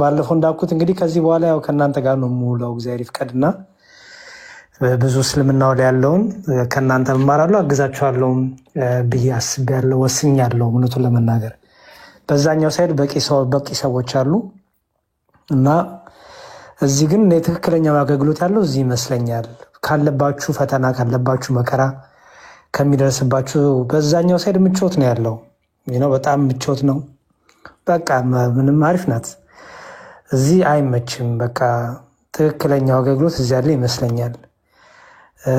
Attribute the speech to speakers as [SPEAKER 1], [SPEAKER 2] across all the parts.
[SPEAKER 1] ባለፈው እንዳልኩት እንግዲህ ከዚህ በኋላ ያው ከእናንተ ጋር ነው የምውለው እግዚአብሔር ይፍቀድና ብዙ እስልምና ወደ ያለውን ከእናንተ እማራለሁ አግዛችኋለሁ ብዬ አስቤያለሁ ወስኛለሁ። እውነቱን ለመናገር በዛኛው ሳይድ በቂ ሰዎች አሉ እና እዚህ ግን የትክክለኛው አገልግሎት ያለው እዚህ ይመስለኛል። ካለባችሁ ፈተና ካለባችሁ መከራ ከሚደርስባችሁ በዛኛው ሳይድ ምቾት ነው ያለው። በጣም ምቾት ነው። በቃ ምንም አሪፍ ናት። እዚህ አይመችም። በቃ ትክክለኛው አገልግሎት እዚህ ያለ ይመስለኛል።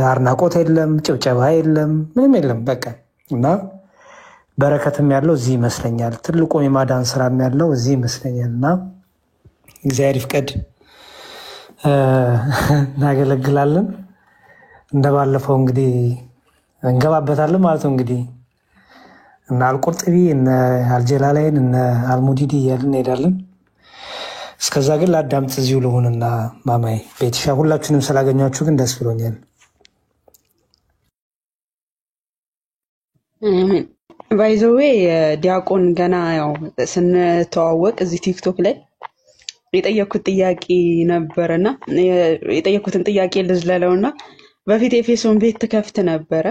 [SPEAKER 1] አድናቆት የለም፣ ጭብጨባ የለም፣ ምንም የለም። በቃ እና በረከትም ያለው እዚህ ይመስለኛል። ትልቁ የማዳን ስራም ያለው እዚህ ይመስለኛል እና እግዚአብሔር ይፍቀድ እናገለግላለን። እንደባለፈው እንግዲህ እንገባበታለን ማለት ነው። እንግዲህ እና አልቁርጥቢ እነ አልጀላላይን እነ አልሙዲዲ እያልን እንሄዳለን። እስከዛ ግን ለአዳምጥ እዚሁ ልሁንና ማማይ ቤትሻ ሁላችሁንም ስላገኛችሁ ግን ደስ ብሎኛል።
[SPEAKER 2] ባይዘዌ ዲያቆን ገና ያው ስንተዋወቅ እዚህ ቲክቶክ ላይ የጠየኩት ጥያቄ ነበርና የጠየኩትን ጥያቄ ልዝለለውና በፊት ኤፌሶን ቤት ትከፍት ነበረ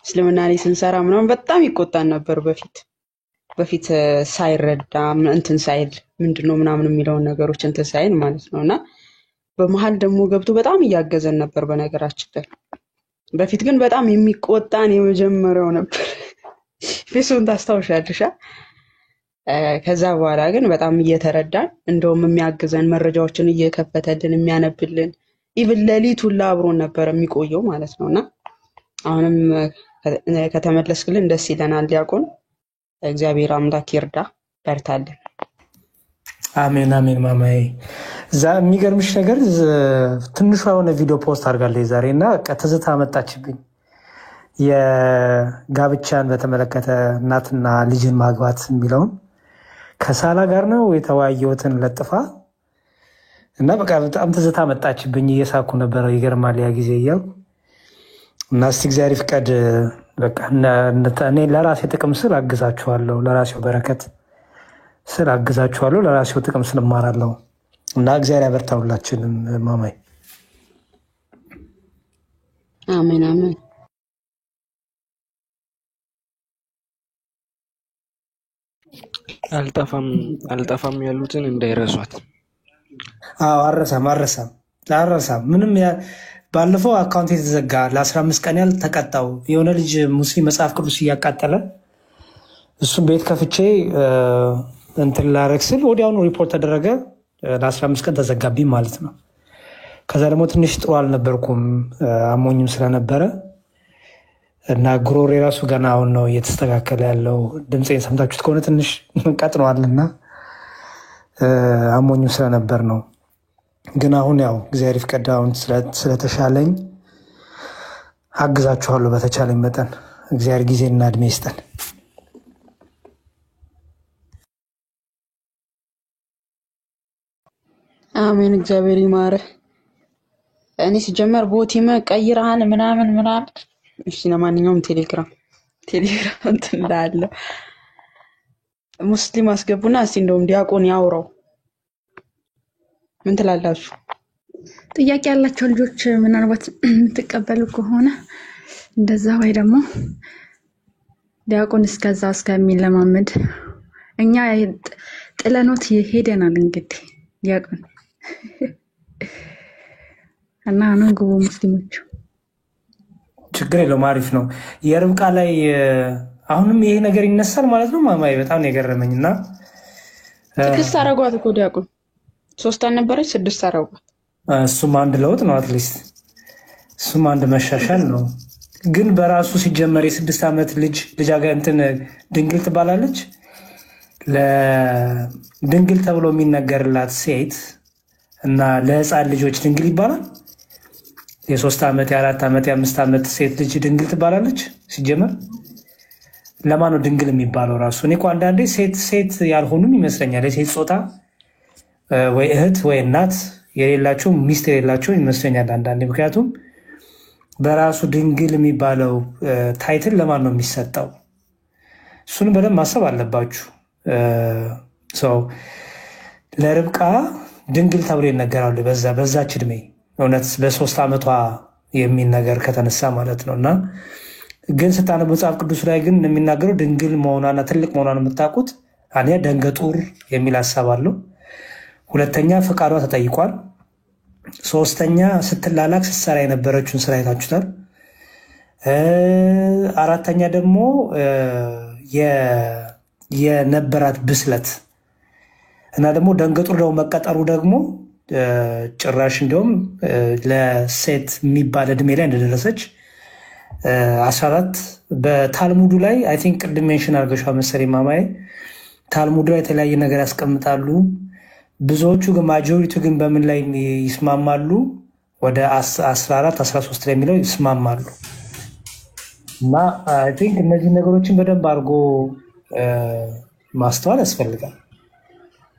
[SPEAKER 2] እስልምና ላይ ስንሰራ ምናምን በጣም ይቆጣን ነበር። በፊት ሳይረዳ እንትን ሳይል ምንድነው ምናምን የሚለውን ነገሮች እንትን ሳይል ማለት ነውና በመሃል ደግሞ ገብቶ በጣም እያገዘን ነበር። በነገራችን ላይ በፊት ግን በጣም የሚቆጣን የመጀመሪያው ነበር። ኤፌሶን ታስታውሻለሽ? ከዛ በኋላ ግን በጣም እየተረዳን እንደውም የሚያግዘን መረጃዎችን እየከፈተልን የሚያነብልን ኢቭን ሌሊት ሁላ አብሮን ነበር የሚቆየው ማለት ነውና አሁንም ከተመለስክልን ደስ ይለናል። ዲያቆን እግዚአብሔር አምላክ ይርዳ፣ በርታልን።
[SPEAKER 1] አሜን አሜን። ማማዬ እዛ የሚገርምሽ ነገር ትንሿ የሆነ ቪዲዮ ፖስት አድርጋለች ዛሬና ትዝታ መጣችብኝ። የጋብቻን በተመለከተ እናትና ልጅን ማግባት የሚለውን ከሳላ ጋር ነው የተወያየሁትን ለጥፋ እና በቃ በጣም ትዝታ መጣችብኝ። እየሳኩ ነበር ይገርማል ያ ጊዜ እያልኩ እና እስቲ እግዚአብሔር ይፍቀድ በቃ እኔ ለራሴ ጥቅም ስል አግዛችኋለሁ፣ ለራሴው በረከት ስል አግዛችኋለሁ፣ ለራሴው ጥቅም ስል እማራለሁ እና እግዚአብሔር ያበርታውላችንም ማማይ።
[SPEAKER 2] አሜን አሜን።
[SPEAKER 3] አልጠፋም ያሉትን እንዳይረሷት።
[SPEAKER 1] አረሳም ምንም ባለፈው አካውንት የተዘጋ ለ15 ቀን ያህል ተቀጣው። የሆነ ልጅ ሙስሊም መጽሐፍ ቅዱስ እያቃጠለ እሱም ቤት ከፍቼ እንትን ላረግ ስል ወዲያውኑ ሪፖርት ተደረገ። ለ15 ቀን ተዘጋብኝ ማለት ነው። ከዛ ደግሞ ትንሽ ጥሩ አልነበርኩም አሞኝም ስለነበረ እና ጉሮሬ ራሱ ገና አሁን ነው እየተስተካከለ ያለው። ድምፄን ሰምታችሁት ከሆነ ትንሽ ቀጥነዋልና አሞኝም ስለነበር ነው። ግን አሁን ያው እግዚአብሔር ይፍቀድ አሁን ስለተሻለኝ አግዛችኋለሁ በተቻለኝ መጠን። እግዚአብሔር ጊዜና እድሜ ይስጠን።
[SPEAKER 2] አሜን። እግዚአብሔር ይማርህ። እኔ ሲጀመር ቦቲም ቀይረሃል ምናምን። እሺ ለማንኛውም ቴሌግራም እንዳለ ሙስሊም አስገቡና እስቲ እንደውም ዲያቆን ያውራው። ምን ትላላችሁ?
[SPEAKER 4] ጥያቄ ያላቸው ልጆች ምናልባት የምትቀበሉ ከሆነ እንደዛ ወይ ደግሞ ዲያቆን እስከዛ እስከሚለማመድ እኛ ጥለኖት ሄደናል። እንግዲህ ዲያቆን እና ነው ግቡ ሙስሊሞች።
[SPEAKER 1] ችግር የለውም አሪፍ ነው። የርብቃ ላይ አሁንም ይሄ ነገር ይነሳል ማለት ነው። ማማዬ በጣም የገረመኝና
[SPEAKER 2] ትክስ አረጓት እኮ ዲያቆን 3 አልነበረች 6 አረጓት።
[SPEAKER 1] እሱም አንድ ለውጥ ነው። አትሊስት እሱም አንድ መሻሻል ነው። ግን በራሱ ሲጀመር የ6 ዓመት ልጅ እንትን ድንግል ትባላለች። ለድንግል ተብሎ የሚነገርላት ሴት እና ለህፃን ልጆች ድንግል ይባላል። የ3 ዓመት የ4 ዓመት የ5 ዓመት ሴት ልጅ ድንግል ትባላለች። ሲጀመር ለማን ነው ድንግል የሚባለው ራሱ? እኔ እኮ አንዳንዴ ሴት ያልሆኑም ይመስለኛል። የሴት ጾታ ወይ እህት ወይ እናት የሌላቸው ሚስት የሌላቸው ይመስለኛል አንዳንዴ። ምክንያቱም በራሱ ድንግል የሚባለው ታይትል ለማን ነው የሚሰጠው? እሱን በደንብ ማሰብ አለባችሁ። ሰው ለርብቃ ድንግል ተብሎ ይነገራሉ በዛች ዕድሜ እውነት በ3 ዓመቷ የሚል ነገር ከተነሳ ማለት ነው። እና ግን ስታነቡ መጽሐፍ ቅዱስ ላይ ግን የሚናገረው ድንግል መሆኗና ትልቅ መሆኗን የምታውቁት አንያ ደንገጡር የሚል ሐሳብ አለው። ሁለተኛ ፈቃዷ ተጠይቋል። ሶስተኛ ስትላላክ ስትሰራ የነበረችውን ስራ አይታችሁታል። አራተኛ ደግሞ የነበራት ብስለት እና ደግሞ ደንገጡር ደግሞ መቀጠሩ ደግሞ ጭራሽ እንደውም ለሴት የሚባል እድሜ ላይ እንደደረሰች 14 በታልሙዱ ላይ አይ ቲንክ ቅድም ሜንሽን አድርገሻል መሰለኝ ማማዬ። ታልሙዱ ላይ የተለያየ ነገር ያስቀምጣሉ። ብዙዎቹ ግን ማጆሪቲው ግን በምን ላይ ይስማማሉ? ወደ 14 13 ላይ የሚለው ይስማማሉ። እና አይ ቲንክ እነዚህ ነገሮችን በደንብ አድርጎ ማስተዋል ያስፈልጋል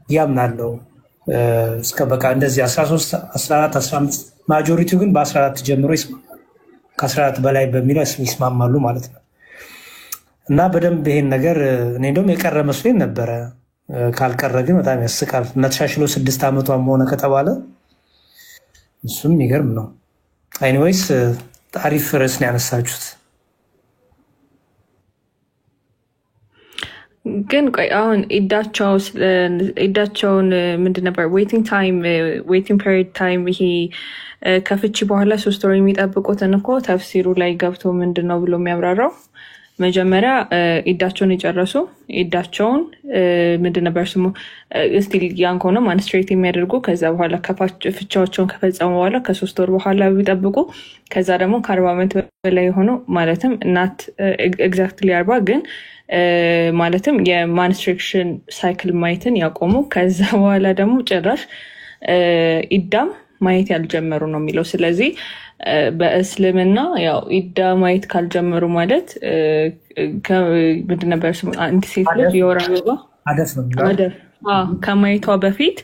[SPEAKER 1] ያምናለው። እስከ በቃ እንደዚህ 13 14 15 ማጆሪቲው ግን በ14 ጀምሮ ይስማማሉ፣ ከ14 በላይ በሚለው ይስማማሉ ማለት ነው። እና በደንብ ይሄን ነገር እኔ እንደውም የቀረ መስሎኝ ነበረ። ካልቀረ ግን በጣም ያስቃል። ተሻሽሎ 6 ዓመቷም ሆነ ከተባለ እሱም ይገርም ነው። ኤኒዌይስ አሪፍ ርዕስ ነው ያነሳችሁት።
[SPEAKER 5] ግን ቆይ አሁን ኢዳቸውን ምንድን ነበር? ዌይቲንግ ፔሪድ ታይም ይሄ ከፍቺ በኋላ 3 ወር የሚጠብቁትን እኮ ተፍሲሩ ላይ ገብቶ ምንድን ነው ብሎ የሚያብራራው መጀመሪያ ኢዳቸውን የጨረሱ ኢዳቸውን ምንድን ነበር ስሙ ስቲል ያን ከሆነ ማንስትሬት የሚያደርጉ ከዛ በኋላ ፍቻቸውን ከፈጸሙ በኋላ ከ3 ወር በኋላ ቢጠብቁ ከዛ ደግሞ ከ40 ዓመት በላይ የሆኑ ማለትም እናት ኤግዛክትሊ 40 ግን ማለትም የማንስትሬክሽን ሳይክል ማየትን ያቆሙ ከዛ በኋላ ደግሞ ጭራሽ ኢዳም ማየት ያልጀመሩ ነው የሚለው። ስለዚህ በእስልምና ያው ኢዳ ማየት ካልጀመሩ ማለት ምንድን ነበር ስሙ አንድ ሴት ልጅ የወር አበባ አደፍ ከማየቷ በፊት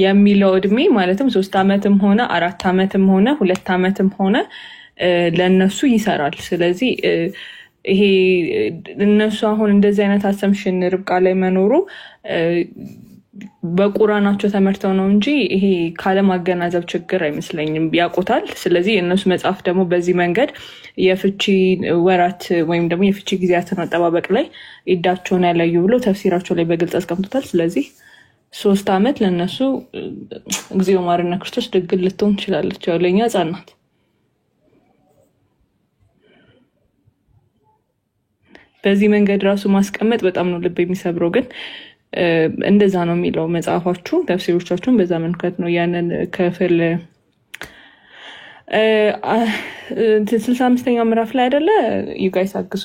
[SPEAKER 5] የሚለው እድሜ ማለትም 3 ዓመትም ሆነ 4 ዓመትም ሆነ 2 ዓመትም ሆነ ለነሱ ይሰራል። ስለዚህ ይሄ እነሱ አሁን እንደዚህ አይነት አሰምሽን ርብቃ ላይ መኖሩ በቁራናቸው ተመርተው ነው እንጂ ይሄ ካለማገናዘብ ችግር አይመስለኝም፣ ያውቁታል። ስለዚህ የእነሱ መጽሐፍ ደግሞ በዚህ መንገድ የፍቺ ወራት ወይም ደግሞ የፍቺ ጊዜያትን አጠባበቅ ላይ ኢዳቸውን ያለዩ ብሎ ተፍሲራቸው ላይ በግልጽ አስቀምጦታል። ስለዚህ 3 ዓመት ለነሱ እግዚኦ ማርና ክርስቶስ ድንግል ልትሆን ትችላለች፣ ያው ለኛ ሕፃን ናት። በዚህ መንገድ ራሱ ማስቀመጥ በጣም ነው ልብ የሚሰብረው። ግን እንደዛ ነው የሚለው መጽሐፋችሁ ተፍሲሮቻችሁን በዛ መንከት ነው ያንን ክፍል 65ኛው ምዕራፍ ላይ አይደለ ዩጋይስ አግዙ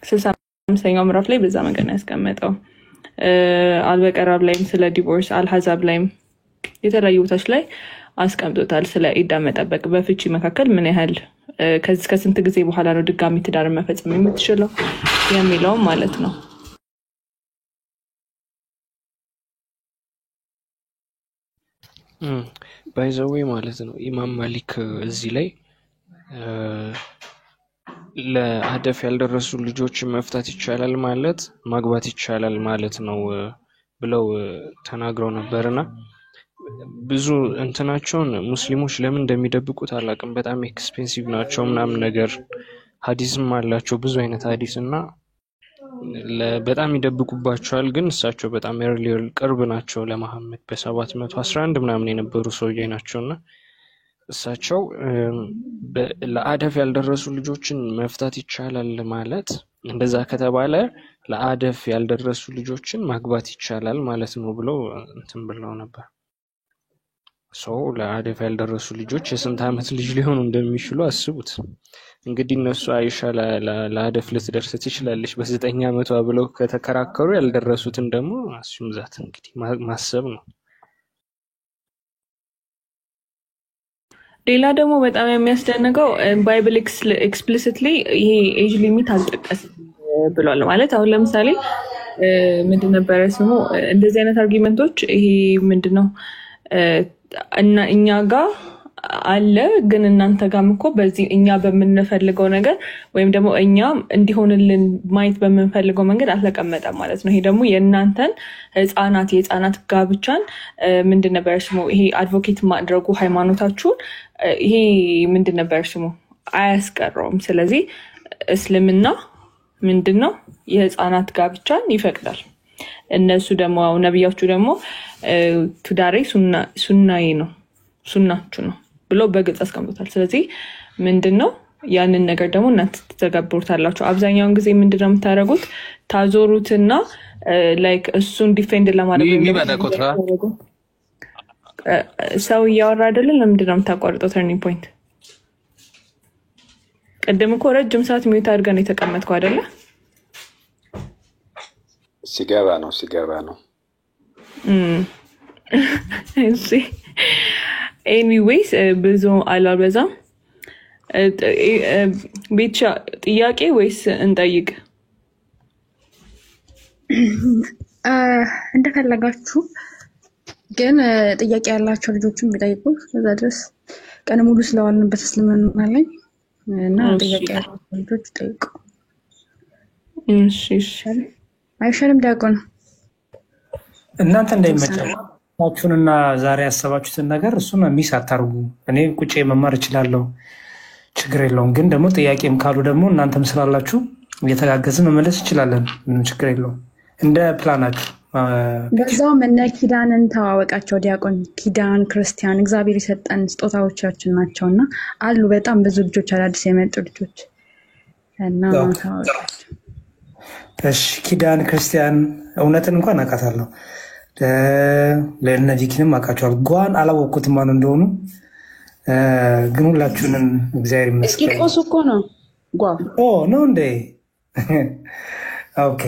[SPEAKER 5] 65ኛው ምዕራፍ ላይ በዛ መንገድ ነው ያስቀመጠው። አልበቀራብ ላይም ስለ ዲቮርስ አልሐዛብ ላይም የተለያዩ ቦታዎች ላይ አስቀምጦታል። ስለ ኢዳ መጠበቅ በፍቺ መካከል ምን ያህል ከስንት ጊዜ በኋላ ነው ድጋሚ ትዳር መፈጸም የምትችለው የሚለው ማለት ነው።
[SPEAKER 3] ባይ ዘ ዌይ ማለት ነው ኢማም ማሊክ እዚህ ላይ ለአደፍ ያልደረሱ ልጆችን መፍታት ይቻላል ማለት ማግባት ይቻላል ማለት ነው ብለው ተናግረው ነበርና ብዙ እንትናቸውን ሙስሊሞች ለምን እንደሚደብቁት አላውቅም። በጣም ኤክስፔንሲቭ ናቸው ምናምን ነገር ሐዲስም አላቸው ብዙ አይነት ሐዲስና በጣም ይደብቁባቸዋል። ግን እሳቸው በጣም ኤርሊየር ቅርብ ናቸው ለመሐመድ በ711 ምናምን የነበሩ ሰውዬ ናቸውና እሳቸው ለአደፍ ያልደረሱ ልጆችን መፍታት ይቻላል ማለት እንደዛ ከተባለ ለአደፍ ያልደረሱ ልጆችን ማግባት ይቻላል ማለት ነው ብለው እንትን ብለው ነበር። ሰው ለአደፍ ያልደረሱ ልጆች የስንት ዓመት ልጅ ሊሆኑ እንደሚችሉ አስቡት። እንግዲህ እነሱ አይሻ ለአደፍ ልትደርስ ትችላለች በ9 ዓመቷ ብለው ከተከራከሩ ያልደረሱትን ደግሞ አስዩም ዛት እንግዲህ ማሰብ ነው።
[SPEAKER 5] ሌላ ደግሞ በጣም የሚያስደንቀው ባይብል ኤክስፕሊሲትሊ ይሄ ኤጅ ሊሚት አልጠቀስም ብሏል። ማለት አሁን ለምሳሌ ምንድን ነበረ ስሙ እንደዚህ አይነት አርጊመንቶች ይሄ ምንድነው እና እኛ ጋር አለ። ግን እናንተ ጋርም እኮ በዚህ እኛ በምንፈልገው ነገር ወይም ደግሞ እኛ እንዲሆንልን ማየት በምንፈልገው መንገድ አልተቀመጠም ማለት ነው። ይሄ ደግሞ የእናንተን የህፃናት ጋብቻን ምንድን ነበር ስሙ ይሄ አድቮኬት ማድረጉ ሃይማኖታችሁን ይሄ ምንድን ነበር ስሙ አያስቀረውም። ስለዚህ እስልምና ምንድነው የህፃናት ጋብቻን ይፈቅዳል። እነሱ ደግሞ ነብያችሁ ደግሞ ትዳሬ ሱናዬ ነው ሱናችሁ ነው ብሎ በግልጽ አስቀምጦታል። ስለዚህ ምንድነው ያንን ነገር ደግሞ እናንተ ተተገብሩታላችሁ። አብዛኛውን ጊዜ ምንድነው የምታደርጉት ታዞሩትና ላይክ እሱን ዲፌንድ ለማድረግ ሰው እያወራ አይደለም። ለምንድነው የምታቋርጠው? ተርኒንግ ፖይንት ቀደም እኮ ረጅም ሰዓት ሚዩት አድርገን የተቀመጥከው አይደለ?
[SPEAKER 6] ሲገባ ነው።
[SPEAKER 5] እሺ ኤኒዌይስ ብዙ አላበዛም። ቤቻ ጥያቄ ወይስ እንጠይቅ?
[SPEAKER 4] እንደፈለጋችሁ ግን ጥያቄ ያላቸው ልጆችን ቢጠይቁ ከዛ ድረስ ቀን ሙሉ ስለዋልንበት እስልምና ላይ እና ጥያቄ ያላቸው ልጆች ጠይቁ።
[SPEAKER 5] እሺ
[SPEAKER 4] አይሻልም? ዲያቆን
[SPEAKER 1] እናንተ እንዳይመጣችሁንና ዛሬ ያሰባችሁትን ነገር እሱን ሚስ አታርጉ። እኔ ቁጭ መማር እችላለሁ፣ ችግር የለውም። ግን ደግሞ ጥያቄም ካሉ ደግሞ እናንተም ስላላችሁ እየተጋገዝን መመለስ እንችላለን። ምንም ችግር የለውም። እንደ ፕላናችሁ
[SPEAKER 4] በዛውም እነ ኪዳንን ተዋወቃቸው። ዲያቆን ኪዳን ክርስቲያን እግዚአብሔር የሰጠን ስጦታዎቻችን ናቸውና አሉ በጣም ብዙ ልጆች አዳዲስ የመጡ ልጆች እና ተዋወቃቸው።
[SPEAKER 1] እሺ ኪዳን ክርስቲያን እውነትን እንኳን አውቃታለሁ። ለነጂኪንም አውቃቸዋለሁ። ጓን አላወቅኩትም ማን እንደሆኑ ግን ሁላችሁንም እግዚአብሔር ይመስገን።
[SPEAKER 2] እስቂጶስ እኮ ነው ጓ
[SPEAKER 1] ነው እንዴ? ኦኬ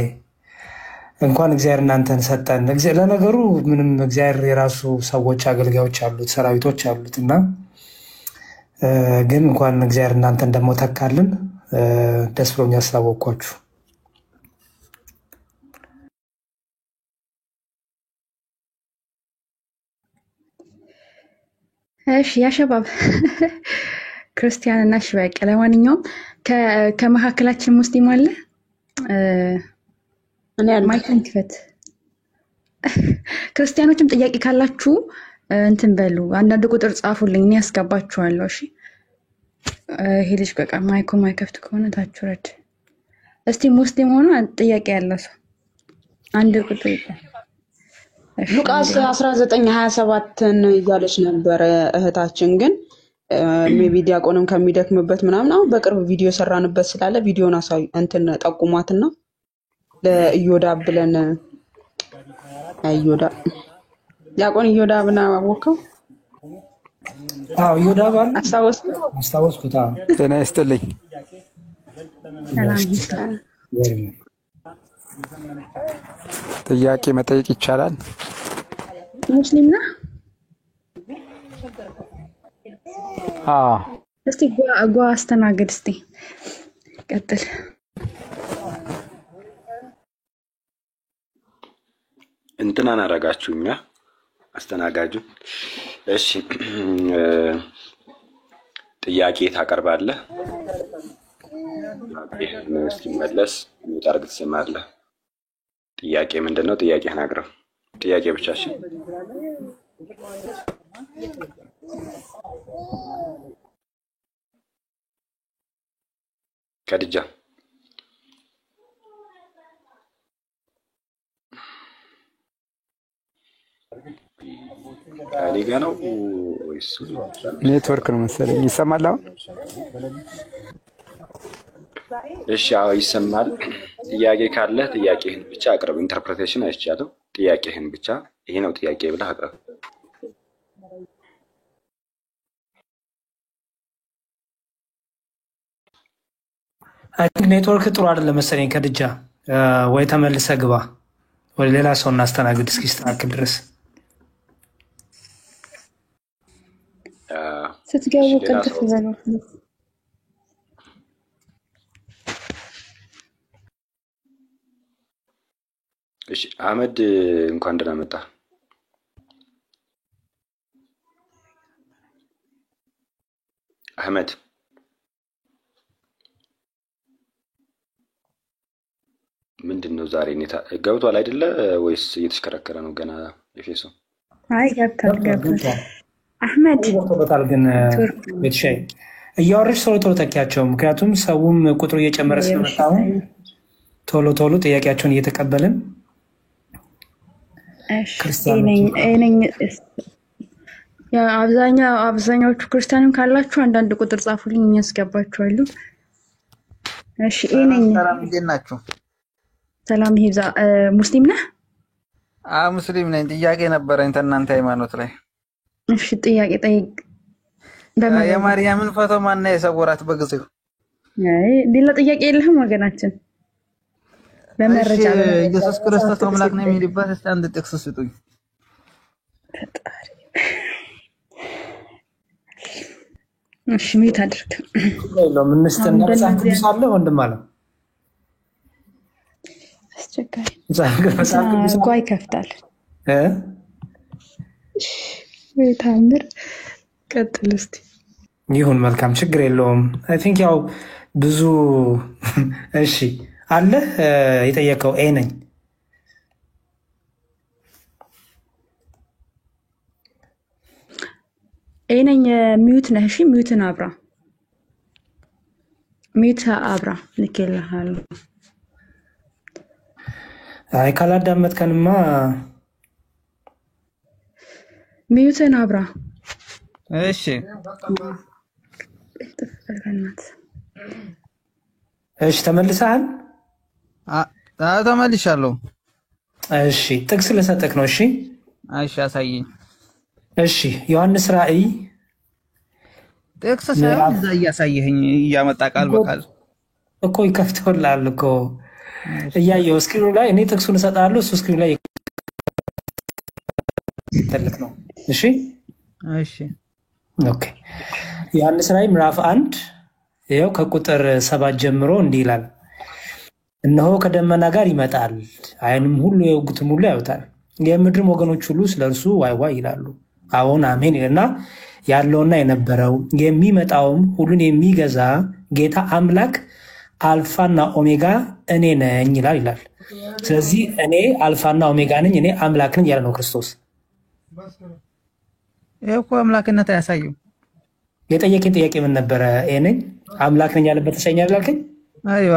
[SPEAKER 1] እንኳን እግዚአብሔር እናንተን ሰጠን። ለነገሩ ምንም እግዚአብሔር የራሱ ሰዎች አገልጋዮች አሉት፣ ሰራዊቶች አሉት እና ግን እንኳን እግዚአብሔር እናንተን ደግሞ ተካልን። ደስ ብሎኛል ስላወቅኳችሁ።
[SPEAKER 4] እሺ ያሸባብ ክርስቲያን እና ሽበቅ ለማንኛውም ከመካከላችን ሙስሊም አለ?
[SPEAKER 2] እኔ
[SPEAKER 4] ማይክን ክፈት። ክርስቲያኖችም ጥያቄ ካላችሁ እንትን በሉ፣ አንዳንድ ቁጥር ጻፉልኝ እኔ ያስገባችኋለሁ። እሺ ይሄ ልጅ በቃ ማይከፍት ከሆነ ታች ወረድ። እስቲ ሙስሊም ሆኖ ጥያቄ ያለው ሰው አንድ ቁጥር ይላል።
[SPEAKER 2] ሉቃስ 19:27 እያለች ነበር እህታችን። ግን ሜቢ ዲያቆንም ከሚደክምበት ምናምን አሁን በቅርብ ቪዲዮ ሰራንበት ስላለ ቪዲዮን አሳይ እንትን ጠቁሟትና ለኢዮዳ ብለን ዲያቆን ኢዮዳ ብና አወቀው።
[SPEAKER 1] ኢዮዳ ባል
[SPEAKER 2] አስታወስኩት።
[SPEAKER 7] ጤና ይስጥልኝ። ጥያቄ መጠየቅ ይቻላል?
[SPEAKER 4] ሙስሊም ነህ? እስቲ ጓ አስተናግድ። እስቲ ቀጥል።
[SPEAKER 6] እንትናን አረጋችሁኛ አስተናጋጁ። እሺ ጥያቄ ታቀርባለህ። እስኪመለስ የሚጠርግ ትሰማለህ። ጥያቄ ምንድነው? ጥያቄህን አቅርብ። ጥያቄ ብቻ እሺ። ከድጃ እኔ ጋ ነው ወይስ
[SPEAKER 7] ኔትወርክ ነው መሰለኝ? ይሰማል አሁን?
[SPEAKER 6] እሺ አዎ ይሰማል። ጥያቄ ካለ ጥያቄህን ብቻ አቅርብ። ኢንተርፕሬቴሽን አይቻልም። ጥያቄህን ብቻ ይሄ ነው ጥያቄ ብለህ አቅርብ።
[SPEAKER 1] አይ ቲንክ ኔትወርክ ጥሩ አይደለም መሰለኝ። ከድጃ ወይ ተመልሰህ ግባ፣ ወይ ሌላ ሰው እናስተናግድ እስኪስተካከል ድረስ።
[SPEAKER 4] ስትገቡ ቅልጥፍ በሉ።
[SPEAKER 6] እሺ አህመድ እንኳን ደህና መጣ። አህመድ ምንድነው ዛሬ ገብቷል አይደለ ወይስ እየተሽከረከረ ነው ገና ኤፌሶ?
[SPEAKER 4] አይ ገብቷል። አህመድ
[SPEAKER 1] ገብቶበታል። ግን ቤትሻይ እያወረሽ ቶሎ ተኪያቸው፣ ምክንያቱም ሰውም ቁጥሩ እየጨመረ ስለመጣ ቶሎ ጥያቄያቸውን እየተቀበልን
[SPEAKER 4] አብዛኛዎቹ ክርስቲያንም ካላችሁ አንዳንድ ቁጥር ጻፉልኝ፣ ያስገባችኋለሁ። እሺ ነኝ።
[SPEAKER 8] ሰላም እንዴት ናችሁ?
[SPEAKER 4] ሰላም ይብዛ። ሙስሊም ነህ?
[SPEAKER 8] ሙስሊም ነኝ። ጥያቄ ነበረኝ እናንተ ሃይማኖት ላይ።
[SPEAKER 4] እሺ ጥያቄ ጠይቅ።
[SPEAKER 8] የማርያምን ፎቶ ማን ነው የሰወራት በጊዜው?
[SPEAKER 4] ሌላ ጥያቄ የለህም ወገናችን? በመረጃ
[SPEAKER 8] ኢየሱስ ክርስቶስ አምላክ ነው የሚልበት እስቲ አንድ ጥቅስ ስጡኝ።
[SPEAKER 4] እሺ ምን ታድርግ?
[SPEAKER 1] ምን ስተና መጽሐፍ ቅዱስ አለ ወንድም አለ
[SPEAKER 4] አስቸጋሪ
[SPEAKER 1] መጽሐፍ ቅዱስ
[SPEAKER 4] እኮ ይከፍታል ወይ ታምር። ቀጥል እስቲ።
[SPEAKER 1] ይሁን መልካም ችግር የለውም። አይ ቲንክ ያው ብዙ እሺ አለ የጠየቀው ነኝ
[SPEAKER 4] ነኝ ሚዩት ነህ? እሺ ሚዩትን አብራ ልኬልሃለሁ።
[SPEAKER 1] አይ ካላዳመጥከንማ
[SPEAKER 4] ሚዩትን አብራ።
[SPEAKER 8] እሺ
[SPEAKER 1] ተመልሰሃል?
[SPEAKER 8] ተመልሻለሁ።
[SPEAKER 1] እሺ ጥቅስ ልሰጥክ ነው። እሺ
[SPEAKER 8] አሳየኝ።
[SPEAKER 1] እሺ ዮሐንስ ራእይ
[SPEAKER 8] ጥቅስ ሳይሆን እዛ እያሳየኸኝ እያመጣ ቃል በቃል
[SPEAKER 1] እኮ ይከፍተውልሃል እኮ እያየው ስክሪኑ ላይ እኔ ጥቅሱን እሰጥሃለሁ፣ እሱ ስክሪኑ ላይ ተልክ ነው። እሺ ኦኬ። ዮሐንስ ራእይ ምዕራፍ 1 ይኸው ከቁጥር 7 ጀምሮ እንዲህ ይላል። እነሆ ከደመና ጋር ይመጣል፣ ዓይንም ሁሉ የወጉትም ሁሉ ያዩታል፣ የምድርም ወገኖች ሁሉ ስለርሱ ዋይ ዋይ ይላሉ። አዎን አሜን ይልና ያለውና የነበረው የሚመጣውም ሁሉን የሚገዛ ጌታ አምላክ አልፋና ኦሜጋ እኔ ነኝ ይላል። ስለዚህ እኔ አልፋና ኦሜጋ ነኝ፣ እኔ አምላክ ነኝ ያለ ነው ክርስቶስ።
[SPEAKER 8] እኮ አምላክነት አያሳየው።
[SPEAKER 1] የጠየቀኝ ጥያቄ ምን ነበረ? ነኝ አምላክ ነኝ ያለበት ተሰኛል አልከኝ።
[SPEAKER 8] አይዋ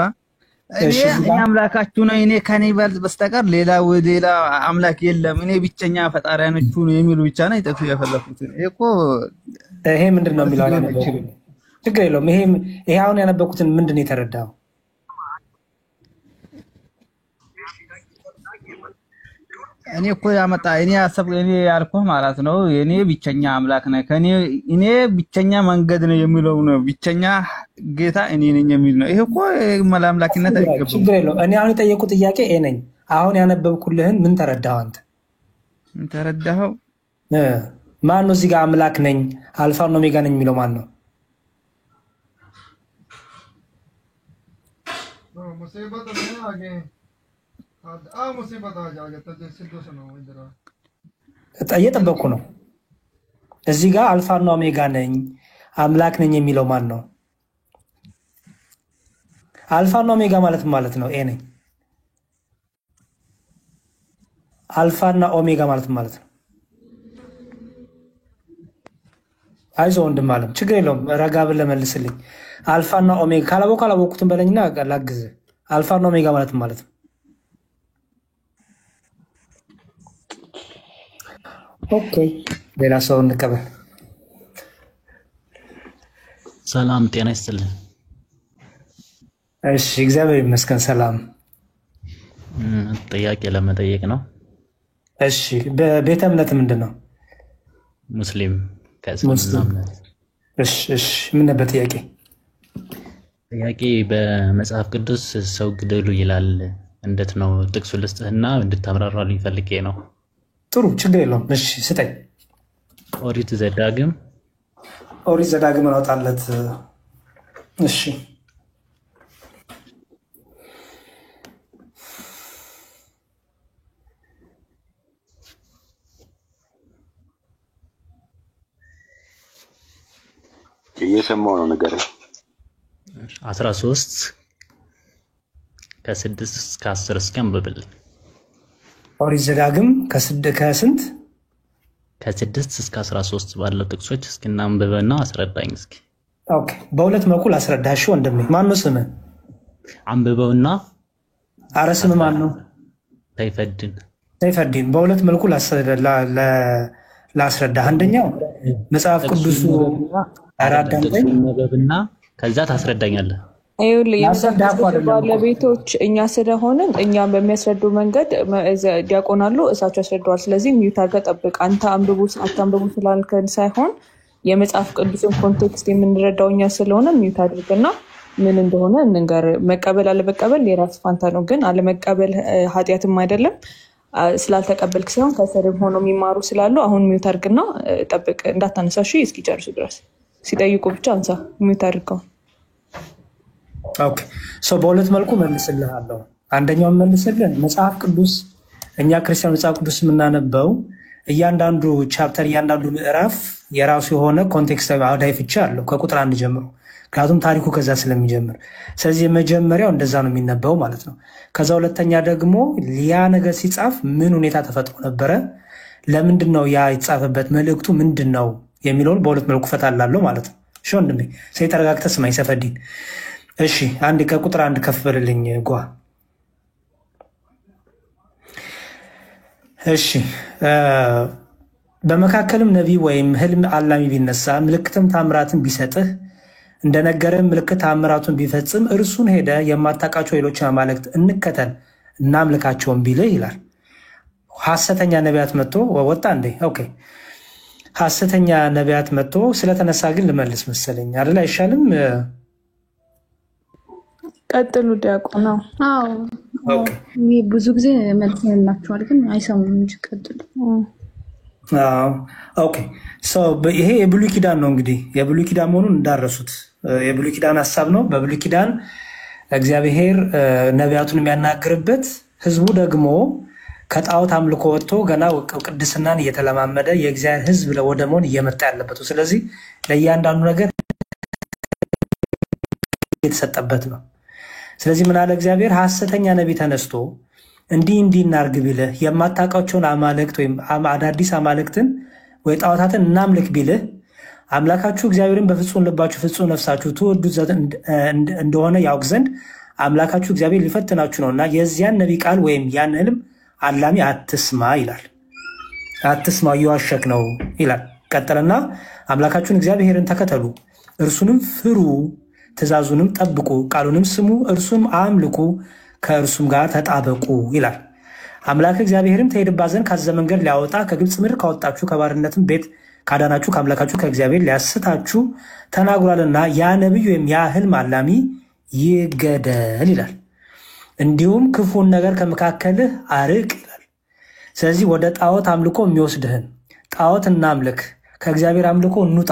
[SPEAKER 8] እኔ አምላካችሁ ነው፣ እኔ ከኔ በስተቀር ሌላ አምላክ የለም፣ እኔ ብቸኛ ፈጣሪያኖቹ ነው የሚሉ ብቻ ነው ይጠፉ ያፈለኩት።
[SPEAKER 1] ይሄ ምንድነው የሚለው ያነበብኩት? ችግር የለውም። ይሄ አሁን ያነበብኩትን ምንድነው የተረዳው?
[SPEAKER 8] እኔ እኮ እኔ ያልኩህ ማለት ነው። እኔ ብቸኛ አምላክ ነኝ፣ እኔ ብቸኛ መንገድ ነው የሚለው ነው። ብቸኛ ጌታ እኔ ነኝ የሚል ነው። ይሄ እኮ አምላክነት አይገባም።
[SPEAKER 1] ችግር የለውም። እኔ አሁን የጠየቁት ጥያቄ ነኝ። አሁን ያነበብኩልህን ምን ተረዳኸው አንተ?
[SPEAKER 8] ምን ተረዳኸው?
[SPEAKER 1] ማን ነው እዚህ ጋር አምላክ ነኝ አልፋና ኦሜጋ ነኝ የሚለው ማን ነው? እየጠበቅኩ ነው። እዚህ ጋር አልፋና ኦሜጋ ነኝ አምላክ ነኝ የሚለው ማን ነው? አልፋና ኦሜጋ ማለት ነው ነኝ። አልፋና ኦሜጋ ማለት ነው። አይዞህ ወንድም አለም ችግር የለውም። ረጋ ብለህ መልስልኝ። አልፋና ኦሜጋ ካላወቅኩትም በለኝና ላግዝህ። አልፋና ኦሜጋ ማለት ነው። ኦኬ ሌላ ሰው እንቀበል።
[SPEAKER 9] ሰላም ጤና ይስጥልኝ።
[SPEAKER 1] እሺ እግዚአብሔር ይመስገን ሰላም።
[SPEAKER 9] ጥያቄ ለመጠየቅ ነው።
[SPEAKER 1] እሺ በቤተ እምነት ምንድን ነው?
[SPEAKER 9] ሙስሊም ከእስልምና።
[SPEAKER 1] እሺ ምን ነበር ጥያቄ?
[SPEAKER 9] ጥያቄ በመጽሐፍ ቅዱስ ሰው ግደሉ ይላል። እንዴት ነው? ጥቅሱ ልስጥህና እንድታብራራልኝ ፈልጌ ነው።
[SPEAKER 1] ጥሩ ችግር የለውም። እሺ ስጠኝ።
[SPEAKER 9] ኦሪት ዘዳግም
[SPEAKER 1] አውጣለት። እሺ
[SPEAKER 6] እየሰማሁ ነው ነገር
[SPEAKER 9] 13 ከ6 እስከ 10 እስኪ አንብብልኝ።
[SPEAKER 1] ኦሪት ዘዳግም ከስንት ከ6
[SPEAKER 9] እስከ 13 ባለው ጥቅሶች እስኪ እናንብበና አስረዳኝ እስኪ።
[SPEAKER 1] ኦኬ በሁለት መልኩ ላስረዳሽ ወንድሜ። ማን ነው ስምህ?
[SPEAKER 9] አንብበውና
[SPEAKER 1] አረ ስምህ ማን ነው? ሰይፈዲን። በሁለት መልኩ ላስረዳ። አንደኛው መጽሐፍ ቅዱሱ አራዳንተኝ
[SPEAKER 9] ነበብና ከዛ ታስረዳኛለህ።
[SPEAKER 5] ይኸውልህ የመጽሐፍ ባለቤቶች እኛ ስለሆንን እኛም በሚያስረዱ መንገድ ዲያቆን አሉ እሳቸው ያስረዳዋል። ስለዚህ ሚዩት አድርገህ ጠብቅ። አንተ አንብቡ አታንብቡ ስላልከን ሳይሆን የመጽሐፍ ቅዱስን ኮንቴክስት የምንረዳው እኛ ስለሆነ ሚዩት አድርግና ምን እንደሆነ እንንገር። መቀበል አለመቀበል የራስ ፋንታ ነው፣ ግን አለመቀበል ኃጢአትም አይደለም። ስላልተቀበልክ ሳይሆን ከስርም ሆኖ የሚማሩ ስላሉ አሁን ሚዩት አድርግና ጠብቅ፣ እንዳታነሳሽ እስኪጨርሱ ድረስ። ሲጠይቁ ብቻ አንሳ፣ ሚዩት አድርገው።
[SPEAKER 1] ኦኬ በሁለት መልኩ መልስልሃለሁ። አንደኛው መልስልህ መጽሐፍ ቅዱስ እኛ ክርስቲያን መጽሐፍ ቅዱስ የምናነበው እያንዳንዱ ቻፕተር እያንዳንዱ ምዕራፍ የራሱ የሆነ ኮንቴክስታዊ አውዳይ ፍቻ አለው ከቁጥር 1 ጀምሮ፣ ምክንያቱም ታሪኩ ከዛ ስለሚጀምር። ስለዚህ የመጀመሪያው እንደዛ ነው የሚነበው ማለት ነው። ከዛ ሁለተኛ ደግሞ ያ ነገር ሲጻፍ ምን ሁኔታ ተፈጥሮ ነበረ፣ ለምንድን ነው ያ የተጻፈበት መልእክቱ ምንድን ነው የሚለውን በሁለት መልኩ ፈታላለሁ ማለት ነው። እሺ ወንድሜ ተረጋግተህ ስማኝ ሰፈዲን። እሺ አንድ ከቁጥር 1 ከፍ በልልኝ ጓ። እሺ በመካከልም ነቢይ ወይም ህልም አላሚ ቢነሳ ምልክትም ታምራትን ቢሰጥህ እንደነገረም ምልክት ታምራቱን ቢፈጽም እርሱን ሄደ የማታውቃቸው ሌሎችን አማልክት እንከተል እናምልካቸውን ቢልህ ይላል። ሐሰተኛ ነቢያት መጥቶ ወጣ እንዴ? ኦኬ ሐሰተኛ ነቢያት መጥቶ ስለተነሳ ግን ልመልስ መሰለኝ አይደል? አይሻልም?
[SPEAKER 5] ቀጥሉ ዲያቆን ነው።
[SPEAKER 4] ብዙ ጊዜ መልስ ይላችኋል ግን አይሰሙም እንጂ ቀጥሉ።
[SPEAKER 1] ኦኬ ይሄ የብሉይ ኪዳን ነው። እንግዲህ የብሉይ ኪዳን መሆኑን እንዳረሱት የብሉይ ኪዳን ሀሳብ ነው። በብሉይ ኪዳን እግዚአብሔር ነቢያቱን የሚያናግርበት፣ ህዝቡ ደግሞ ከጣዖት አምልኮ ወጥቶ ገና ቅድስናን እየተለማመደ የእግዚአብሔር ህዝብ ወደ መሆን እየመጣ ያለበት፣ ስለዚህ ለእያንዳንዱ ነገር የተሰጠበት ነው። ስለዚህ ምን አለ እግዚአብሔር? ሐሰተኛ ነቢይ ተነስቶ እንዲህ እናርግ ቢልህ የማታውቃቸውን አማልክት ወይም አዳዲስ አማልክትን ወይ ጣዖታትን እናምልክ ቢልህ አምላካችሁ እግዚአብሔርን በፍጹም ልባችሁ ፍጹም ነፍሳችሁ ትወዱት እንደሆነ ያውቅ ዘንድ አምላካችሁ እግዚአብሔር ሊፈትናችሁ ነውና የዚያን ነቢይ ቃል ወይም ያን ህልም አላሚ አትስማ ይላል። አትስማ እየዋሸክ ነው ይላል። ቀጥልና አምላካችሁን እግዚአብሔርን ተከተሉ፣ እርሱንም ፍሩ፣ ትእዛዙንም ጠብቁ፣ ቃሉንም ስሙ፣ እርሱም አምልኩ፣ ከእርሱም ጋር ተጣበቁ ይላል። አምላክ እግዚአብሔርም ትሄድባት ዘንድ ካዘዘ መንገድ ሊያወጣ ከግብፅ ምድር ካወጣችሁ ከባርነትም ቤት ካዳናችሁ ከአምላካችሁ ከእግዚአብሔር ሊያስታችሁ ተናግሯልና ያ ነቢይ ወይም ያ ህልም አላሚ ይገደል ይላል። እንዲሁም ክፉን ነገር ከመካከልህ አርቅ ይላል። ስለዚህ ወደ ጣዖት አምልኮ የሚወስድህን ጣዖት እናምልክ፣ ከእግዚአብሔር አምልኮ እንውጣ፣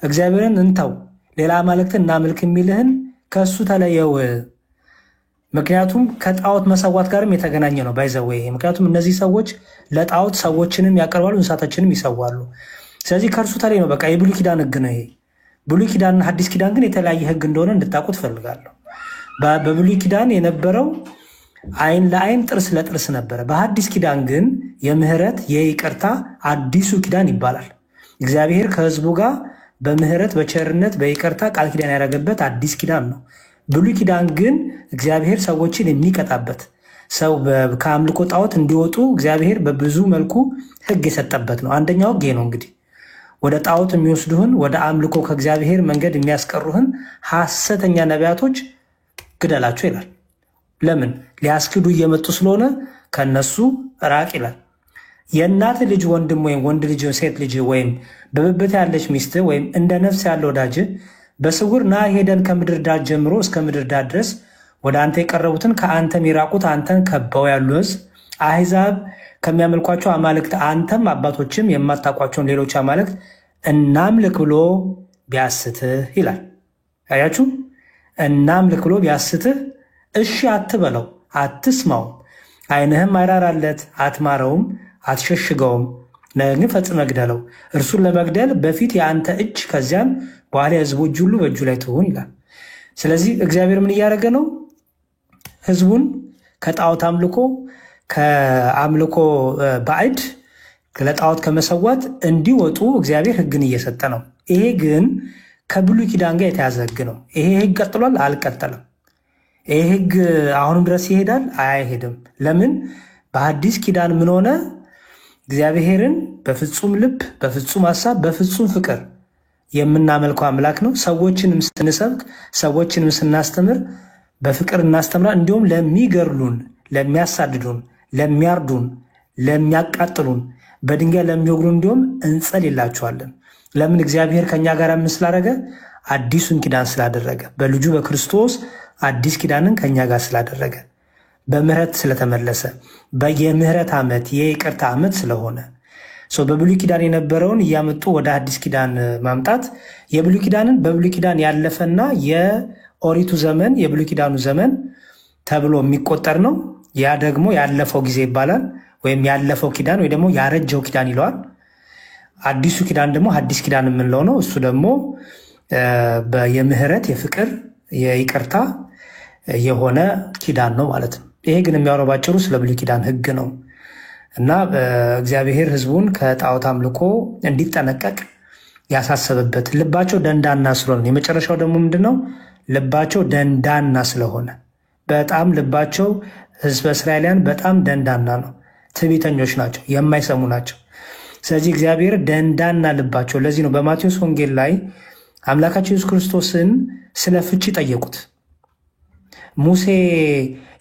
[SPEAKER 1] እግዚአብሔርን እንተው፣ ሌላ አማልክትን እናምልክ የሚልህን ከእሱ ተለየው። ምክንያቱም ከጣዖት መሰዋት ጋርም የተገናኘ ነው ባይዘው ይሄ። ምክንያቱም እነዚህ ሰዎች ለጣዖት ሰዎችንም ያቀርባሉ፣ እንስሳቶችንም ይሰዋሉ። ስለዚህ ከእርሱ ተለይ ነው። በቃ የብሉይ ኪዳን ህግ ነው ይሄ። ብሉይ ኪዳንና ሐዲስ ኪዳን ግን የተለያየ ህግ እንደሆነ እንድታውቁ ትፈልጋለሁ። በብሉይ ኪዳን የነበረው አይን ለአይን ጥርስ ለጥርስ ነበረ። በሐዲስ ኪዳን ግን የምህረት የይቅርታ አዲሱ ኪዳን ይባላል። እግዚአብሔር ከህዝቡ ጋር በምህረት በቸርነት በይቅርታ ቃል ኪዳን ያደረገበት አዲስ ኪዳን ነው። ብሉይ ኪዳን ግን እግዚአብሔር ሰዎችን የሚቀጣበት፣ ሰው ከአምልኮ ጣዖት እንዲወጡ እግዚአብሔር በብዙ መልኩ ህግ የሰጠበት ነው። አንደኛው ህግ ነው እንግዲህ ወደ ጣዖት የሚወስዱህን ወደ አምልኮ ከእግዚአብሔር መንገድ የሚያስቀሩህን ሐሰተኛ ነቢያቶች ግደላቸው ይላል። ለምን? ሊያስክዱ እየመጡ ስለሆነ ከነሱ ራቅ ይላል። የእናት ልጅ ወንድም ወይም ወንድ ልጅ ሴት ልጅ ወይም በብብት ያለች ሚስት ወይም እንደ ነፍስ ያለ ወዳጅ በስውር ና ሄደን ከምድር ዳር ጀምሮ እስከ ምድር ዳር ድረስ ወደ አንተ የቀረቡትን ከአንተ የሚራቁት አንተን ከበው ያሉ ህዝብ አሕዛብ ከሚያመልኳቸው አማልክት አንተም አባቶችም የማታውቋቸውን ሌሎች አማልክት እናምልክ ብሎ ቢያስትህ ይላል። አያችሁ? እናምልክ ብሎ ቢያስትህ እሺ አትበለው፣ አትስማውም። ዓይንህም አይራራለት፣ አትማረውም፣ አትሸሽገውም። ነገር ግን ፈጽመህ ግደለው። እርሱን ለመግደል በፊት የአንተ እጅ ከዚያም በኋላ የህዝቡ እጅ ሁሉ በእጁ ላይ ትሆን ይላል። ስለዚህ እግዚአብሔር ምን እያደረገ ነው? ህዝቡን ከጣዖት ከአምልኮ ባዕድ ለጣዖት ከመሰዋት እንዲወጡ እግዚአብሔር ህግን እየሰጠ ነው። ይሄ ግን ከብሉይ ኪዳን ጋር የተያዘ ህግ ነው። ይሄ ህግ ቀጥሏል? አልቀጠለም። ይሄ ህግ አሁንም ድረስ ይሄዳል? አይሄድም። ለምን? በአዲስ ኪዳን ምን ሆነ? እግዚአብሔርን በፍጹም ልብ፣ በፍጹም ሀሳብ፣ በፍጹም ፍቅር የምናመልከው አምላክ ነው። ሰዎችንም ስንሰብክ፣ ሰዎችንም ስናስተምር በፍቅር እናስተምራ። እንዲሁም ለሚገድሉን፣ ለሚያሳድዱን፣ ለሚያርዱን፣ ለሚያቃጥሉን፣ በድንጋይ ለሚወግሩን እንዲሁም እንጸልይላቸዋለን። ለምን? እግዚአብሔር ከኛ ጋር ምን ስላደረገ? አዲሱን ኪዳን ስላደረገ፣ በልጁ በክርስቶስ አዲስ ኪዳንን ከኛ ጋር ስላደረገ፣ በምህረት ስለተመለሰ፣ የምህረት ዓመት የይቅርታ ዓመት ስለሆነ በብሉይ ኪዳን የነበረውን እያመጡ ወደ አዲስ ኪዳን ማምጣት የብሉይ ኪዳንን በብሉይ ኪዳን ያለፈና የኦሪቱ ዘመን የብሉይ ኪዳኑ ዘመን ተብሎ የሚቆጠር ነው። ያ ደግሞ ያለፈው ጊዜ ይባላል፣ ወይም ያለፈው ኪዳን ወይ ደግሞ ያረጀው ኪዳን ይለዋል። አዲሱ ኪዳን ደግሞ አዲስ ኪዳን የምንለው ነው። እሱ ደግሞ የምህረት የፍቅር የይቅርታ የሆነ ኪዳን ነው ማለት ነው። ይሄ ግን የሚያወራው ባጭሩ ስለ ብሉይ ኪዳን ህግ ነው እና እግዚአብሔር ህዝቡን ከጣዖት አምልኮ እንዲጠነቀቅ ያሳሰበበት ልባቸው ደንዳና ስለሆነ፣ የመጨረሻው ደግሞ ምንድነው? ልባቸው ደንዳና ስለሆነ፣ በጣም ልባቸው ህዝበ እስራኤላውያን በጣም ደንዳና ነው። ትዕቢተኞች ናቸው፣ የማይሰሙ ናቸው። ስለዚህ እግዚአብሔር ደንዳና ልባቸው፣ ለዚህ ነው በማቴዎስ ወንጌል ላይ አምላካችን ኢየሱስ ክርስቶስን ስለ ፍቺ ጠየቁት። ሙሴ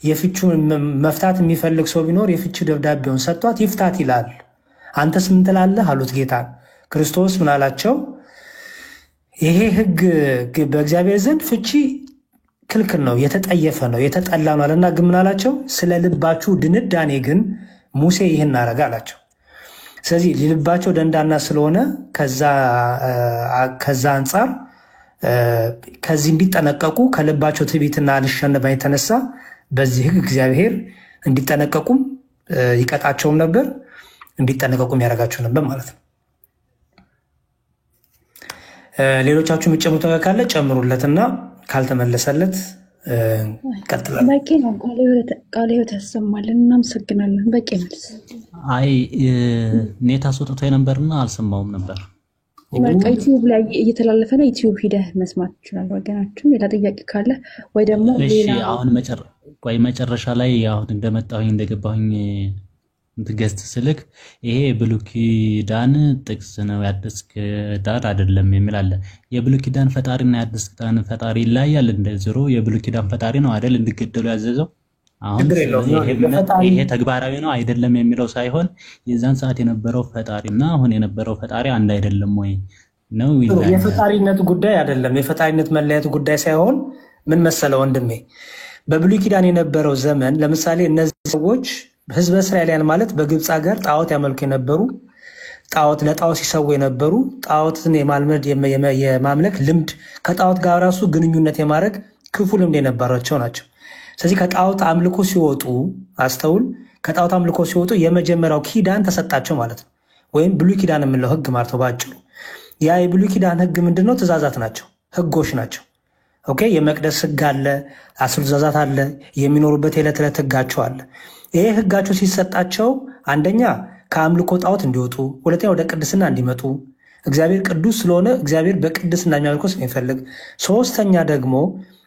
[SPEAKER 1] የፍቹን መፍታት የሚፈልግ ሰው ቢኖር የፍቺ ደብዳቤውን ሰጥቷት ይፍታት ይላል። አንተስ ምን ትላለህ አሉት ጌታን። ክርስቶስ ምን አላቸው? ይሄ ህግ በእግዚአብሔር ዘንድ ፍቺ ክልክል ነው፣ የተጠየፈ ነው፣ የተጠላ ነው አለና ግን ምን አላቸው? ስለ ልባችሁ ድንዳኔ ግን ሙሴ ይህን አረገ አላቸው። ስለዚህ ልባቸው ደንዳና ስለሆነ ከዛ አንጻር ከዚህ እንዲጠነቀቁ ከልባቸው ትዕቢትና አልሸነፍ የተነሳ በዚህ ህግ እግዚአብሔር እንዲጠነቀቁም ይቀጣቸውም ነበር፣ እንዲጠነቀቁም ያደርጋቸው ነበር ማለት ነው። ሌሎቻችሁ የምትጨምሩት ነገር ካለ ጨምሩለትና ካልተመለሰለት ቀጥላል።
[SPEAKER 4] በቂ ነው። ቃለ ሕይወት ያሰማልን። እናመሰግናለን። በቂ መልስ።
[SPEAKER 9] አይ ኔታ አስወጥቶ የነበርና አልሰማውም ነበር።
[SPEAKER 4] በቃ ዩቲዩብ ላይ እየተላለፈ ነው። ዩቲዩብ ሂደህ መስማት ይችላል ወገናችን። ሌላ ጥያቄ ካለ ወይ ደግሞ
[SPEAKER 9] እሺ። አሁን መጨረሻ ላይ አሁን እንደመጣሁኝ እንደገባሁኝ ገዝት ስልክ ይሄ ብሉይ ኪዳን ጥቅስ ነው የአዲስ ኪዳን አይደለም የሚል አለ። የብሉይ ኪዳን ፈጣሪና የአዲስ ኪዳን ፈጣሪ ይለያያል። እንደዚሁ የብሉይ ኪዳን ፈጣሪ ነው አይደል እንዲገደሉ ያዘዘው። አሁን ይሄ ተግባራዊ ነው አይደለም የሚለው ሳይሆን የዛን ሰዓት የነበረው ፈጣሪና አሁን የነበረው ፈጣሪ አንድ አይደለም ወይ ነው?
[SPEAKER 1] የፈጣሪነት ጉዳይ አይደለም። የፈጣሪነት መለያየት ጉዳይ ሳይሆን ምን መሰለ ወንድሜ፣ በብሉይ ኪዳን የነበረው ዘመን ለምሳሌ እነዚህ ሰዎች ህዝበ እስራኤላውያን ማለት በግብፅ ሀገር ጣዖት ያመልኩ የነበሩ ለጣዖት ሲሰው የነበሩ ጣዖትን የማምለክ ልምድ ከጣዖት ጋር ራሱ ግንኙነት የማድረግ ክፉ ልምድ የነበራቸው ናቸው። ስለዚህ ከጣዖት አምልኮ ሲወጡ አስተውል፣ ከጣዖት አምልኮ ሲወጡ የመጀመሪያው ኪዳን ተሰጣቸው ማለት ነው። ወይም ብሉይ ኪዳን የምንለው ህግ ማለት ነው ባጭሩ። ያ የብሉይ ኪዳን ህግ ምንድነው? ትእዛዛት ናቸው፣ ህጎች ናቸው። ኦኬ፣ የመቅደስ ህግ አለ፣ 10 ትእዛዛት አለ፣ የሚኖሩበት የዕለት ዕለት ህጋቸው አለ። ይሄ ህጋቸው ሲሰጣቸው አንደኛ ከአምልኮ ጣዖት እንዲወጡ፣ ሁለተኛ ወደ ቅድስና እንዲመጡ፣ እግዚአብሔር ቅዱስ ስለሆነ እግዚአብሔር በቅድስና የሚያመልኩ ስለሚፈልግ፣ ሶስተኛ ደግሞ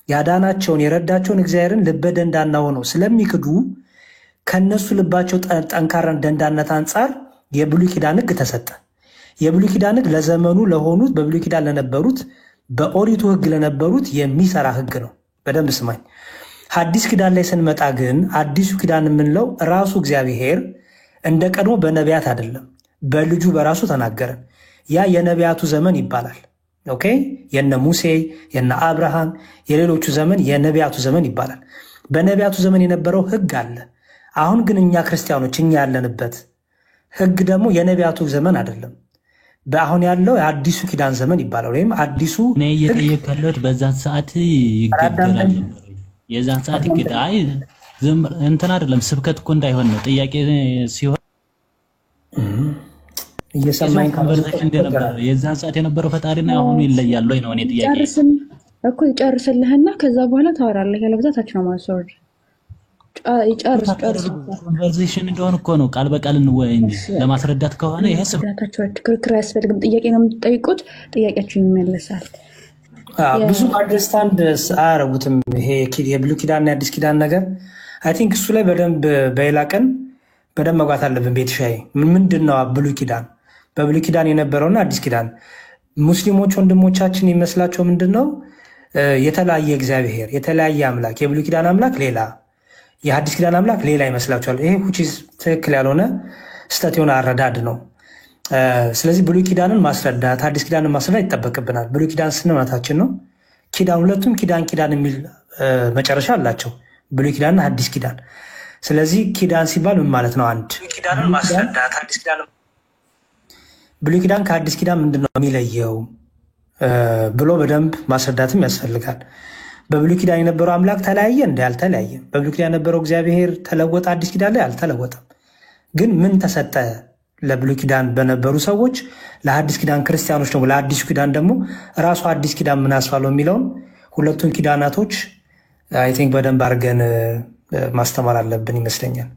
[SPEAKER 1] ያዳናቸውን የረዳቸውን እግዚአብሔርን ልበ ደንዳና ሆነው ስለሚክዱ ከነሱ ልባቸው ጠንካራ ደንዳነት አንጻር የብሉይ ኪዳን ህግ ተሰጠ። የብሉይ ኪዳን ህግ ለዘመኑ ለሆኑት በብሉይ ኪዳን ለነበሩት በኦሪቱ ህግ ለነበሩት የሚሰራ ህግ ነው። በደንብ ስማኝ። አዲስ ኪዳን ላይ ስንመጣ ግን አዲሱ ኪዳን የምንለው ራሱ እግዚአብሔር እንደ ቀድሞ በነቢያት አይደለም፣ በልጁ በራሱ ተናገረን። ያ የነቢያቱ ዘመን ይባላል። ኦኬ፣ የነ ሙሴ የነ አብርሃም የሌሎቹ ዘመን የነቢያቱ ዘመን ይባላል። በነቢያቱ ዘመን የነበረው ህግ አለ። አሁን ግን እኛ ክርስቲያኖች እኛ ያለንበት ህግ ደግሞ የነቢያቱ ዘመን አይደለም። በአሁን ያለው የአዲሱ ኪዳን ዘመን ይባላል። ወይም አዲሱ
[SPEAKER 9] እኔ እየጠየቅኩ ያለሁት በዛን ሰዓት ይገደላል። የዛን ሰዓት ይገደላል። እንትን አይደለም ስብከት እኮ እንዳይሆን ነው ጥያቄ ሲሆን
[SPEAKER 1] እየሰማኝ
[SPEAKER 9] ኮንቨርሴሽን እንደነበረ የዛን ሰዓት የነበረው ፈጣሪና አሁኑ ይለያል ወይ ነው እኔ ጥያቄ።
[SPEAKER 4] ጨርስልህና ከዛ በኋላ ታወራለህ። ያለበዛ ታች ነው ማስወርድ ይጨርስ
[SPEAKER 9] ኮንቨርሴሽን እንደሆነ እኮ ነው ቃል በቃል እንወያይ እንጂ ለማስረዳት ከሆነ ይሄ
[SPEAKER 4] ስብራታቸው ክርክር አያስፈልግም። ጥያቄ ነው የምትጠይቁት፣ ጥያቄያችሁ ይመለሳል።
[SPEAKER 1] ብዙ አንደርስታንድ አያረጉትም። ይሄ የብሉይ ኪዳንና የአዲስ ኪዳን ነገር አይ ቲንክ እሱ ላይ በደንብ በሌላ ቀን በደንብ መግባት አለብን። ቤት ሻይ ምንድን ነው ብሉይ ኪዳን፣ በብሉይ ኪዳን የነበረውና አዲስ ኪዳን ሙስሊሞች ወንድሞቻችን ይመስላቸው ምንድን ነው የተለያየ እግዚአብሔር የተለያየ አምላክ፣ የብሉይ ኪዳን አምላክ ሌላ የሐዲስ ኪዳን አምላክ ሌላ ይመስላችኋል። ይሄ ኩቺስ ትክክል ያልሆነ ስህተት የሆነ አረዳድ ነው። ስለዚህ ብሉይ ኪዳንን ማስረዳት ሐዲስ ኪዳንን ማስረዳት ይጠበቅብናል። ብሉይ ኪዳን ስንመታችን ነው። ኪዳን ሁለቱም ኪዳን የሚል መጨረሻ አላቸው፣ ብሉይ ኪዳንና ሐዲስ ኪዳን። ስለዚህ ኪዳን ሲባል ምን ማለት ነው? አንድ ኪዳንን ማስረዳት ብሉይ ኪዳን ከሐዲስ ኪዳን ምንድነው የሚለየው ብሎ በደንብ ማስረዳትም ያስፈልጋል። በብሉይ ኪዳን የነበረው አምላክ ተለያየ እንደ አልተለያየም። በብሉይ ኪዳን የነበረው እግዚአብሔር ተለወጠ አዲስ ኪዳን ላይ አልተለወጠም። ግን ምን ተሰጠ ለብሉይ ኪዳን በነበሩ ሰዎች፣ ለሐዲስ ኪዳን ክርስቲያኖች ደግሞ ለአዲሱ ኪዳን ደግሞ ራሱ አዲስ ኪዳን ምን አስፋለው የሚለውን ሁለቱን ኪዳናቶች አይ ቲንክ በደንብ አድርገን ማስተማር አለብን ይመስለኛል።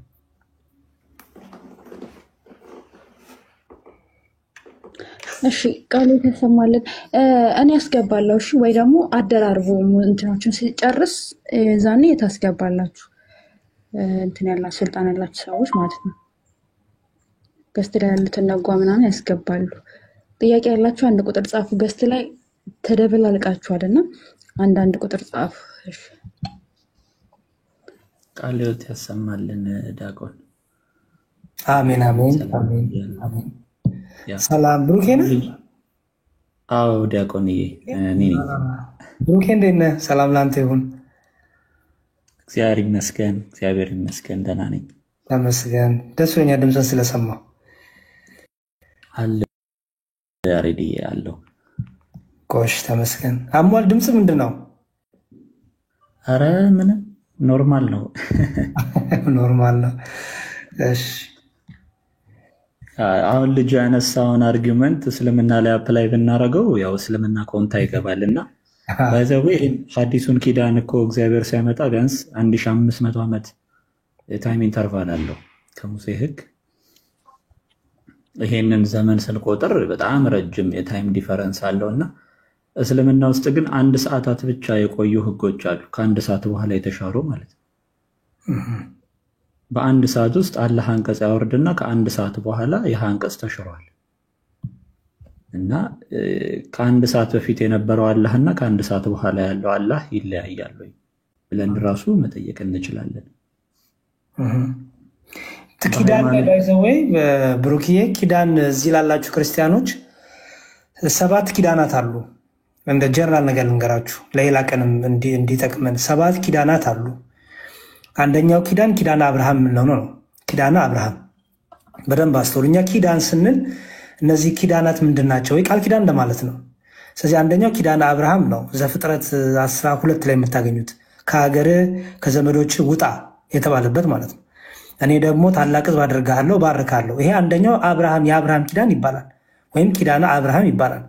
[SPEAKER 4] እሺ ቃሉ ተሰማለን እኔ ያስገባለሁ። እሺ ወይ ደግሞ አደራርቦ እንትናችሁን ሲጨርስ ዛኔ ታስገባላችሁ። እንትን ያላችሁ ስልጣን ያላችሁ ሰዎች ማለት ነው። ገስት ላይ ያሉትን ነጓ ምናምን ያስገባሉ። ጥያቄ ያላችሁ አንድ ቁጥር ጻፉ። ገስት ላይ ተደበላልቃችኋልና አንድ ቁጥር ጻፉ። እሺ
[SPEAKER 9] ቃልዮት ያሰማልን ዲያቆን።
[SPEAKER 1] አሜን አሜን አሜን አሜን። ሰላም ብሩኬ ነህ?
[SPEAKER 9] አዎ ዲያቆንዬ እኔ ነኝ።
[SPEAKER 1] ብሩኬ እንዴት ነህ? ሰላም ላንተ ይሁን።
[SPEAKER 9] እግዚአብሔር ይመስገን ደህና ነኝ።
[SPEAKER 1] ተመስገን። ደስ ብሎኛል ድምፅህን ስለሰማሁ።
[SPEAKER 9] አለ ያሬዲ አለው።
[SPEAKER 1] ጎሽ ተመስገን። አሟል ድምፅ ምንድን ነው?
[SPEAKER 9] አረ ምንም ኖርማል ነው።
[SPEAKER 1] ኖርማል ነው። እሺ
[SPEAKER 9] አሁን ልጅ ያነሳውን አርጊመንት እስልምና ላይ አፕላይ ብናረገው ያው እስልምና ኮንታ ይገባልና ባይዘው ሐዲሱን ኪዳን እኮ እግዚአብሔር ሲያመጣ ቢያንስ 1500 ዓመት የታይም ኢንተርቫል አለው ከሙሴ ሕግ። ይሄንን ዘመን ስንቆጥር በጣም ረጅም የታይም ዲፈረንስ አለውና እስልምና ውስጥ ግን 1 ሰዓታት ብቻ የቆዩ ሕጎች አሉ፣ ከ1 ሰዓት በኋላ የተሻሩ ማለት ነው። በ1 ሰዓት ውስጥ አላህ አንቀጽ ያወርድና ከ1 ሰዓት በኋላ ይህ አንቀጽ ተሽሯል። እና ከ1 ሰዓት በፊት የነበረው አላህና ከ1 ሰዓት በኋላ ያለው አላህ ይለያያል ወይ ብለን ራሱ መጠየቅ እንችላለን።
[SPEAKER 1] ኪዳን ባይዘወይ ብሩክዬ ኪዳን እዚህ ላላችሁ ክርስቲያኖች 7 ኪዳናት አሉ። እንደ ጀነራል ነገር ልንገራችሁ ለሌላ ቀንም እንዲጠቅመን 7 ኪዳናት አሉ። አንደኛው ኪዳን ኪዳነ አብርሃም ነው። ኪዳነ አብርሃም በደንብ አስተውሉኛ። ኪዳን ስንል እነዚህ ኪዳናት ምንድን ናቸው? ቃል ኪዳን እንደማለት ነው። ስለዚህ አንደኛው ኪዳነ አብርሃም ነው። ዘፍጥረት 12 ላይ የምታገኙት ከሀገር ከዘመዶች ውጣ የተባለበት ማለት ነው። እኔ ደግሞ ታላቅ ሕዝብ አደርግሃለሁ ባርካለሁ። ይሄ አንደኛው አብርሃም የአብርሃም ኪዳን ይባላል፣ ወይም ኪዳነ አብርሃም ይባላል።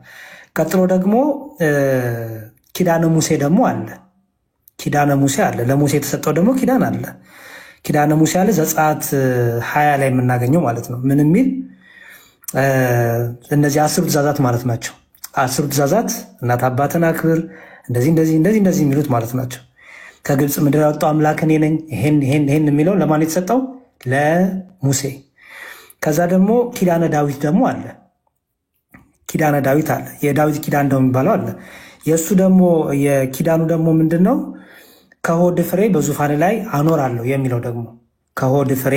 [SPEAKER 1] ቀጥሎ ደግሞ ኪዳነ ሙሴ ደግሞ አለ። ኪዳነ ሙሴ አለ። ለሙሴ የተሰጠው ደግሞ ኪዳን አለ። ኪዳነ ሙሴ አለ ዘጸአት 20 ላይ የምናገኘው ማለት ነው። ምን የሚል እነዚህ 10 ትእዛዛት ማለት ናቸው። 10 ትእዛዛት እናት አባትን አክብር፣ እንደዚህ የሚሉት ማለት ናቸው። ከግብፅ ምድር ያወጣው አምላክ እኔ ነኝ፣ ይሄን የሚለው ለማን የተሰጠው? ለሙሴ። ከዛ ደግሞ ኪዳነ ዳዊት ደግሞ አለ። ኪዳነ ዳዊት አለ። የዳዊት ኪዳን ደግሞ የሚባለው አለ። የእሱ ደግሞ የኪዳኑ ደግሞ ምንድን ነው? ከሆድ ፍሬ በዙፋን ላይ አኖራለሁ የሚለው ደግሞ ከሆድ ፍሬ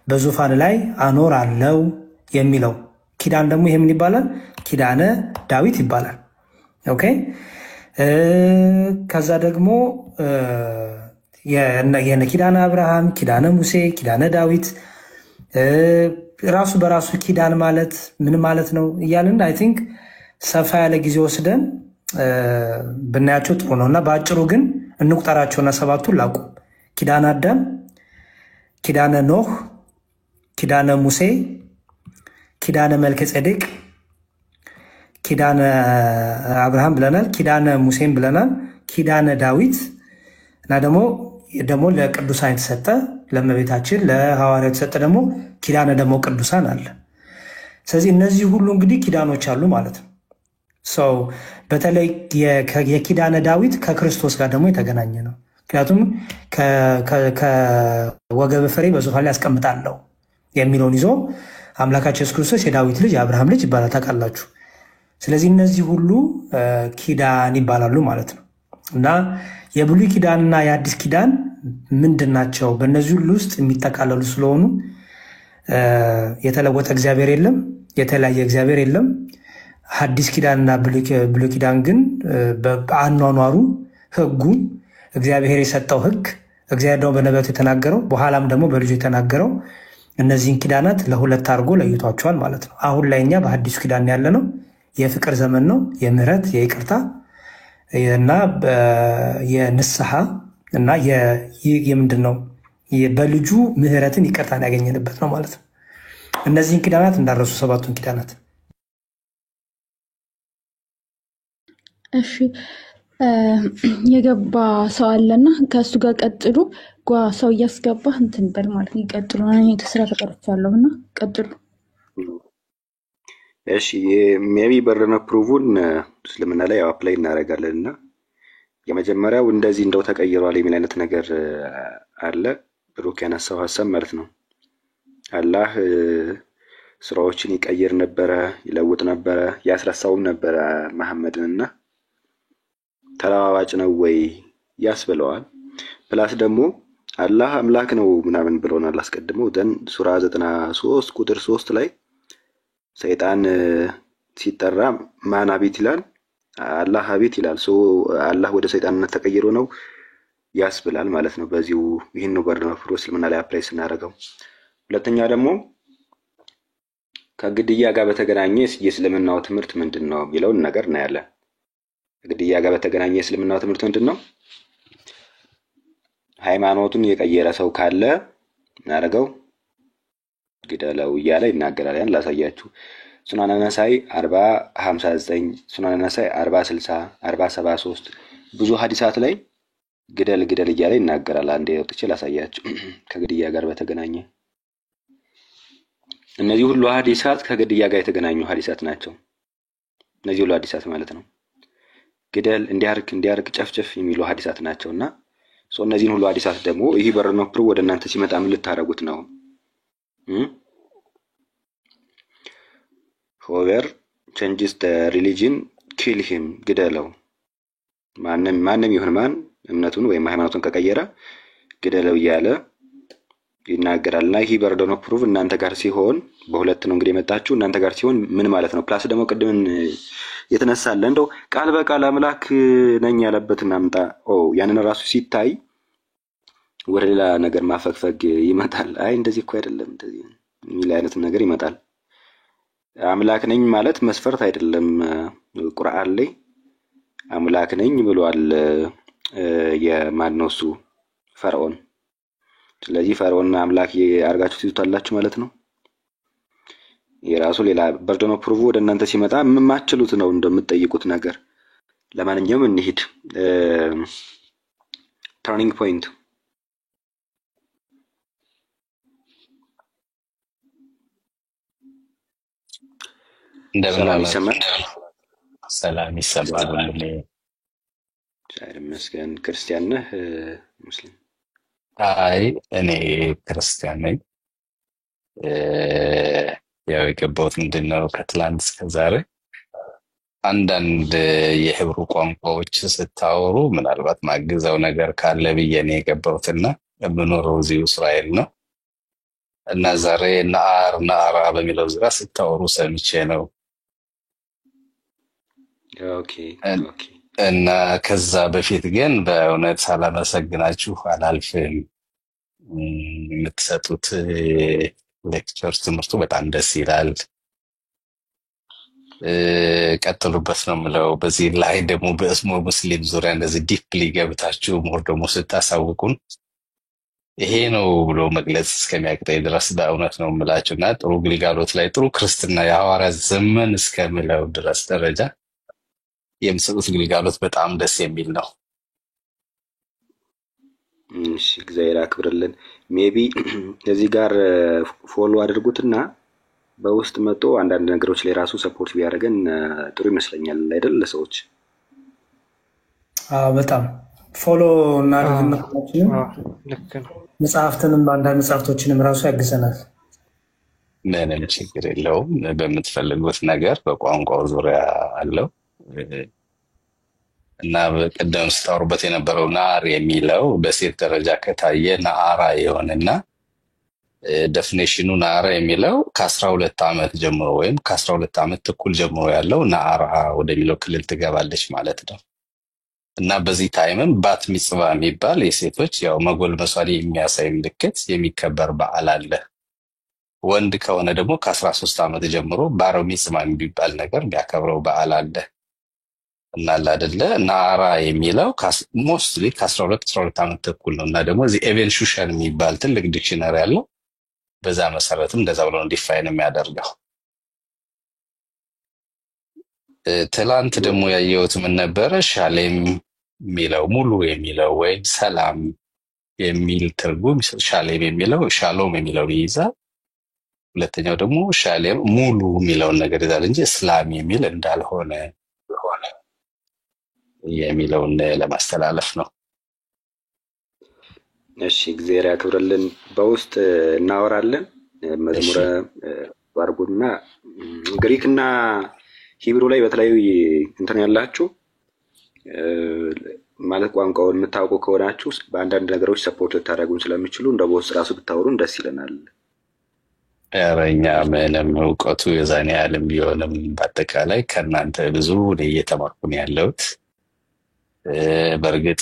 [SPEAKER 1] በዙፋን ላይ አኖራለሁ የሚለው ኪዳን ደግሞ ይሄ ምን ይባላል? ኪዳነ ዳዊት ይባላል። ኦኬ። ከዛ ደግሞ የነ ኪዳነ አብርሃም፣ ኪዳነ ሙሴ፣ ኪዳነ ዳዊት ራሱ በራሱ ኪዳን ማለት ምን ማለት ነው እያልን አይ ቲንክ ሰፋ ያለ ጊዜ ወስደን ብናያቸው ጥሩ ነው እና በአጭሩ ግን እንቁጠራቸውና 7ቱን ላቁ። ኪዳነ አዳም፣ ኪዳነ ኖህ፣ ኪዳነ ሙሴ፣ ኪዳነ መልከ ጼዴቅ፣ ኪዳነ አብርሃም ብለናል፣ ኪዳነ ሙሴን ብለናል፣ ኪዳነ ዳዊት እና ደግሞ ለቅዱሳን የተሰጠ ለእመቤታችን ለሐዋርያት የተሰጠ ደግሞ ኪዳነ ደግሞ ቅዱሳን አለ። ስለዚህ እነዚህ ሁሉ እንግዲህ ኪዳኖች አሉ ማለት ነው። ሰው በተለይ የኪዳነ ዳዊት ከክርስቶስ ጋር ደግሞ የተገናኘ ነው። ምክንያቱም ከወገብ ፍሬ በዙፋን ላይ ያስቀምጣለሁ የሚለውን ይዞ አምላካችን ኢየሱስ ክርስቶስ የዳዊት ልጅ የአብርሃም ልጅ ይባላል ታውቃላችሁ። ስለዚህ እነዚህ ሁሉ ኪዳን ይባላሉ ማለት ነው። እና የብሉይ ኪዳንና የአዲስ ኪዳን ምንድን ናቸው? በእነዚህ ሁሉ ውስጥ የሚጠቃለሉ ስለሆኑ የተለወጠ እግዚአብሔር የለም፣ የተለያየ እግዚአብሔር የለም። አዲስ ኪዳንና ብሉይ ኪዳን ግን በአኗኗሩ ሕጉ እግዚአብሔር የሰጠው ሕግ እግዚአብሔር ደግሞ በነቢያቱ የተናገረው በኋላም ደግሞ በልጁ የተናገረው እነዚህን ኪዳናት ለሁለት አድርጎ ለይቷቸዋል ማለት ነው። አሁን ላይ እኛ በአዲሱ ኪዳን ያለ ነው የፍቅር ዘመን ነው፣ የምህረት የይቅርታ እና የንስሐ እና የምንድን ነው በልጁ ምህረትን ይቅርታን ያገኘንበት ነው ማለት ነው። እነዚህን ኪዳናት እንዳረሱ ሰባቱን ኪዳናት።
[SPEAKER 4] እሺ የገባ ሰው አለና ከእሱ ጋር ቀጥሉ። ሰው እያስገባ እንትን በል ማለት ይቀጥሉ። ስራ ተቀርቻለሁ እና ቀጥሉ።
[SPEAKER 6] እሺ ሜቢ በርነ ፕሩቭን እስልምና ላይ አፕላይ እናደርጋለን እና የመጀመሪያው እንደዚህ እንደው ተቀይሯል የሚል አይነት ነገር አለ። ብሩክ ያነሳው ሀሳብ ማለት ነው። አላህ ስራዎችን ይቀይር ነበረ፣ ይለውጥ ነበረ፣ ያስረሳውም ነበረ መሐመድን እና ተለዋዋጭ ነው ወይ ያስብለዋል። ፕላስ ደግሞ አላህ አምላክ ነው ምናምን ብሎናል አስቀድሞ። ደን ሱራ 93 ቁጥር 3 ላይ ሰይጣን ሲጠራ ማን አቤት ይላል? አላህ አቤት ይላል። አላህ ወደ ሰይጣንነት ተቀይሮ ነው ያስብላል ማለት ነው። በዚሁ ይህን ነው በርነፍሮ እስልምና ላይ አፕላይ ስናደርገው። ሁለተኛ ደግሞ ከግድያ ጋር በተገናኘ የእስልምናው ትምህርት ምንድን ነው የሚለውን ነገር እናያለን። ከግድያ ጋር በተገናኘ የእስልምናው ትምህርት ምንድን ነው? ሃይማኖቱን የቀየረ ሰው ካለ እናደርገው ግደለው እያለ ይናገራል። ያን ላሳያችሁ። ሱናን ነሳኢ 40:59 ሱናን ነሳኢ 40:60 40:73 ብዙ ሐዲሳት ላይ ግደል እያለ ይናገራል። አንዴ ወጥቼ ላሳያችሁ። ከግድያ ጋር በተገናኘ እነዚህ ሁሉ ሐዲሳት ከግድያ ጋር የተገናኙ ሐዲሳት ናቸው። እነዚህ ሁሉ ሐዲሳት ማለት ነው ግደል፣ እንዲያርክ፣ ጨፍጨፍ የሚሉ ሐዲሳት ናቸውና እነዚህን ሁሉ ሐዲሳት ደግሞ ይሄ በርነፍሩ ወደ እናንተ ሲመጣ ምን ልታረጉት ነው? whoever changes the religion kill him ግደለው። ማንም ይሁን ማን እምነቱን ወይም ሃይማኖቱን ከቀየረ ግደለው እያለ ይናገራልና ይሄ በርደን ኦፍ ፕሩፍ እናንተ ጋር ሲሆን በሁለት ነው እንግዲህ የመጣችሁ እናንተ ጋር ሲሆን ምን ማለት ነው? ፕላስ ደግሞ ቅድምን የተነሳለ እንደው ቃል በቃል አምላክ ነኝ ያለበትን አምጣ። ያንን ራሱ ሲታይ ወደ ሌላ ነገር ማፈግፈግ ይመጣል። አይ እንደዚህ እኮ አይደለም እንደዚህ የሚል አይነት ነገር ይመጣል። አምላክ ነኝ ማለት መስፈርት አይደለም። ቁርአን ላይ አምላክ ነኝ ብሏል የማነው እሱ ፈርዖን። ስለዚህ ፈርዖን አምላክ ያርጋችሁ ትይዙታላችሁ ማለት ነው። የራሱ ሌላ በርደን ኦፍ ፕሩፍ ወደ እናንተ ሲመጣ የማትችሉት ነው እንደምትጠይቁት ነገር። ለማንኛውም እንሂድ። ተርኒንግ ፖይንት
[SPEAKER 10] እንደምን
[SPEAKER 6] ይሰማል?
[SPEAKER 10] ሰላም ይሰማል።
[SPEAKER 6] ዛሬ መስገን ክርስቲያን ነህ ሙስሊም?
[SPEAKER 10] አይ እኔ ክርስቲያን ነኝ። ያው የገባሁት ምንድነው ከትላንት እስከ ዛሬ አንዳንድ የህብሩ ቋንቋዎች ስታወሩ ምናልባት ማግዛው ነገር ካለ ብዬ ነው የገባሁትና የምኖረው እዚሁ እስራኤል ነው እና ዛሬ ናአራ በሚለው ዙሪያ ስታወሩ ሰምቼ ነው።
[SPEAKER 6] ኦኬ
[SPEAKER 10] እና ከዛ በፊት ግን በእውነት ሳላመሰግናችሁ አላልፍም። የምትሰጡት ሌክቸር ትምህርቱ በጣም ደስ ይላል። ቀጥሉበት ነው የምለው። በዚህ ላይ ደግሞ በእስሞ ሙስሊም ዙሪያ እንደዚህ ዲፕሊ ገብታችሁ ሞር ደግሞ ስታሳውቁን ይሄ ነው ብሎ መግለጽ እስከሚያቅተኝ ድረስ በእውነት ነው የምላችሁ እና ጥሩ ግልጋሎት ላይ ጥሩ ክርስትና የሐዋርያት ዘመን እስከምለው ድረስ ደረጃ የምሰጡት ግልጋሎት በጣም ደስ የሚል ነው።
[SPEAKER 6] እሺ እግዚአብሔር ያክብርልን። ሜቢ እዚህ ጋር ፎሎ አድርጉትና በውስጥ መጥቶ አንዳንድ ነገሮች ላይ ራሱ ሰፖርት ቢያደርገን ጥሩ ይመስለኛል አይደል? ለሰዎች
[SPEAKER 1] በጣም ፎሎ እናድርግና
[SPEAKER 3] ልክ ነው።
[SPEAKER 1] መጽሐፍትንም አንዳንድ መጽሐፍቶችንም ራሱ ያግዘናል።
[SPEAKER 10] ምንም ችግር የለውም። በምትፈልጉት ነገር በቋንቋው ዙሪያ አለው እና በቀደም ስታወሩበት የነበረው ናር የሚለው በሴት ደረጃ ከታየ ናአራ የሆነና ዴፊኒሽኑ ናአራ የሚለው ከ12 ዓመት ጀምሮ ወይም ከ12 ዓመት ተኩል ጀምሮ ያለው ናአራ ወደሚለው ክልል ትገባለች ማለት ነው። እና በዚህ ታይምም ባት ሚጽዋ የሚባል የሴቶች ያው መጎልመሷን የሚያሳይ ምልክት የሚከበር በዓል አለ። ወንድ ከሆነ ደግሞ ከ13 ዓመት ጀምሮ ባሮ ሚጽዋ የሚባል ነገር የሚያከብረው በዓል አለ። እና አይደለ ናአራ የሚለው ሞስትሊ ከ12 ዓመት ተኩል ነው። እና ደግሞ እዚህ ኤቨን ሹሻን የሚባል ትልቅ ዲክሽነሪ ያለው በዛ መሰረትም እንደዛ ብሎ ዲፋይን የሚያደርገው። ትላንት ደግሞ ያየሁት ምን ነበረ? ሻሌም የሚለው ሙሉ የሚለው ወይም ሰላም የሚል ትርጉም ሻሌም የሚለው ሻሎም የሚለው ይይዛል። ሁለተኛው ደግሞ ሻሌም ሙሉ የሚለውን ነገር ይዛል እንጂ እስላም የሚል እንዳልሆነ የሚለውን ለማስተላለፍ ነው።
[SPEAKER 6] እሺ እግዚአብሔር ያክብርልን። በውስጥ እናወራለን። መዝሙረ ባርጉና ግሪክና ሂብሩ ላይ በተለያዩ እንትን ያላችሁ ማለት ቋንቋውን የምታውቁ ከሆናችሁ በአንዳንድ ነገሮች ሰፖርት ልታደርጉን ስለሚችሉ እንደ ቦስ ራሱ ብታወሩን ደስ ይለናል።
[SPEAKER 10] እኛ ምንም እውቀቱ የዛኔ ያህልም ቢሆንም በአጠቃላይ ከእናንተ ብዙ እየተማርኩ ነው ያለሁት። በእርግጥ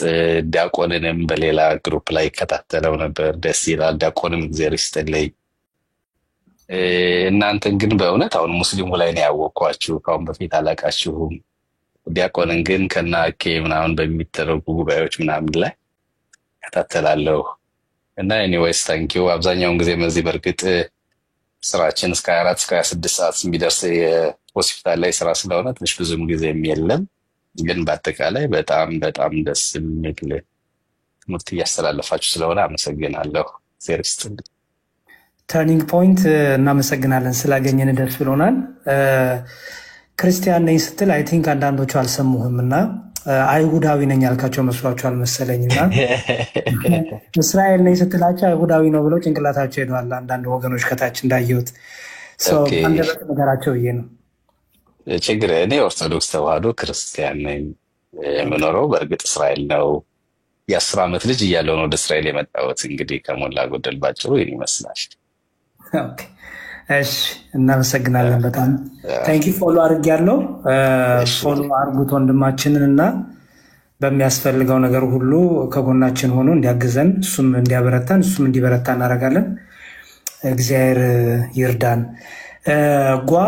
[SPEAKER 10] ዲያቆንንም በሌላ ግሩፕ ላይ ከታተለው ነበር፣ ደስ ይላል። ዲያቆንም እግዚአብሔር ይስጥልኝ። እናንተን ግን በእውነት አሁን ሙስሊሙ ላይ ነው ያወቅኳችሁ። ከአሁን በፊት አላቃችሁም። ዲያቆንን ግን ከናኬ ምናምን በሚደረጉ ጉባኤዎች ምናምን ላይ ከታተላለሁ እና ኤኒዌይስ ታንኪዩ። አብዛኛውን ጊዜ በዚህ በእርግጥ ስራችን እስከ 24 እስከ 26 ሰዓት የሚደርስ የሆስፒታል ላይ ስራ ስለሆነ ትንሽ ብዙም ጊዜ የለም። ግን በአጠቃላይ በጣም በጣም ደስ የሚል ትምህርት እያስተላለፋችሁ ስለሆነ አመሰግናለሁ። ሴሪስት
[SPEAKER 1] ተርኒንግ ፖይንት እናመሰግናለን። ስላገኘን ደስ ብሎናል። ክርስቲያን ነኝ ስትል አይ ቲንክ አንዳንዶቹ አልሰሙህም እና አይሁዳዊ ነኝ ያልካቸው መስሏቸዋል መሰለኝና እስራኤል ነኝ ስትላቸው አይሁዳዊ ነው ብለው ጭንቅላታቸው ሄደዋል። አንዳንድ ወገኖች ከታች እንዳየሁት አንደበት ነገራቸው ብዬ ነው።
[SPEAKER 10] ችግር እኔ ኦርቶዶክስ ተዋህዶ ክርስቲያን ነኝ። የምኖረው በእርግጥ እስራኤል ነው። የ10 ዓመት ልጅ እያለሁ ነው ወደ እስራኤል የመጣሁት። እንግዲህ ከሞላ ጎደል ባጭሩ ይህን ይመስላል።
[SPEAKER 1] እሺ እናመሰግናለን በጣም ታንኪ። ፎሎ አድርጌያለሁ። ፎሎ አድርጉት ወንድማችንን እና በሚያስፈልገው ነገር ሁሉ ከጎናችን ሆኖ እንዲያግዘን እሱም እንዲያበረታን እሱም እንዲበረታ እናደርጋለን። እግዚአብሔር ይርዳን። ጓ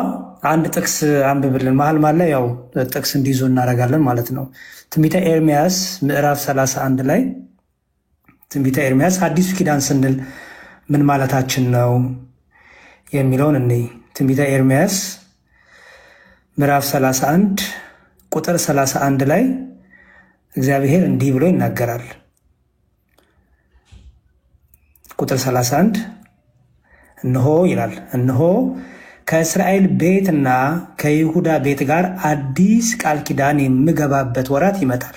[SPEAKER 1] አንድ ጥቅስ አንብብልን። መሀል ላይ ያው ጥቅስ እንዲይዙ እናደርጋለን ማለት ነው። ትንቢተ ኤርምያስ ምዕራፍ 31 ላይ ትንቢተ ኤርምያስ አዲሱ ኪዳን ስንል ምን ማለታችን ነው የሚለውን እኔ ትንቢተ ኤርምያስ ምዕራፍ 31 ቁጥር 31 ላይ እግዚአብሔር እንዲህ ብሎ ይናገራል። ቁጥር 31 እነሆ ይላል፣ እነሆ ከእስራኤል ቤትና ከይሁዳ ቤት ጋር አዲስ ቃል ኪዳን የምገባበት ወራት ይመጣል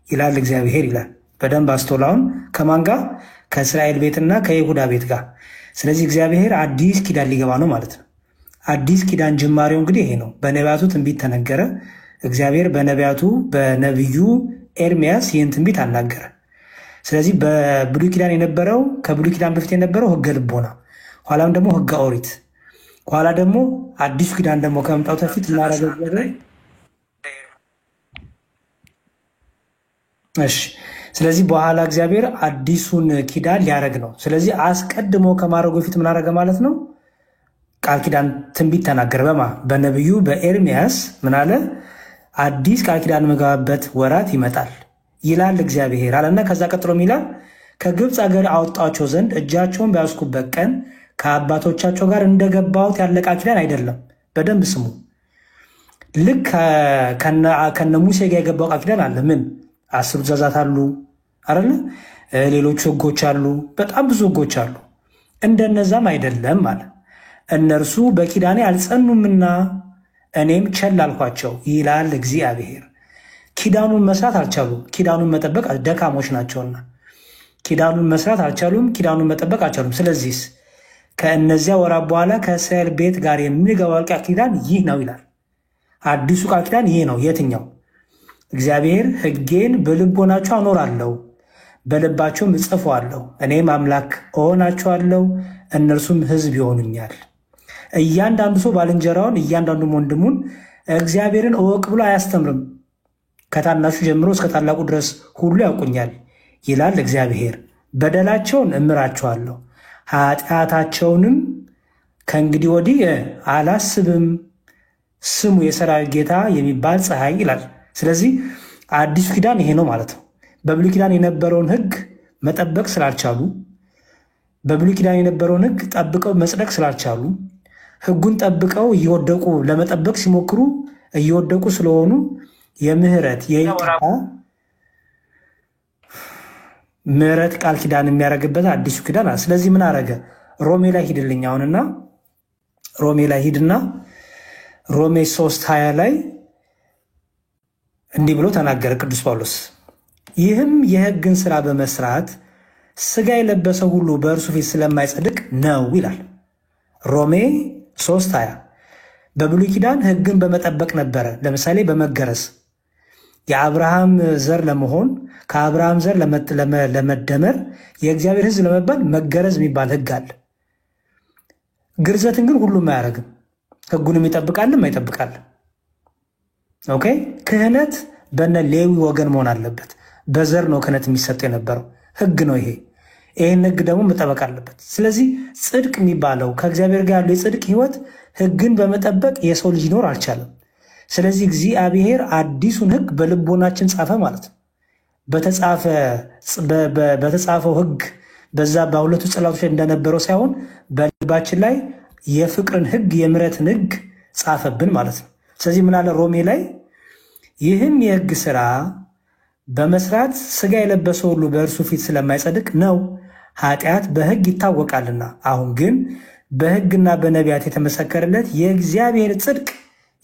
[SPEAKER 1] ይላል እግዚአብሔር ይላል። በደንብ አስተውላውን። ከማን ጋር? ከእስራኤል ቤትና ከይሁዳ ቤት ጋር። ስለዚህ እግዚአብሔር አዲስ ኪዳን ሊገባ ነው ማለት ነው። አዲስ ኪዳን ጅማሬው እንግዲህ ይሄ ነው። በነቢያቱ ትንቢት ተነገረ። እግዚአብሔር በነቢያቱ በነቢዩ ኤርምያስ ይህን ትንቢት አናገረ። ስለዚህ በብሉይ ኪዳን የነበረው ከብሉይ ኪዳን በፊት የነበረው ሕገ ልቦና፣ ኋላም ደግሞ ሕገ ኦሪት፣ ኋላ ደግሞ አዲሱ ኪዳን ደግሞ ከመምጣቱ በፊት እናረገ። እሺ ስለዚህ በኋላ እግዚአብሔር አዲሱን ኪዳን ሊያረግ ነው። ስለዚህ አስቀድሞ ከማድረጉ በፊት ምን አረገ ማለት ነው? ቃል ኪዳን ትንቢት ተናገረ። በማ በነቢዩ በኤርምያስ ምን አለ? አዲስ ቃል ኪዳን የምገባበት ወራት ይመጣል ይላል እግዚአብሔር አለና ከዛ ቀጥሎ ይላል ከግብፅ አገር አወጣቸው ዘንድ እጃቸውን በያዝኩበት ቀን ከአባቶቻቸው ጋር እንደገባሁት ያለ ቃል ኪዳን አይደለም። በደንብ ስሙ። ልክ ከነ ሙሴ ጋር የገባው ቃል ኪዳን አለ። ምን 10 ትእዛዛት አሉ አይደለ? ሌሎች ህጎች አሉ፣ በጣም ብዙ ህጎች አሉ። እንደነዛም አይደለም ማለት እነርሱ በኪዳኔ አልጸኑምና እኔም ቸል አልኳቸው ይላል እግዚአብሔር። ኪዳኑን መስራት አልቻሉም፣ ኪዳኑን መጠበቅ ደካሞች ናቸውና ኪዳኑን መስራት አልቻሉም፣ ኪዳኑን መጠበቅ አልቻሉም። ስለዚህ ከእነዚያ ወራት በኋላ ከእስራኤል ቤት ጋር የሚገባው ቃል ኪዳን ይህ ነው ይላል። አዲሱ ቃል ኪዳን ይህ ነው። የትኛው? እግዚአብሔር ሕጌን በልቦናቸው አኖራለሁ፣ በልባቸውም እጽፈዋለሁ፣ እኔም አምላክ እሆናቸዋለሁ፣ እነርሱም ሕዝብ ይሆኑኛል። እያንዳንዱ ሰው ባልንጀራውን እያንዳንዱም ወንድሙን እግዚአብሔርን እወቅ ብሎ አያስተምርም። ከታናሹ ጀምሮ እስከ ታላቁ ድረስ ሁሉ ያውቁኛል ይላል እግዚአብሔር። በደላቸውን እምራቸዋለሁ፣ ኃጢአታቸውንም ከእንግዲህ ወዲህ አላስብም። ስሙ የሰራዊት ጌታ የሚባል ፀሐይ ይላል። ስለዚህ አዲሱ ኪዳን ይሄ ነው ማለት ነው። በብሉይ ኪዳን የነበረውን ሕግ መጠበቅ ስላልቻሉ፣ በብሉይ ኪዳን የነበረውን ሕግ ጠብቀው መጽደቅ ስላልቻሉ፣ ሕጉን ጠብቀው እየወደቁ ለመጠበቅ ሲሞክሩ እየወደቁ ስለሆኑ የምህረት የይቅርታ ምህረት ቃል ኪዳን የሚያደርግበት አዲሱ ኪዳን አለ። ስለዚህ ምን አረገ? ሮሜ ላይ ሂድልኝ አሁንና ሮሜ ላይ ሂድና ሮሜ 3:20 ላይ እንዲህ ብሎ ተናገረ ቅዱስ ጳውሎስ። ይህም የሕግን ስራ በመስራት ስጋ የለበሰው ሁሉ በእርሱ ፊት ስለማይጸድቅ ነው ይላል። ሮሜ 3:20 በብሉይ ኪዳን ሕግን በመጠበቅ ነበረ። ለምሳሌ በመገረዝ የአብርሃም ዘር ለመሆን ከአብርሃም ዘር ለመደመር የእግዚአብሔር ሕዝብ ለመባል መገረዝ የሚባል ሕግ አለ። ግርዘትን ግን ሁሉም አያደርግም። ሕጉንም ይጠብቃልም አይጠብቃልም። ኦኬ። ክህነት በነ ሌዊ ወገን መሆን አለበት። በዘር ነው ክህነት የሚሰጠው የነበረው። ሕግ ነው ይሄ። ይህን ሕግ ደግሞ መጠበቅ አለበት። ስለዚህ ጽድቅ የሚባለው ከእግዚአብሔር ጋር ያለው የጽድቅ ሕይወት ሕግን በመጠበቅ የሰው ልጅ ይኖር አልቻለም። ስለዚህ እግዚአብሔር አዲሱን ሕግ በልቦናችን ጻፈ ማለት ነው። በተጻፈው ሕግ በዛ በሁለቱ ጽላቶች እንደነበረው ሳይሆን በልባችን ላይ የፍቅርን ሕግ የምሕረትን ሕግ ጻፈብን ማለት ነው። ስለዚህ ምን አለ ሮሜ ላይ? ይህም የሕግ ስራ በመስራት ስጋ የለበሰው ሁሉ በእርሱ ፊት ስለማይጸድቅ ነው። ኃጢአት በሕግ ይታወቃልና፣ አሁን ግን በሕግና በነቢያት የተመሰከረለት የእግዚአብሔር ጽድቅ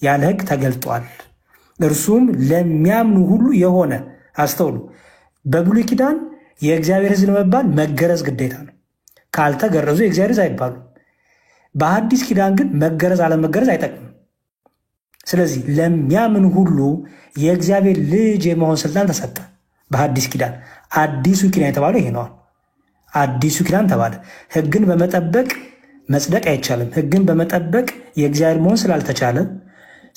[SPEAKER 1] ያለ ሕግ ተገልጧል። እርሱም ለሚያምኑ ሁሉ የሆነ። አስተውሉ። በብሉይ ኪዳን የእግዚአብሔር ሕዝብ ለመባል መገረዝ ግዴታ ነው። ካልተገረዙ የእግዚአብሔር ሕዝብ አይባሉም። በአዲስ ኪዳን ግን መገረዝ አለመገረዝ አይጠቅምም። ስለዚህ ለሚያምን ሁሉ የእግዚአብሔር ልጅ የመሆን ስልጣን ተሰጠ። በአዲስ ኪዳን አዲሱ ኪዳን የተባለው ይሄ ነዋል። አዲሱ ኪዳን ተባለ። ሕግን በመጠበቅ መጽደቅ አይቻልም። ሕግን በመጠበቅ የእግዚአብሔር መሆን ስላልተቻለ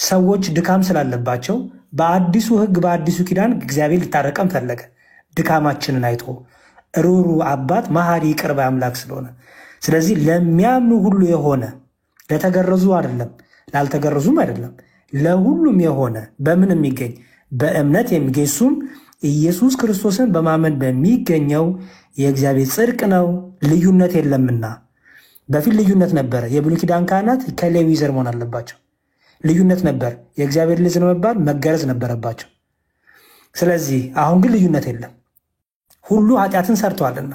[SPEAKER 1] ሰዎች ድካም ስላለባቸው በአዲሱ ሕግ በአዲሱ ኪዳን እግዚአብሔር ሊታረቀም ፈለገ። ድካማችንን አይቶ ሩሩ አባት መሐሪ ይቅር ባይ አምላክ ስለሆነ፣ ስለዚህ ለሚያምኑ ሁሉ የሆነ ለተገረዙ አይደለም፣ ላልተገረዙም አይደለም፣ ለሁሉም የሆነ በምን የሚገኝ? በእምነት የሚገኝ እሱም ኢየሱስ ክርስቶስን በማመን በሚገኘው የእግዚአብሔር ጽድቅ ነው። ልዩነት የለምና። በፊት ልዩነት ነበረ። የብሉይ ኪዳን ካህናት ከሌዊ ዘር መሆን አለባቸው። ልዩነት ነበር። የእግዚአብሔር ልጅ ለመባል መገረዝ ነበረባቸው። ስለዚህ አሁን ግን ልዩነት የለም። ሁሉ ኃጢአትን ሰርተዋልና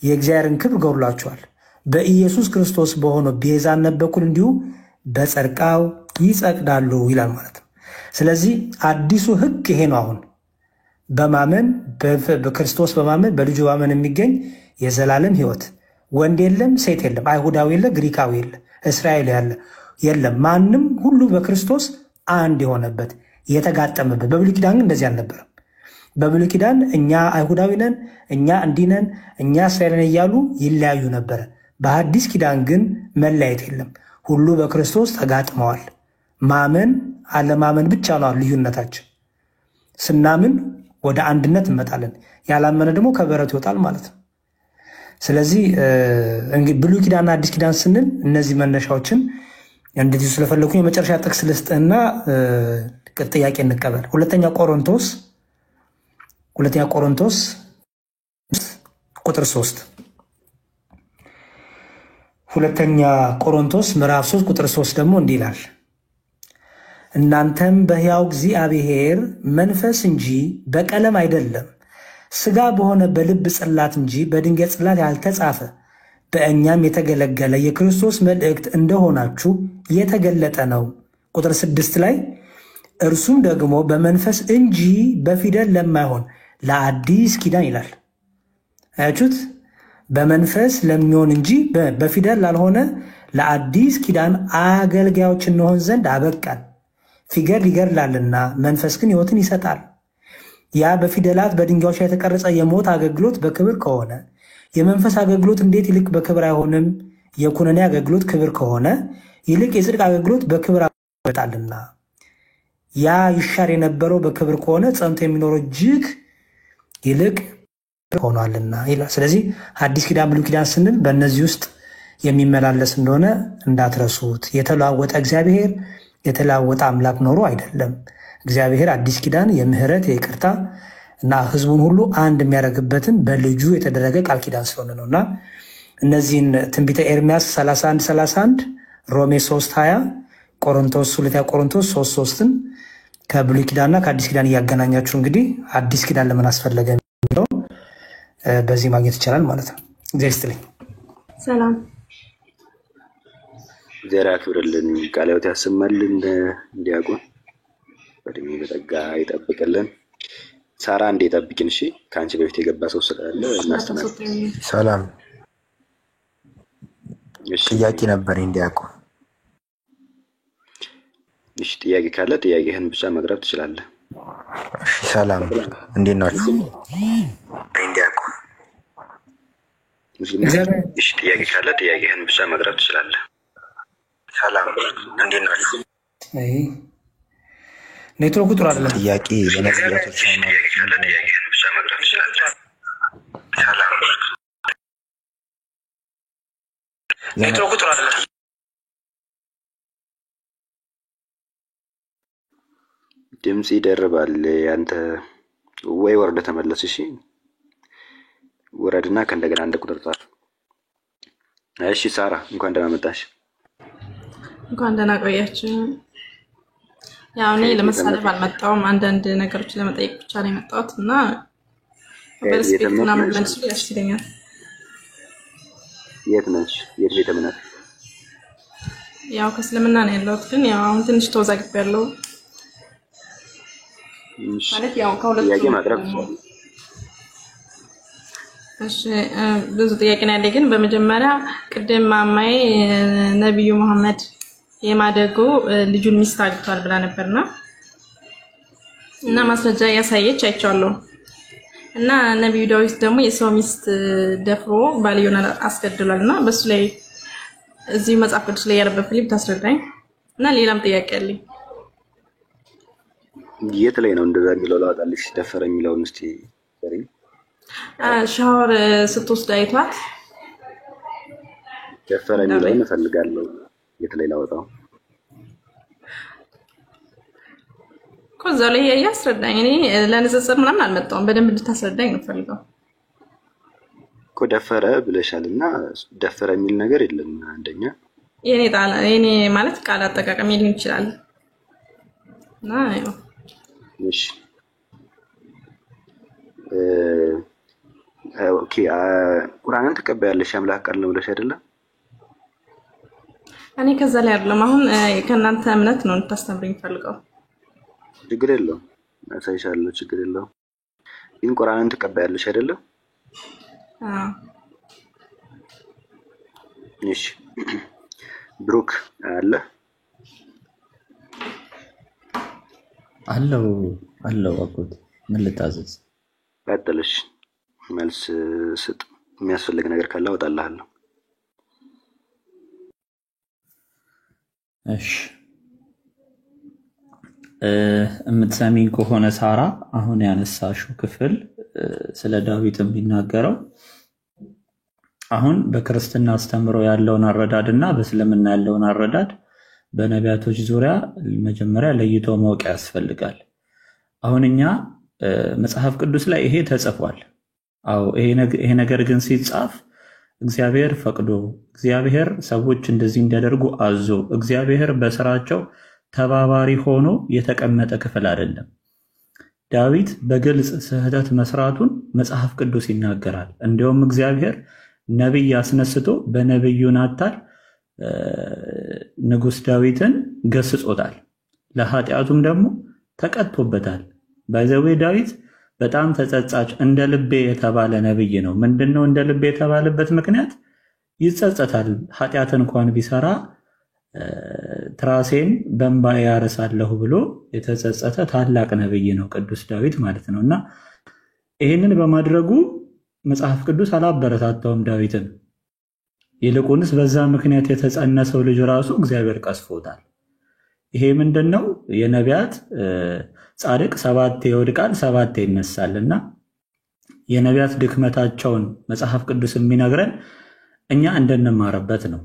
[SPEAKER 1] የእግዚአብሔርን ክብር ጎድሏቸዋል። በኢየሱስ ክርስቶስ በሆነው ቤዛነት በኩል እንዲሁ በጸድቃው ይጸድቃሉ ይላል ማለት ነው። ስለዚህ አዲሱ ሕግ ይሄ ነው። አሁን በማመን በክርስቶስ በማመን በልጁ በማመን የሚገኝ የዘላለም ሕይወት። ወንድ የለም፣ ሴት የለም፣ አይሁዳዊ የለ፣ ግሪካዊ የለ፣ እስራኤል ያለ የለም፣ ማንም ሁሉ በክርስቶስ አንድ የሆነበት የተጋጠመበት። በብሉይ ኪዳን ግን እንደዚህ አልነበረም። በብሉይ ኪዳን እኛ አይሁዳዊ ነን፣ እኛ እንዲህ ነን፣ እኛ እስራኤል ነን እያሉ ይለያዩ ነበረ። በአዲስ ኪዳን ግን መለያየት የለም። ሁሉ በክርስቶስ ተጋጥመዋል። ማመን አለማመን ብቻ ነው ልዩነታችን። ስናምን ወደ አንድነት እንመጣለን፣ ያላመነ ደግሞ ከበረቱ ይወጣል ማለት ነው። ስለዚህ እንግዲህ ብሉይ ኪዳንና አዲስ ኪዳን ስንል እነዚህ መነሻዎችን እንደዚህ ስለፈለኩኝ የመጨረሻ ጥቅስ ልስጥህና ጥያቄ እንቀበል። ሁለተኛ ቆሮንቶስ ቁጥር 3 ሁለተኛ ቆሮንቶስ ምዕራፍ 3 ቁጥር 3 ደግሞ እንዲህ ይላል፣ እናንተም በሕያው እግዚአብሔር መንፈስ እንጂ በቀለም አይደለም ሥጋ በሆነ በልብ ጽላት እንጂ በድንጋይ ጽላት ያልተጻፈ በእኛም የተገለገለ የክርስቶስ መልእክት እንደሆናችሁ የተገለጠ ነው። ቁጥር 6 ላይ እርሱም ደግሞ በመንፈስ እንጂ በፊደል ለማይሆን ለአዲስ ኪዳን ይላል። አያችሁት? በመንፈስ ለሚሆን እንጂ በፊደል ላልሆነ ለአዲስ ኪዳን አገልጋዮች እንሆን ዘንድ አበቃን። ፊደል ይገድላልና መንፈስ ግን ሕይወትን ይሰጣል። ያ በፊደላት በድንጋዮች ላይ የተቀረጸ የሞት አገልግሎት በክብር ከሆነ የመንፈስ አገልግሎት እንዴት ይልቅ በክብር አይሆንም? የኩነኔ አገልግሎት ክብር ከሆነ ይልቅ የጽድቅ አገልግሎት በክብር ይወጣልና። ያ ይሻር የነበረው በክብር ከሆነ ጸንቶ የሚኖረው እጅግ ይልቅ ሆኗልና ይላል። ስለዚህ አዲስ ኪዳን ብሉይ ኪዳን ስንል በእነዚህ ውስጥ የሚመላለስ እንደሆነ እንዳትረሱት። የተለዋወጠ እግዚአብሔር የተለዋወጠ አምላክ ኖሮ አይደለም። እግዚአብሔር አዲስ ኪዳን የምህረት የይቅርታ እና ህዝቡን ሁሉ አንድ የሚያደርግበትን በልጁ የተደረገ ቃል ኪዳን ስለሆነ ነውና እነዚህን ትንቢተ ኤርምያስ 31:31 ሮሜ 3:20 ቆሮንቶስ 2 ቆሮንቶስ 3:3ን ከብሉይ ኪዳንና ከአዲስ ኪዳን እያገናኛችሁ እንግዲህ አዲስ ኪዳን ለምን አስፈለገ የሚለው በዚህ ማግኘት ይቻላል ማለት ነው። እግዚአብሔር ይስጥልኝ።
[SPEAKER 11] ሰላም
[SPEAKER 6] እግዚአብሔር ያክብርልን፣ ቃለ ሕይወት ያሰማልን፣ እንዲያቆን በእድሜ በጸጋ ይጠብቅልን። ሳራ እንዴ ጠብቂን። እሺ ከአንቺ በፊት የገባ ሰው ስላለ እናስተናግድ።
[SPEAKER 12] ሰላም
[SPEAKER 6] እሺ
[SPEAKER 12] ጥያቄ ነበር እንዲያቆን።
[SPEAKER 6] እሺ ጥያቄ ካለ ጥያቄህን ብቻ ማቅረብ ትችላለህ።
[SPEAKER 12] እሺ ሰላም እንዴት ናችሁ? እንዲያቆን
[SPEAKER 6] እሺ ጥያቄ ካለ ጥያቄህን ብቻ ማቅረብ ትችላለህ።
[SPEAKER 12] ሰላም እንዴት ናችሁ?
[SPEAKER 1] ኔትወርኩ ጥሩ አይደለም።
[SPEAKER 12] ጥያቄ ለነቢያቶች
[SPEAKER 6] ጥያቄ ካለ ጥያቄህን ብቻ ማቅረብ ትችላለህ።
[SPEAKER 12] ሰላም
[SPEAKER 1] ኔትወርኩ ጥሩ አይደለም።
[SPEAKER 6] ድምጽ ይደርባል ያንተ። ወይ ወርደ ተመለስ። እሺ ወረድና ከእንደገና አንድ ቁጥር ጻፍ። እሺ ሳራ እንኳን ደህና መጣሽ።
[SPEAKER 11] እንኳን ደህና ቆያችሁ። ያው እኔ ለመሳለፍ አልመጣሁም፣ አንዳንድ ነገሮችን ለመጠየቅ ብቻ ነው የመጣሁት እና በሪስፔክት ምናምን መልስ ደስ ይለኛል።
[SPEAKER 6] የት ነሽ? የት ቤተ እምነት?
[SPEAKER 11] ያው ከእስልምና ነው ያለሁት፣ ግን ያው አሁን ትንሽ ተወዛግቤያለሁ ማለት ያው ከሁለቱ
[SPEAKER 6] ጥያቄ ማቅረብ ይችላል።
[SPEAKER 11] እሺ ብዙ ጥያቄ ነው ያለኝ፣ ግን በመጀመሪያ ቅድም ማማዬ ነብዩ መሐመድ የማደጎ ልጁን ሚስት አግብቷል ብላ ነበርና እና ማስረጃ ያሳየች አይቻለሁ። እና ነብዩ ዳዊት ደግሞ የሰው ሚስት ደፍሮ ባልየውን አስገድሏልና በሱ ላይ እዚህ መጽሐፍ ቅዱስ ላይ ያለበፍልኝ ታስረዳኝ። እና ሌላም ጥያቄ አለኝ።
[SPEAKER 6] የት ላይ ነው እንደዛ የሚለው? ላውጣልሽ ደፈረ የሚለውን እስቲ ሰሪ።
[SPEAKER 11] ሻወር ስትወስድ አይቷት
[SPEAKER 6] ደፈረ የሚለውን እፈልጋለሁ። የት ላይ ላውጣው?
[SPEAKER 11] ከዛ ላይ ያስረዳኝ። እኔ ለንጽጽር ምናምን አልመጣሁም፣ በደንብ እንድታስረዳኝ ነው ፈልገው።
[SPEAKER 6] እኮ ደፈረ ብለሻልና ደፈረ የሚል ነገር የለም። አንደኛ
[SPEAKER 11] የኔ ማለት ቃል አጠቃቀም ሊሆን ይችላል እና ያው
[SPEAKER 6] እሺ ኦኬ ቁርአንን ተቀበያለሽ? አምላክ ቃል ነው ብለሽ አይደለም?
[SPEAKER 11] እኔ ከዛ ላይ አይደለም፣ አሁን ከእናንተ እምነት ነው እንድታስተምሩኝ ፈልገው።
[SPEAKER 6] ችግር የለውም አሳይሻለሁ፣ ችግር የለውም። ግን ቁርአንን ተቀበያለሽ አይደለም?
[SPEAKER 11] አዎ።
[SPEAKER 6] እሺ ብሩክ አለ
[SPEAKER 9] አለው አጎት ምን ልታዘዝ?
[SPEAKER 6] ቀጥልሽ፣ መልስ ስጥ። የሚያስፈልግ ነገር ካለ አወጣልሃለሁ።
[SPEAKER 9] እሺ የምትሰሚኝ ከሆነ ሳራ፣ አሁን ያነሳሽው ክፍል ስለ ዳዊት የሚናገረው አሁን በክርስትና አስተምሮ ያለውን አረዳድ እና በእስልምና ያለውን አረዳድ በነቢያቶች ዙሪያ መጀመሪያ ለይቶ ማወቅ ያስፈልጋል። አሁን እኛ መጽሐፍ ቅዱስ ላይ ይሄ ተጽፏል። አዎ ይሄ ነገር ግን ሲጻፍ እግዚአብሔር ፈቅዶ እግዚአብሔር ሰዎች እንደዚህ እንዲያደርጉ አዞ እግዚአብሔር በስራቸው ተባባሪ ሆኖ የተቀመጠ ክፍል አይደለም። ዳዊት በግልጽ ስህተት መስራቱን መጽሐፍ ቅዱስ ይናገራል። እንዲያውም እግዚአብሔር ነብይ አስነስቶ በነብዩ ናታን ንጉስ ዳዊትን ገስጾታል። ለኃጢአቱም ደግሞ ተቀጥቶበታል። ባይዘዌ ዳዊት በጣም ተጸጻች እንደ ልቤ የተባለ ነብይ ነው። ምንድነው እንደ ልቤ የተባለበት ምክንያት? ይጸጸታል። ኃጢአትን እንኳን ቢሰራ ትራሴን በእንባ ያርሳለሁ ብሎ የተጸጸተ ታላቅ ነብይ ነው ቅዱስ ዳዊት ማለት ነውና ይህንን በማድረጉ መጽሐፍ ቅዱስ አላበረታታውም ዳዊትን። ይልቁንስ በዛ ምክንያት የተጸነሰው ልጅ ራሱ እግዚአብሔር ቀስፎታል። ይሄ ምንድነው? የነቢያት ጻድቅ 7 ይወድቃል 7 ይነሳልና የነቢያት ድክመታቸውን መጽሐፍ ቅዱስ የሚነግረን እኛ እንድንማርበት ነው።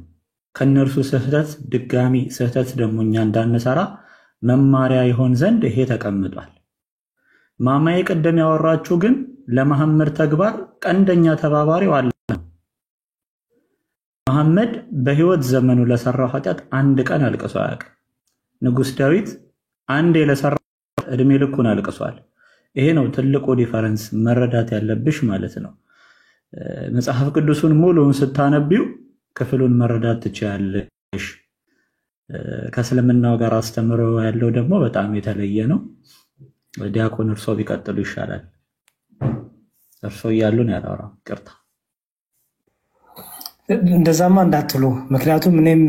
[SPEAKER 9] ከነርሱ ስህተት ድጋሚ ስህተት ደግሞ እኛ እንዳንሰራ መማሪያ ይሆን ዘንድ ይሄ ተቀምጧል። ማማዬ ቀደም ያወራችሁ ግን ለመሐመድ ተግባር ቀንደኛ ተባባሪው አለ። መሐመድ በህይወት ዘመኑ ለሰራው ኃጢአት አንድ ቀን አልቅሶ አያውቅም። ንጉስ ዳዊት አንዴ ለሰራው እድሜ ልኩን አልቅሷል። ይሄ ነው ትልቁ ዲፈረንስ መረዳት ያለብሽ ማለት ነው። መጽሐፍ ቅዱስን ሙሉውን ስታነቢው ክፍሉን መረዳት ትችያለሽ። ከእስልምናው ጋር አስተምሮ ያለው ደግሞ በጣም የተለየ ነው። ዲያቆን እርሶ ቢቀጥሉ ይሻላል። እርሶ እያሉ ነው ያላወራው። ይቅርታ።
[SPEAKER 1] እንደዛማ እንዳትሉ፣ ምክንያቱም እኔም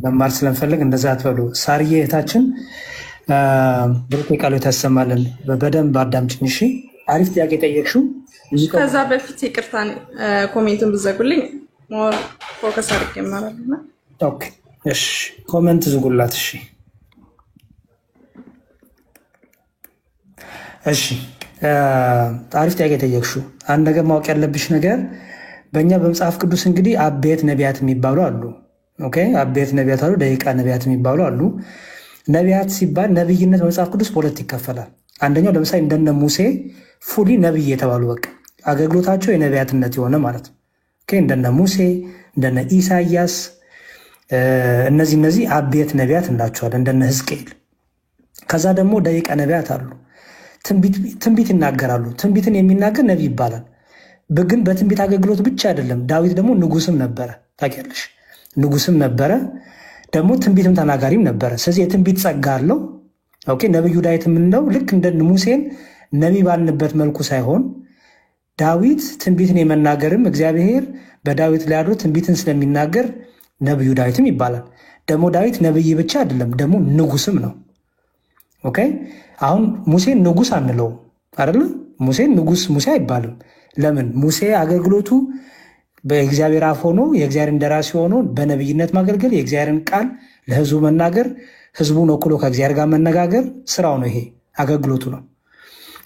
[SPEAKER 1] መማር ስለምፈልግ እንደዛ አትበሉ። ሳርዬ እህታችን ብሩክ ቃሉ ታሰማልን። በደንብ አዳምጪኝ እሺ። አሪፍ ጥያቄ ጠየቅሽው።
[SPEAKER 11] ከዛ በፊት ይቅርታ ኮሜንቱን ብዘጉልኝ ሞር ፎከስ አድርጌ እማራለሁና።
[SPEAKER 1] ኦኬ እሺ፣ ኮሜንት ዝጉላት እሺ። እሺ አሪፍ ጥያቄ ጠየቅሽው። አንድ ነገር ማወቅ ያለብሽ ነገር በእኛ በመጽሐፍ ቅዱስ እንግዲህ አቤት ነቢያት የሚባሉ አሉ። ኦኬ አቤት ነቢያት አሉ፣ ደቂቃ ነቢያት የሚባሉ አሉ። ነቢያት ሲባል ነብይነት በመጽሐፍ ቅዱስ በሁለት ይከፈላል። አንደኛው ለምሳሌ እንደነ ሙሴ ፉሊ ነብይ የተባሉ በቃ አገልግሎታቸው የነቢያትነት የሆነ ማለት ነው። ኦኬ እንደነ ሙሴ እንደነ ኢሳያስ እነዚህ አቤት ነቢያት እንላቸዋለን፣ እንደነ ሕዝቅኤል። ከዛ ደግሞ ደቂቀ ነቢያት አሉ፣ ትንቢት ይናገራሉ። ትንቢትን የሚናገር ነቢይ ይባላል። ግን በትንቢት አገልግሎት ብቻ አይደለም። ዳዊት ደግሞ ንጉስም ነበረ፣ ታውቂያለሽ። ንጉስም ነበረ ደግሞ ትንቢትም ተናጋሪም ነበረ። ስለዚህ የትንቢት ጸጋ አለው። ኦኬ ነብዩ ዳዊት የምንለው ልክ እንደ ሙሴን ነቢይ ባልንበት መልኩ ሳይሆን ዳዊት ትንቢትን የመናገርም እግዚአብሔር በዳዊት ላይ አድሮ ትንቢትን ስለሚናገር ነብዩ ዳዊትም ይባላል። ደግሞ ዳዊት ነብይ ብቻ አይደለም፣ ደግሞ ንጉስም ነው። ኦኬ አሁን ሙሴን ንጉስ አንለው አይደል? ሙሴን ንጉስ ሙሴ አይባልም። ለምን? ሙሴ አገልግሎቱ በእግዚአብሔር አፍ ሆኖ የእግዚአብሔር እንደራሲ ሆኖ በነብይነት ማገልገል፣ የእግዚአብሔርን ቃል ለህዝቡ መናገር፣ ህዝቡን ወክሎ ከእግዚአብሔር ጋር መነጋገር ስራው ነው። ይሄ አገልግሎቱ ነው፣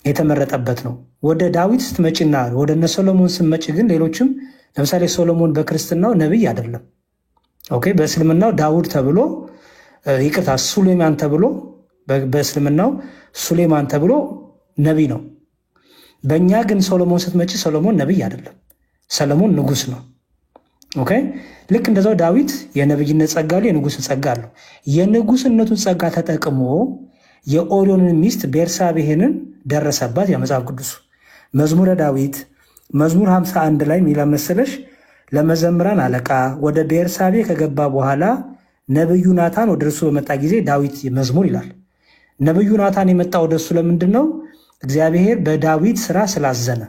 [SPEAKER 1] የተመረጠበት ነው። ወደ ዳዊት ስትመጪና ወደ እነ ሶሎሞን ስትመጪ ግን ሌሎችም ለምሳሌ ሶሎሞን በክርስትናው ነብይ አይደለም። ኦኬ በእስልምናው ዳውድ ተብሎ ይቅርታ ሱሌማን ተብሎ በእስልምናው ሱሌማን ተብሎ ነብይ ነው። በእኛ ግን ሶሎሞን ስትመጪ ሶሎሞን ነብይ አይደለም፣ ሰለሞን ንጉስ ነው። ኦኬ ልክ እንደዛው ዳዊት የነብይነት ጸጋ አለው፣ የንጉስ ጸጋ አለው። የንጉስነቱን ጸጋ ተጠቅሞ የኦሪዮንን ሚስት ቤርሳቤህንን ደረሰባት። የመጽሐፍ ቅዱስ መዝሙረ ዳዊት መዝሙር 51 ላይ ሚላ መሰለሽ ለመዘምራን አለቃ ወደ ቤርሳቤ ከገባ በኋላ ነብዩ ናታን ወደ እርሱ በመጣ ጊዜ ዳዊት መዝሙር ይላል። ነብዩ ናታን የመጣው ወደ እሱ ለምንድን ነው? እግዚአብሔር በዳዊት ስራ ስላዘነ።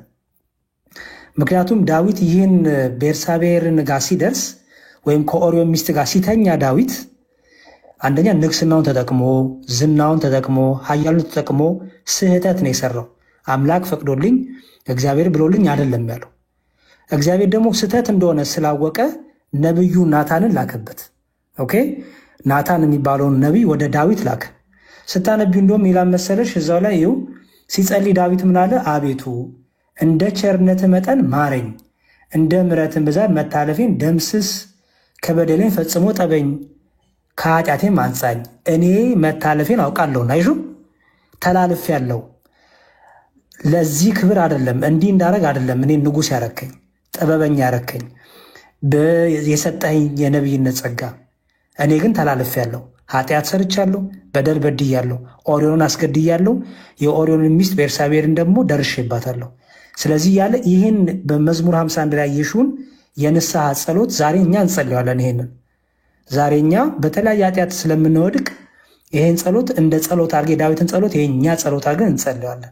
[SPEAKER 1] ምክንያቱም ዳዊት ይህን ቤርሳቤርን ጋር ሲደርስ ወይም ከኦሪዮን ሚስት ጋር ሲተኛ ዳዊት አንደኛ ንግስናውን ተጠቅሞ ዝናውን ተጠቅሞ ኃያሉን ተጠቅሞ ስህተት ነው የሰራው። አምላክ ፈቅዶልኝ እግዚአብሔር ብሎልኝ አይደለም ያለው። እግዚአብሔር ደግሞ ስህተት እንደሆነ ስላወቀ ነብዩ ናታንን ላከበት። ኦኬ ናታን የሚባለውን ነቢይ ወደ ዳዊት ላከ። ስታነቢው እንደውም ይላል መሰለሽ እዛው ላይ ይኸው ሲጸልይ ዳዊት ምን አለ? አቤቱ እንደ ቸርነት መጠን ማረኝ፣ እንደ ምሕረትህ ብዛት መታለፌን ደምስስ፣ ከበደሌን ፈጽሞ ጠበኝ፣ ከኃጢአቴም አንጻኝ። እኔ መታለፌን አውቃለሁ፣ አይሹ ተላልፍ ያለው ለዚህ ክብር አይደለም እንዲህ እንዳረግ አይደለም እኔ ንጉስ ያረከኝ ጥበበኛ ያረከኝ የሰጠኝ የነብይነት ጸጋ እኔ ግን ተላልፌያለሁ ኃጢአት ሰርቻለሁ በደል በድያለሁ ኦሪዮንን አስገድያለሁ የኦሪዮንን ሚስት ቤርሳቤርን ደግሞ ደርሼባታለሁ ስለዚህ ያለ ይሄን በመዝሙር 51 ላይ ይሹን የንስሐ ጸሎት ዛሬ እኛ እንጸልያለን ይሄንን ዛሬ እኛ በተለያየ ኃጢአት ስለምንወድቅ ይሄን ጸሎት እንደ ጸሎት አድርጌ ዳዊትን ጸሎት ይሄኛ ጸሎት አድርገን እንጸልያለን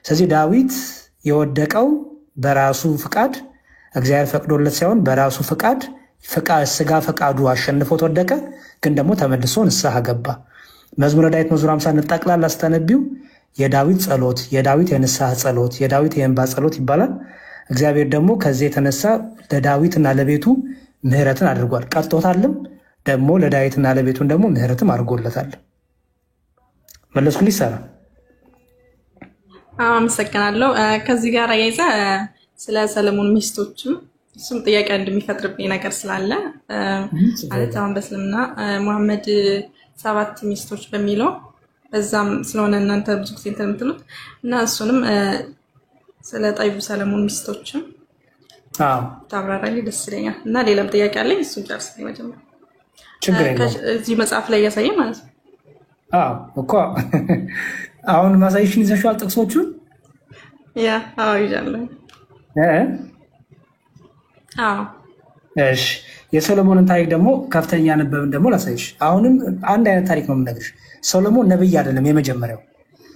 [SPEAKER 1] ስለዚህ ዳዊት የወደቀው በራሱ ፍቃድ እግዚአብሔር ፈቅዶለት ሳይሆን በራሱ ፍቃድ ስጋ ፈቃዱ አሸንፎት ወደቀ ግን ደግሞ ተመልሶ ንስሐ ገባ መዝሙረ ዳዊት መዝሙር 50 እንጠቅላላ አስተነቢው የዳዊት ጸሎት የዳዊት የንስሐ ጸሎት የዳዊት የእንባ ጸሎት ይባላል እግዚአብሔር ደግሞ ከዚህ የተነሳ ለዳዊትና ለቤቱ ምህረትን አድርጓል ቀጥቶታልም ደግሞ ለዳዊትና ለቤቱን ደግሞ ምህረትም አድርጎለታል መለስኩልኝ ሰራ
[SPEAKER 11] አመሰግናለሁ ከዚህ ጋር ያይዛ ስለ ሰለሞን ሚስቶችም እሱም ጥያቄ እንደሚፈጥርብኝ ነገር ስላለ ማለት አሁን በእስልምና መሐመድ 7 ሚስቶች በሚለው በዛም ስለሆነ እናንተ ብዙ ጊዜ እንተምትሉት እና እሱንም ስለ ጠይቡ ሰለሞን ሚስቶችም ታብራራልኝ ደስ ይለኛል እና ሌላም ጥያቄ አለኝ እሱን ጨርሰኝ መጀመሪያ
[SPEAKER 1] ችግር የለውም
[SPEAKER 11] እዚህ መጽሐፍ ላይ ያሳየኝ ማለት ነው
[SPEAKER 1] እኮ አሁን ማሳይሽን ይዘሻል ጥቅሶቹን
[SPEAKER 11] ይዣለሁ
[SPEAKER 1] እሺ የሰሎሞንን ታሪክ ደግሞ ከፍተኛ ነበብን ደግሞ ላሳይሽ አሁንም አንድ አይነት ታሪክ ነው የምነግርሽ ሰሎሞን ነብይ አይደለም የመጀመሪያው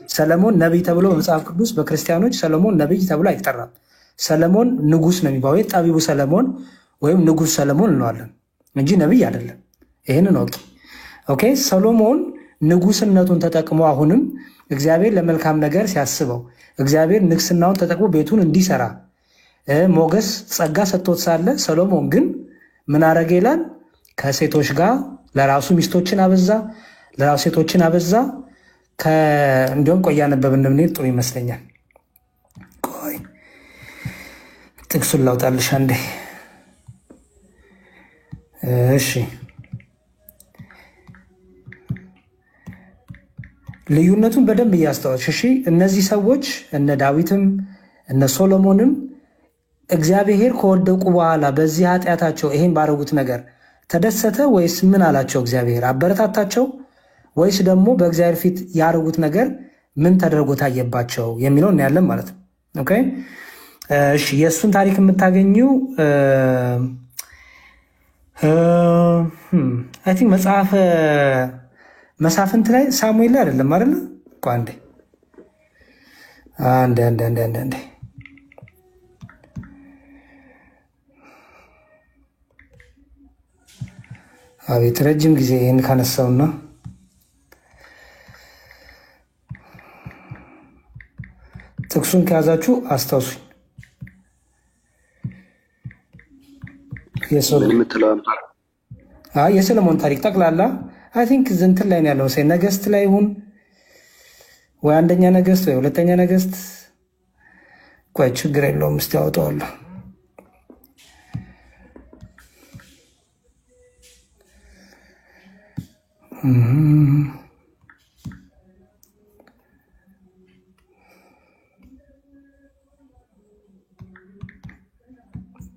[SPEAKER 1] ሰሎሞን ነብይ ተብሎ በመጽሐፍ ቅዱስ በክርስቲያኖች ሰሎሞን ነብይ ተብሎ አይጠራም ሰሎሞን ንጉስ ነው የሚባለው ጠቢቡ ሰሎሞን ወይም ንጉስ ሰሎሞን እንለዋለን እንጂ ነብይ አይደለም ይሄንን ኦኬ ሰሎሞን ንጉስነቱን ተጠቅሞ አሁንም እግዚአብሔር ለመልካም ነገር ሲያስበው እግዚአብሔር ንግስናውን ተጠቅሞ ቤቱን እንዲሰራ ሞገስ ጸጋ ሰጥቶት ሳለ ሰሎሞን ግን ምን አረገ ይላል ከሴቶች ጋር ለራሱ ሚስቶችን አበዛ ለራሱ ሴቶችን አበዛ እንደውም ቆያ ነበብን ምን ጥሩ ይመስለኛል ቆይ ጥቅሱን ላውጣልሽ አንዴ እሺ ልዩነቱን በደንብ እያስተዋልሽ እሺ እነዚህ ሰዎች እነ ዳዊትም እነ ሶሎሞንም እግዚአብሔር ከወደቁ በኋላ በዚህ ኃጢአታቸው ይሄን ባረጉት ነገር ተደሰተ ወይስ ምን አላቸው እግዚአብሔር አበረታታቸው ወይስ ደግሞ በእግዚአብሔር ፊት ያረጉት ነገር ምን ተደርጎ ታየባቸው የሚለውን ያለን ማለት ነው ኦኬ እሺ የሱን ታሪክ የምታገኙ አይ ቲንክ መጽሐፍ መሳፍንት ላይ ሳሙኤል ላይ አይደለም አይደል ቋንዴ አንዴ አቤት ረጅም ጊዜ ይሄን ካነሳውና ጥቅሱን ከያዛችሁ አስታውሱኝ የሰሎሞን ታሪክ ጠቅላላ አይ ቲንክ እንትን ላይ ነው ያለው ነገስት ላይ ይሁን ወይ አንደኛ ነገስት ወይ ሁለተኛ ነገስት ቆይ ችግር የለውም እስቲ አውጣዋለሁ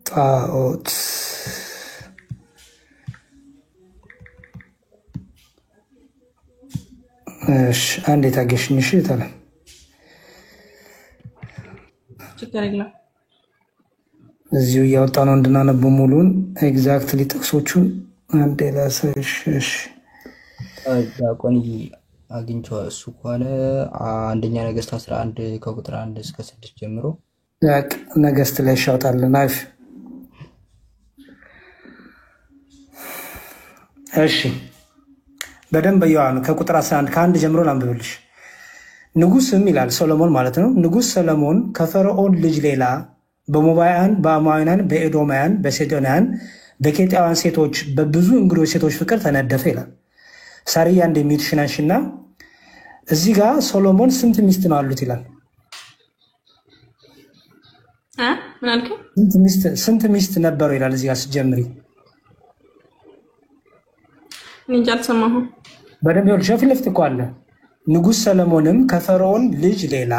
[SPEAKER 1] ጣዖት እሺ አንዴ ታገሽኝ እሺ ታለ
[SPEAKER 11] ችግር የለም
[SPEAKER 1] እዚሁ እያወጣ ነው እንድናነበው ሙሉን ኤግዛክትሊ ጥቅሶቹን አንዴ ላሳይሽ እሺ
[SPEAKER 13] ዲያቆን አግኝቼው እሱ ከሆነ አንደኛ ነገስት 11 ከቁጥር 1 እስከ 6 ጀምሮ
[SPEAKER 1] ያቅ ነገስት ላይ ሻውጣለን አሪፍ እሺ በደንብ ያው ከቁጥር 11 ከአንድ ጀምሮ ላንብብልሽ ንጉስም ይላል ሰሎሞን ማለት ነው ንጉስ ሰሎሞን ከፈርዖን ልጅ ሌላ በሞባያን በአማውያን በኤዶማያን በሲዶናውያን በኬጢያውያን ሴቶች በብዙ እንግዶች ሴቶች ፍቅር ተነደፈ ይላል ሳሪያ እንደሚትሽናሽና እዚህ ጋር ሶሎሞን ስንት ሚስት ነው አሉት ይላል
[SPEAKER 11] ምን አልከ
[SPEAKER 1] ስንት ሚስት ነበረው ይላል እዚህ ጋር ሲጀምሪ
[SPEAKER 11] እንጃ አልሰማሁም
[SPEAKER 1] በደንብ ይወልሽ ፊት ለፊት እኮ አለ ንጉስ ሰሎሞንም ከፈርዖን ልጅ ሌላ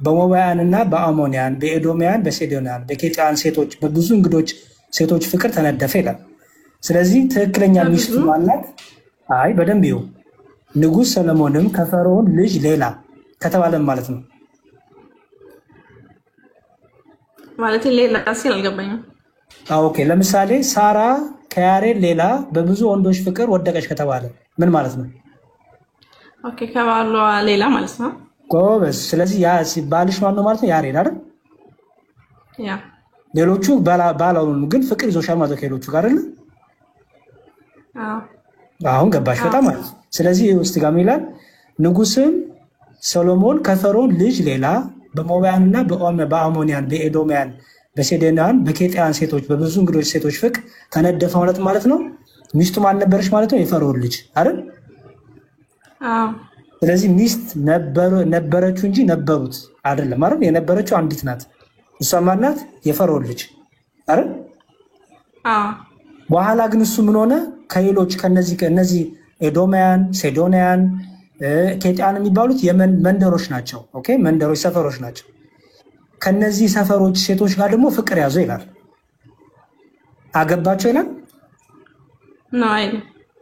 [SPEAKER 1] በሞባውያንና በአሞንያን በኤዶሚያን በሴዶንያን በኬጢያን ሴቶች በብዙ እንግዶች ሴቶች ፍቅር ተነደፈ ይላል። ስለዚህ ትክክለኛ ሚስቱ ማናት? አይ በደንብ ይሁ ንጉሥ ሰለሞንም ከፈርዖን ልጅ ሌላ ከተባለም ማለት ነው
[SPEAKER 11] ማለት ሌላ ሲል አልገባኝም።
[SPEAKER 1] ኦኬ ለምሳሌ ሳራ ከያሬድ ሌላ በብዙ ወንዶች ፍቅር ወደቀች ከተባለ ምን ማለት ነው?
[SPEAKER 11] ኦኬ ከባሏ ሌላ ማለት ነው።
[SPEAKER 1] ጎበዝ። ስለዚህ ያ ባልሽ ማን ነው ማለት ነው? ያሬድ አይደል?
[SPEAKER 11] ያ
[SPEAKER 1] ሌሎቹ ባላውን ግን ፍቅር ይዞሻል ማለት ነው ከሌሎቹ ጋር አይደል? አሁን ገባሽ በጣም ማለት ነው። ስለዚህ ውስጥ ጋር ይላል ንጉሥም ሰሎሞን ከፈርዖን ልጅ ሌላ በሞባውያንና በአሞንያን በኤዶሚያን በሴዶንያን በኬጢያን ሴቶች በብዙ እንግዶች ሴቶች ፍቅር ተነደፈ ማለት ነው። ሚስቱ ማን ነበረች ማለት ነው? የፈርዖን ልጅ አይደል? ስለዚህ ሚስት ነበረችው እንጂ ነበሩት አይደለም አይደል? የነበረችው አንዲት ናት። እሷ ማን ናት? የፈርዖን ልጅ አይደል? በኋላ ግን እሱ ምን ሆነ? ከሌሎች ከነዚህ ኤዶሚያን፣ ሴዶንያን፣ ኬጢያን የሚባሉት መንደሮች ናቸው። ኦኬ መንደሮች፣ ሰፈሮች ናቸው። ከነዚህ ሰፈሮች ሴቶች ጋር ደግሞ ፍቅር ያዘ ይላል። አገባቸው ይላል
[SPEAKER 11] ነው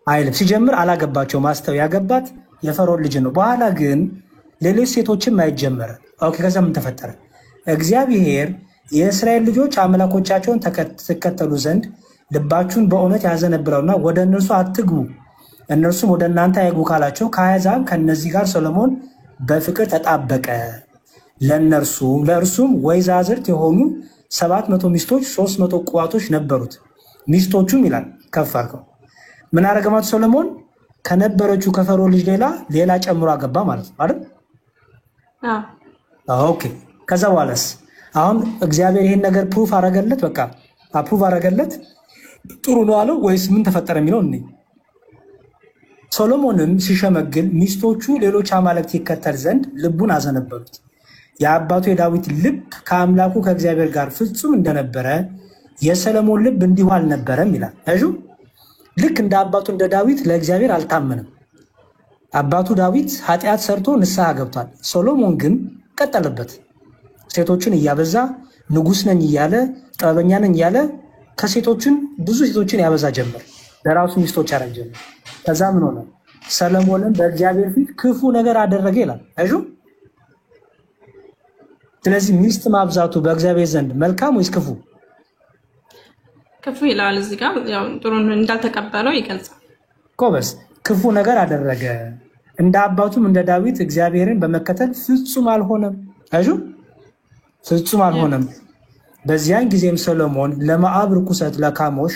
[SPEAKER 1] አይልም። ሲጀምር አላገባቸው ማስተው ያገባት የፈርዖን ልጅ ነው። በኋላ ግን ሌሎች ሴቶችን ማየት ጀመረ። ኦኬ ከዛ ምን ተፈጠረ? እግዚአብሔር የእስራኤል ልጆች አምላኮቻቸውን ተከተሉ ዘንድ ልባችሁን በእውነት ያዘነብለውና ወደ እነርሱ አትግቡ እነርሱም ወደ እናንተ አይግቡ ካላቸው ከአሕዛብ ከነዚህ ጋር ሰሎሞን በፍቅር ተጣበቀ። ለእርሱም ወይዛዝርት የሆኑ 700 ሚስቶች 300 ቁባቶች ነበሩት። ሚስቶቹም ይላል ከፍ አድርገው ምን አረገማቱ ሰሎሞን ከነበረችው ከፈርዖን ልጅ ሌላ ጨምሮ አገባ ማለት ነው አይደል? ኦኬ ከዛ በኋላስ አሁን እግዚአብሔር ይሄን ነገር ፕሩፍ አረገለት። በቃ አፕሩቭ አረገለት። ጥሩ ነው አለው ወይስ ምን ተፈጠረ የሚለው እኔ ሶሎሞንም ሲሸመግል ሚስቶቹ ሌሎች አማልክት ይከተል ዘንድ ልቡን አዘነበሉት። የአባቱ የዳዊት ልብ ከአምላኩ ከእግዚአብሔር ጋር ፍጹም እንደነበረ የሰሎሞን ልብ እንዲሁ አልነበረም ይላል። እጁ ልክ እንደ አባቱ እንደ ዳዊት ለእግዚአብሔር አልታመነም። አባቱ ዳዊት ኃጢአት ሰርቶ ንስሐ ገብቷል። ሶሎሞን ግን ቀጠለበት። ሴቶችን እያበዛ ንጉሥ ነኝ እያለ ጥበበኛ ነኝ እያለ ብዙ ሴቶችን ያበዛ ጀመር። ለራሱ ሚስቶች ያረግ ጀመር። ከዛ ምን ሆነ? ሰሎሞንን በእግዚአብሔር ፊት ክፉ ነገር አደረገ ይላል። እጁ ስለዚህ ሚስት ማብዛቱ በእግዚአብሔር ዘንድ መልካም ወይስ ክፉ?
[SPEAKER 11] ክፉ ይላል። እዚህ ጋር ያው ጥሩ እንዳልተቀበለው ይገልጻል።
[SPEAKER 1] ኮበስ ክፉ ነገር አደረገ። እንደ አባቱም እንደ ዳዊት እግዚአብሔርን በመከተል ፍጹም አልሆነም። እጁ ፍጹም አልሆነም። በዚያን ጊዜም ሰሎሞን ለሞዓብ ርኩሰት ለካሞሽ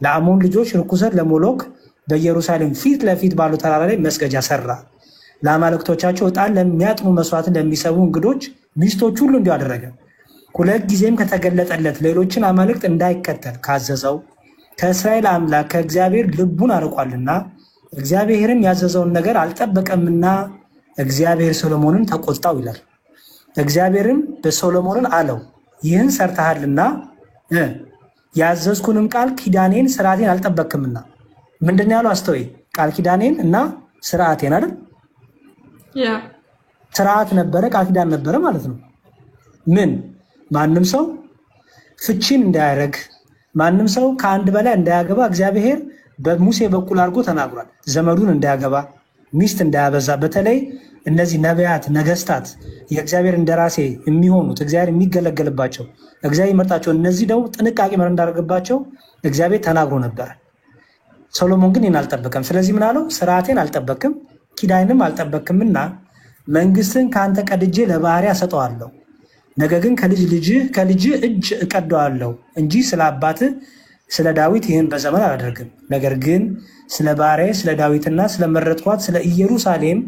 [SPEAKER 1] ለአሞን ልጆች ርኩሰት ለሞሎክ በኢየሩሳሌም ፊት ለፊት ባሉ ተራራ ላይ መስገጃ ሰራ። ለአማልክቶቻቸው ዕጣን ለሚያጥኑ መስዋዕትን ለሚሰቡ እንግዶች ሚስቶች ሁሉ እንዲሁ አደረገ። 2 ጊዜም ከተገለጠለት ሌሎችን አማልክት እንዳይከተል ካዘዘው ከእስራኤል አምላክ ከእግዚአብሔር ልቡን አርቋልና እግዚአብሔርም ያዘዘውን ነገር አልጠበቀምና እግዚአብሔር ሰሎሞንን ተቆጣው ይላል። እግዚአብሔርም በሰሎሞንን አለው ይህን ሰርተሃልና ያዘዝኩንም ቃል ኪዳኔን ስርዓቴን አልጠበቅምና። ምንድነው ያለው? አስተውይ። ቃል ኪዳኔን እና ስርዓቴን አይደል? ስርዓት ነበረ፣ ቃል ኪዳን ነበረ ማለት ነው። ምን ማንም ሰው ፍቺን እንዳያደርግ፣ ማንም ሰው ከአንድ በላይ እንዳያገባ እግዚአብሔር በሙሴ በኩል አድርጎ ተናግሯል። ዘመዱን እንዳያገባ፣ ሚስት እንዳያበዛ፣ በተለይ እነዚህ ነቢያት፣ ነገስታት የእግዚአብሔር እንደራሴ የሚሆኑት እግዚአብሔር የሚገለገልባቸው እግዚአብሔር ይመርጣቸው እነዚህ ደግሞ ጥንቃቄ እንዳደረገባቸው እግዚአብሔር ተናግሮ ነበር። ሰሎሞን ግን ይህን አልጠበቀም። ስለዚህ ምን አለው? ስርዓቴን አልጠበቅም ኪዳንም አልጠበቅምና መንግስትን ከአንተ ቀድጄ ለባሪያ ሰጠዋለሁ። ነገር ግን ከልጅ እጅ እቀደዋለሁ እንጂ ስለ አባትህ ስለ ዳዊት ይህን በዘመን አላደርግም። ነገር ግን ስለ ባሪያዬ ስለ ዳዊትና ስለመረጥኳት ስለ ኢየሩሳሌም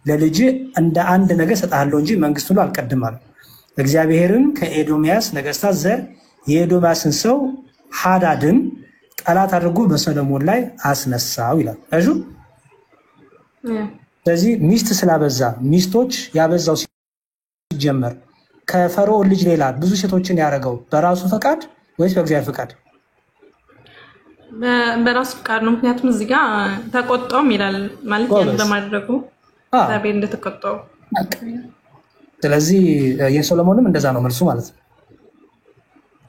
[SPEAKER 1] ለልጅ እንደ አንድ ነገር ሰጣለሁ እንጂ መንግስት ሁሉ አልቀድም አለ። እግዚአብሔርም ከኤዶሚያስ ነገስታት ዘር የኤዶሚያስን ሰው ሃዳድን ጠላት አድርጎ በሰሎሞን ላይ አስነሳው ይላል። እጁ ስለዚህ ሚስት ስላበዛ ሚስቶች ያበዛው ሲጀመር ከፈርዖን ልጅ ሌላ ብዙ ሴቶችን ያደረገው በራሱ ፈቃድ ወይስ በእግዚአብሔር ፈቃድ?
[SPEAKER 11] በራሱ ፈቃድ ነው። ምክንያቱም እዚህ ጋር ተቆጣውም ይላል ማለት ያን በማድረጉ እግዚአብሔር እንደተቆጣው።
[SPEAKER 1] ስለዚህ የሶሎሞንም እንደዛ ነው መልሱ ማለት ነው።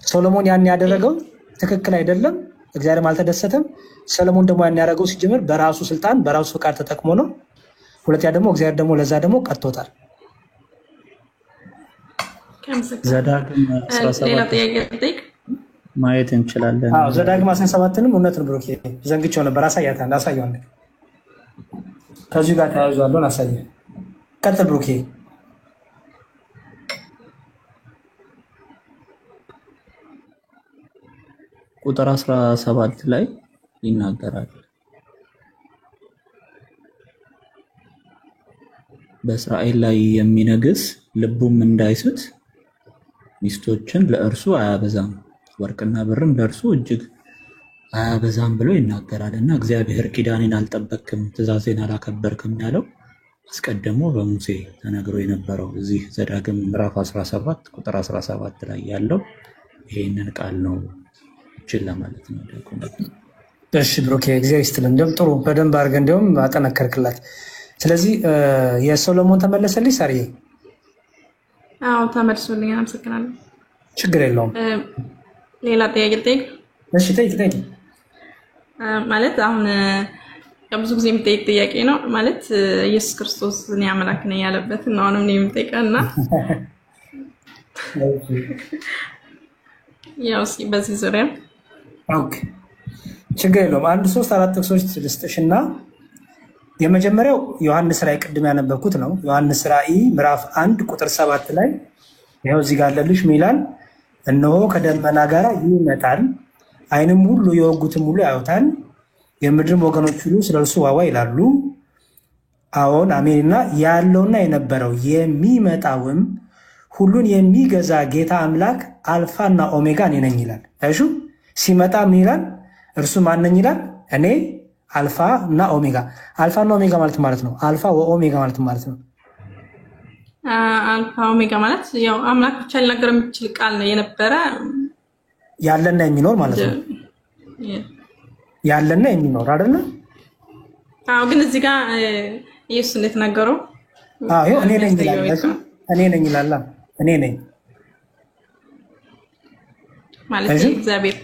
[SPEAKER 1] ሶሎሞን ያን ያደረገው ትክክል አይደለም፣ እግዚአብሔርም አልተደሰተም። ሰለሞን ደግሞ ያን ያደረገው ሲጀምር በራሱ ስልጣን በራሱ ፍቃድ ተጠቅሞ ነው። ሁለተኛ ደግሞ እግዚአብሔር ደግሞ ለዛ ደግሞ ቀጥቶታል።
[SPEAKER 14] ዘዳግም
[SPEAKER 11] ሌላ ጥያቄ ልጠይቅ?
[SPEAKER 14] ማየት እንችላለን።
[SPEAKER 1] አዎ ዘዳግም 17ንም እውነት ነው ብሩክ፣ ዘንግቼው ነበር። አሳያለሁ። ከዚህ ጋር ተያይዞ ያለውን አሳየ። ቀጥል ብሩክ።
[SPEAKER 14] ቁጥር 17 ላይ ይናገራል። በእስራኤል ላይ የሚነግስ ልቡም እንዳይስት ሚስቶችን ለእርሱ አያበዛም፣ ወርቅና ብርም ለእርሱ እጅግ አያበዛም ብሎ ይናገራል። እና እግዚአብሔር ኪዳኔን አልጠበቅም፣ ትእዛዜን አላከበርክም ያለው አስቀድሞ በሙሴ ተነግሮ የነበረው እዚህ ዘዳግም ምዕራፍ 17 ቁጥር 17 ላይ ያለው ይሄንን ቃል ነው። ችላ ማለት ነው።
[SPEAKER 1] እሺ ብሩክ እግዚአብሔር ይስጥልን። እንደውም ጥሩ በደንብ አድርገህ እንደውም አጠነከርክላት። ስለዚህ የሶሎሞን ተመለሰልኝ ሳርዬ?
[SPEAKER 11] አዎ ተመልሶልኝ፣ አመሰግናለሁ።
[SPEAKER 1] ችግር የለውም።
[SPEAKER 11] ሌላ ጥያቄ ልጠይቅ?
[SPEAKER 1] እሺ ጠይቅ።
[SPEAKER 11] ማለት አሁን ብዙ ጊዜ የሚጠይቅ ጥያቄ ነው። ማለት ኢየሱስ ክርስቶስ እኔ አምላክ ነኝ ያለበትን አሁንም ነው የሚጠይቀውና ያው እስኪ በዚህ ዙሪያ
[SPEAKER 1] ኦኬ ችግር የለውም። 1 3 4 ጥቅሶች ልስጥሽና የመጀመሪያው ዮሐንስ ራእይ ቅድም ያነበብኩት ነው። ዮሐንስ ራእይ ምዕራፍ 1 ቁጥር 7 ላይ ይኸው እዚህ ጋር አለልሽ ሚላል፣ እነሆ ከደመና ጋር ይመጣል፣ ዓይንም ሁሉ የወጉትም ሁሉ ያዩታል፣ የምድርም ወገኖች ሁሉ ስለ እርሱ ዋዋ ይላሉ። አዎን አሜንና ያለውና የነበረው የሚመጣውም ሁሉን የሚገዛ ጌታ አምላክ አልፋና ኦሜጋ እኔ ነኝ ይላል። እሺ ሲመጣ ምን ይላል? እርሱ ማን ነኝ ይላል? እኔ አልፋ እና ኦሜጋ። አልፋ እና ኦሜጋ ማለት ነው። አልፋ ወኦሜጋ ማለት ነው።
[SPEAKER 11] አልፋ ኦሜጋ ማለት ያው አምላክ ብቻ ሊናገር የሚችል ቃል ነው፣ የነበረ
[SPEAKER 1] ያለና የሚኖር ማለት ነው። ያለና የሚኖር አይደለ?
[SPEAKER 11] አዎ። ግን እዚህ ጋር ኢየሱስ እንደተናገረው
[SPEAKER 1] አዎ እኔ ነኝ ይላል። እኔ ነኝ ይላል። እኔ ነኝ
[SPEAKER 11] ማለት እግዚአብሔር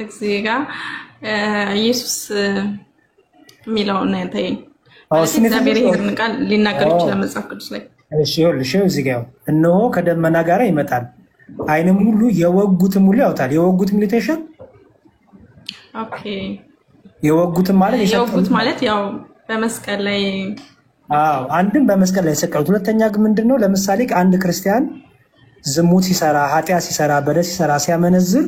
[SPEAKER 11] እዚህ ጋር ኢየሱስ የሚለው ነው እንተኝ እግዚአብሔር ይሄን ቃል ሊናገር ይችላል መጽሐፍ ቅዱስ ላይ።
[SPEAKER 1] እሺ ይኸውልሽ እዚህ ጋር እነሆ ከደመና ጋር ይመጣል፣ ዓይንም ሁሉ የወጉትም ሁሉ ያዩታል። የወጉትም ሊተሽን
[SPEAKER 11] ኦኬ።
[SPEAKER 1] የወጉትም ማለት
[SPEAKER 11] የወጉት ማለት ያው በመስቀል ላይ
[SPEAKER 1] አንድም በመስቀል ላይ ሰቀሉት። ሁለተኛ ግን ምንድነው? ለምሳሌ አንድ ክርስቲያን ዝሙት ሲሰራ፣ ኃጢአት ሲሰራ፣ በደል ሲሰራ፣ ሲያመነዝር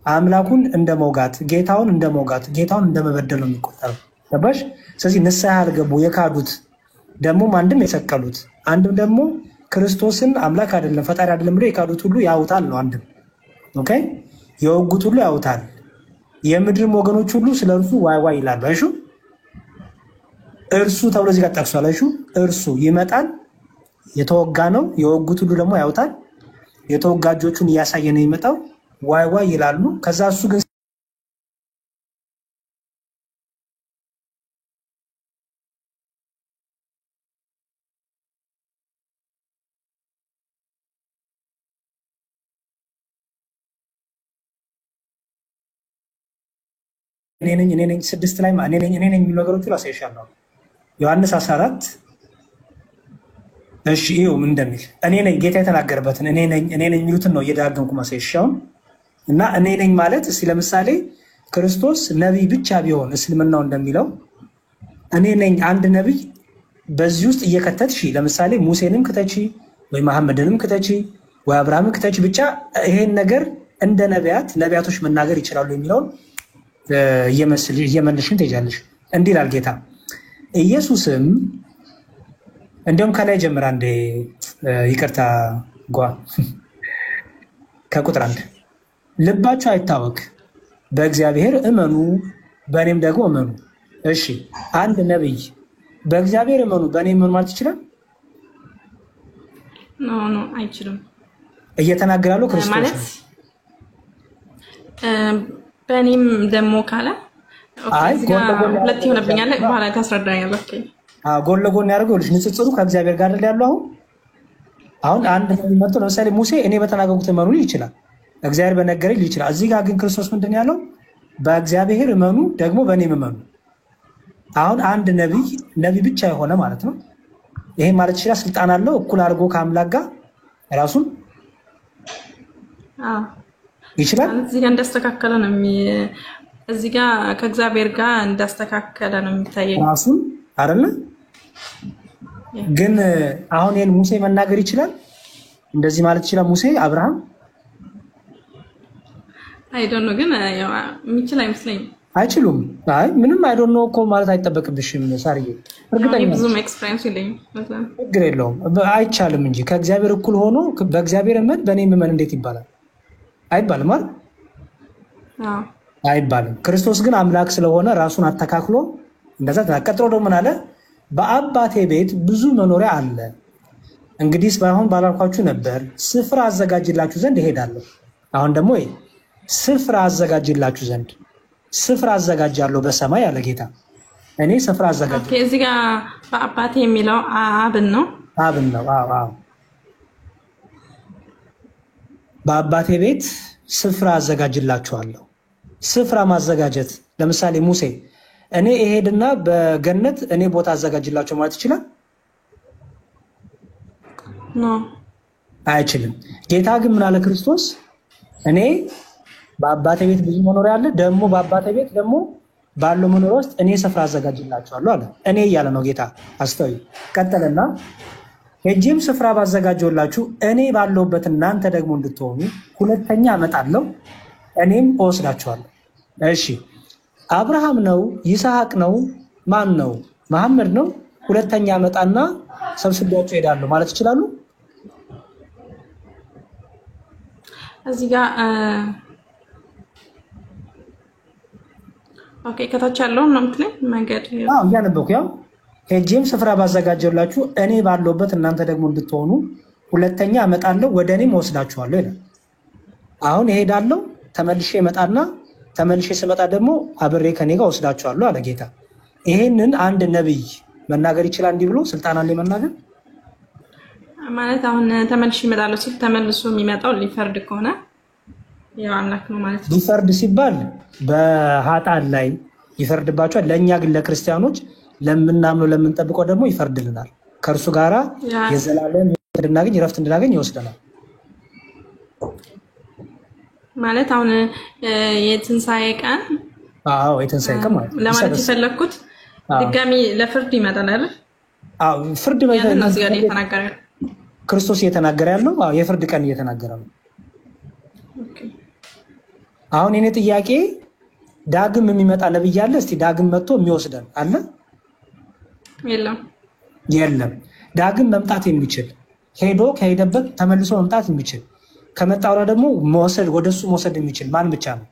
[SPEAKER 1] አምላኩን እንደመውጋት፣ ጌታውን እንደመውጋት፣ ጌታውን እንደመበደል ነው የሚቆጠረው። ገባሽ? ስለዚህ ንስሐ ያልገቡ የካዱት ደግሞ አንድም የሰቀሉት አንድም ደግሞ ክርስቶስን አምላክ አይደለም ፈጣሪ አይደለም ብሎ የካዱት ሁሉ ያውታል ነው። አንድም ኦኬ የወጉት ሁሉ ያውታል። የምድርም ወገኖች ሁሉ ስለ እርሱ ዋይ ዋይ ይላሉ። አይሹ እርሱ ተብሎ እዚህ ጋር ጠቅሷል። አይሹ እርሱ ይመጣል፣ የተወጋ ነው። የወጉት ሁሉ ደግሞ ያውታል። የተወጋ እጆቹን እያሳየ ነው የሚመጣው። ዋይ ዋይ ይላሉ። ከዛ እሱ ግን እኔ ነኝ 6 ላይ እኔ ነኝ የሚሉ ነገሮች ላሳይሻለሁ። ዮሐንስ 14 እሺ ይኸው ምን እንደሚል እኔ ነኝ ጌታ የተናገረበትን እኔ ነኝ የሚሉትን ነው እየደጋገምኩ ማሳይሻው። እና እኔ ነኝ ማለት እስኪ ለምሳሌ ክርስቶስ ነቢይ ብቻ ቢሆን እስልምናው እንደሚለው እኔ ነኝ አንድ ነቢይ በዚህ ውስጥ እየከተትሽ ለምሳሌ ሙሴንም ክተቺ ወይ መሐመድንም ክተቺ ወይ አብርሃምን ክተቺ ብቻ ይሄን ነገር እንደ ነቢያቶች መናገር ይችላሉ የሚለውን እየመለሽን ትሄጃለሽ። እንዲህ ይላል ጌታ ኢየሱስም እንዲሁም ከላይ ጀምራ እንደ ይቅርታ ከቁጥር 1 ልባችሁ አይታወክ፣ በእግዚአብሔር እመኑ፣ በእኔም ደግሞ እመኑ። እሺ አንድ ነብይ በእግዚአብሔር እመኑ በእኔ እመኑ ማለት ይችላል?
[SPEAKER 11] ኖ አይችልም።
[SPEAKER 1] እየተናገራሉ ክርስቶስ
[SPEAKER 11] ማለት በእኔም ደግሞ ካለ
[SPEAKER 1] አይ
[SPEAKER 11] ሁለት ይሆንብኛል። በኋላ ታስረዳኛለህ።
[SPEAKER 1] ጎን ለጎን ያደርገው ልጅ ንጽጽሩ ከእግዚአብሔር ጋር አይደል ያለው? አሁን አንድ ነብይ መጥቶ ለምሳሌ ሙሴ እኔ በተናገርኩት እመኑ ሊል ይችላል፣ እግዚአብሔር በነገረኝ ሊል ይችላል። እዚህ ጋር ግን ክርስቶስ ምንድን ያለው? በእግዚአብሔር እመኑ ደግሞ በእኔም እመኑ። አሁን አንድ ነብይ ብቻ የሆነ ማለት ነው። ይሄ ማለት ይችላል ስልጣን አለው እኩል አድርጎ ከአምላክ ጋር ራሱን ይችላል።
[SPEAKER 11] እዚህ ጋር እንዳስተካከለ ነው እዚህ ጋር ከእግዚአብሔር ጋር እንዳስተካከለ ነው የሚታየው
[SPEAKER 1] ራሱን አይደለ? ግን አሁን ይሄን ሙሴ መናገር ይችላል? እንደዚህ ማለት ይችላል ሙሴ አብርሃም?
[SPEAKER 11] አይ ዶንት ኖ ግን ያው የሚችል አይመስለኝም።
[SPEAKER 1] አይችሉም። አይ ምንም አይ ዶንት ኖ እኮ ማለት አይጠበቅብሽም ሳርዬ። እርግጠኛ
[SPEAKER 11] ብዙም ኤክስፒሪየንስ የለኝም ማለት
[SPEAKER 1] ችግር የለውም። አይቻልም እንጂ ከእግዚአብሔር እኩል ሆኖ በእግዚአብሔር እመን በእኔም እመን እንዴት ይባላል? አይባልም አይደል? አይባልም። ክርስቶስ ግን አምላክ ስለሆነ ራሱን አተካክሎ እንደዛ ተቀጥሮ ደግሞ ምን አለ? በአባቴ ቤት ብዙ መኖሪያ አለ፣ እንግዲህስ ባይሆን ባላልኳችሁ ነበር፣ ስፍራ አዘጋጅላችሁ ዘንድ እሄዳለሁ። አሁን ደግሞ ስፍራ አዘጋጅላችሁ ዘንድ ስፍራ አዘጋጃለሁ በሰማይ አለ ጌታ። እኔ ስፍራ አዘጋጅ።
[SPEAKER 11] ኦኬ እዚህ ጋር በአባቴ የሚለው አብን ነው።
[SPEAKER 1] አብን ነው። አዎ በአባቴ ቤት ስፍራ አዘጋጅላችኋለሁ። ስፍራ ማዘጋጀት ለምሳሌ ሙሴ እኔ እሄድና በገነት እኔ ቦታ አዘጋጅላችሁ ማለት ይችላል?
[SPEAKER 11] ኖ
[SPEAKER 1] አይችልም። ጌታ ግን ምን አለ ክርስቶስ? እኔ በአባቴ ቤት ብዙ መኖሪያ አለ፣ ደግሞ በአባቴ ቤት ደግሞ ባለው መኖሪያ ውስጥ እኔ ስፍራ አዘጋጅላችኋለሁ አለ። እኔ እያለ ነው ጌታ። አስተውይ። ቀጠለና ሄጄም ስፍራ ባዘጋጀውላችሁ እኔ ባለሁበት እናንተ ደግሞ እንድትሆኑ ሁለተኛ እመጣለሁ፣ እኔም እወስዳችኋለሁ። እሺ አብርሃም ነው? ይስሐቅ ነው? ማን ነው? መሐመድ ነው? ሁለተኛ እመጣና ሰብስቤያቸው እሄዳለሁ ማለት ይችላሉ?
[SPEAKER 11] እዚህ ጋር ኦኬ ከታች ያለው ነው የምትለኝ መንገድ?
[SPEAKER 1] አዎ እያነበብኩ ያው ሄጄም ስፍራ ባዘጋጀውላችሁ እኔ ባለሁበት እናንተ ደግሞ እንድትሆኑ ሁለተኛ እመጣለሁ፣ ወደ እኔም እወስዳችኋለሁ ይላል። አሁን እሄዳለሁ፣ ተመልሼ እመጣና ተመልሼ ስመጣ ደግሞ አብሬ ከኔ ጋር እወስዳችኋለሁ አለ ጌታ። ይሄንን አንድ ነብይ መናገር ይችላል? እንዲህ ብሎ ስልጣን አለ መናገር
[SPEAKER 11] ማለት አሁን ተመልሼ እመጣለሁ ሲል ተመልሶ የሚመጣው ሊፈርድ ከሆነ ያው አምላክ ነው ማለት ነው።
[SPEAKER 1] ሊፈርድ ሲባል በኃጥአን ላይ ይፈርድባቸዋል። ለእኛ ግን ለክርስቲያኖች ለምናምነው ለምንጠብቀው ደግሞ ይፈርድልናል። ከእርሱ ጋራ የዘላለም እንድናገኝ ረፍት እንድናገኝ ይወስደናል።
[SPEAKER 11] ማለት አሁን የትንሣኤ ቀን
[SPEAKER 1] አዎ የትንሣኤ ቀን ማለት
[SPEAKER 11] ለማለት የፈለኩት ድጋሚ ለፍርድ ይመጣል አይደል?
[SPEAKER 1] አዎ ፍርድ ነው
[SPEAKER 11] እዚህ ጋር እየተናገረ
[SPEAKER 1] ክርስቶስ እየተናገረ ያለው አዎ የፍርድ ቀን እየተናገረ ነው። አሁን የኔ ጥያቄ ዳግም የሚመጣ ነብይ አለ? እስቲ ዳግም መጥቶ የሚወስደን አለ? የለም። ዳግም መምጣት የሚችል ሄዶ ከሄደበት ተመልሶ መምጣት የሚችል ከመጣው ደግሞ መወሰድ ወደሱ መወሰድ የሚችል ማን ብቻ ነው?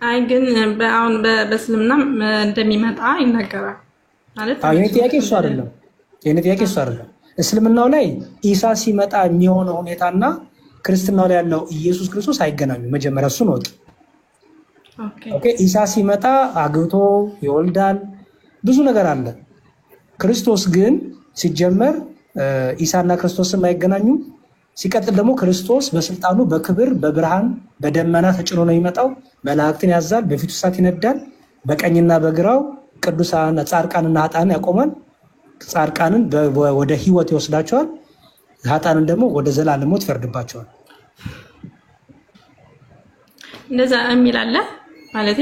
[SPEAKER 11] አይ ግን አሁን በእስልምና እንደሚመጣ ይናገራል ማለት
[SPEAKER 1] የኔ ጥያቄ እሱ አይደለም። የኔ ጥያቄ እሱ አይደለም። እስልምናው ላይ ኢሳ ሲመጣ የሚሆነው ሁኔታና ክርስትናው ላይ ያለው ኢየሱስ ክርስቶስ አይገናኙም። መጀመሪያ እሱ ነው። ኦኬ ኢሳ ሲመጣ አግብቶ ይወልዳል፣ ብዙ ነገር አለ። ክርስቶስ ግን ሲጀመር ኢሳና ክርስቶስም አይገናኙም። ሲቀጥል ደግሞ ክርስቶስ በስልጣኑ በክብር በብርሃን በደመና ተጭኖ ነው የሚመጣው። መላእክትን ያዛል፣ በፊቱ እሳት ይነዳል፣ በቀኝና በግራው ቅዱሳን ጻድቃንና ኃጥአንን ያቆማል። ጻድቃንን ወደ ሕይወት ይወስዳቸዋል፣ ኃጥአንን ደግሞ ወደ ዘላለም ሞት ይፈርድባቸዋል።
[SPEAKER 11] እንደዛ የሚል አለ ማለት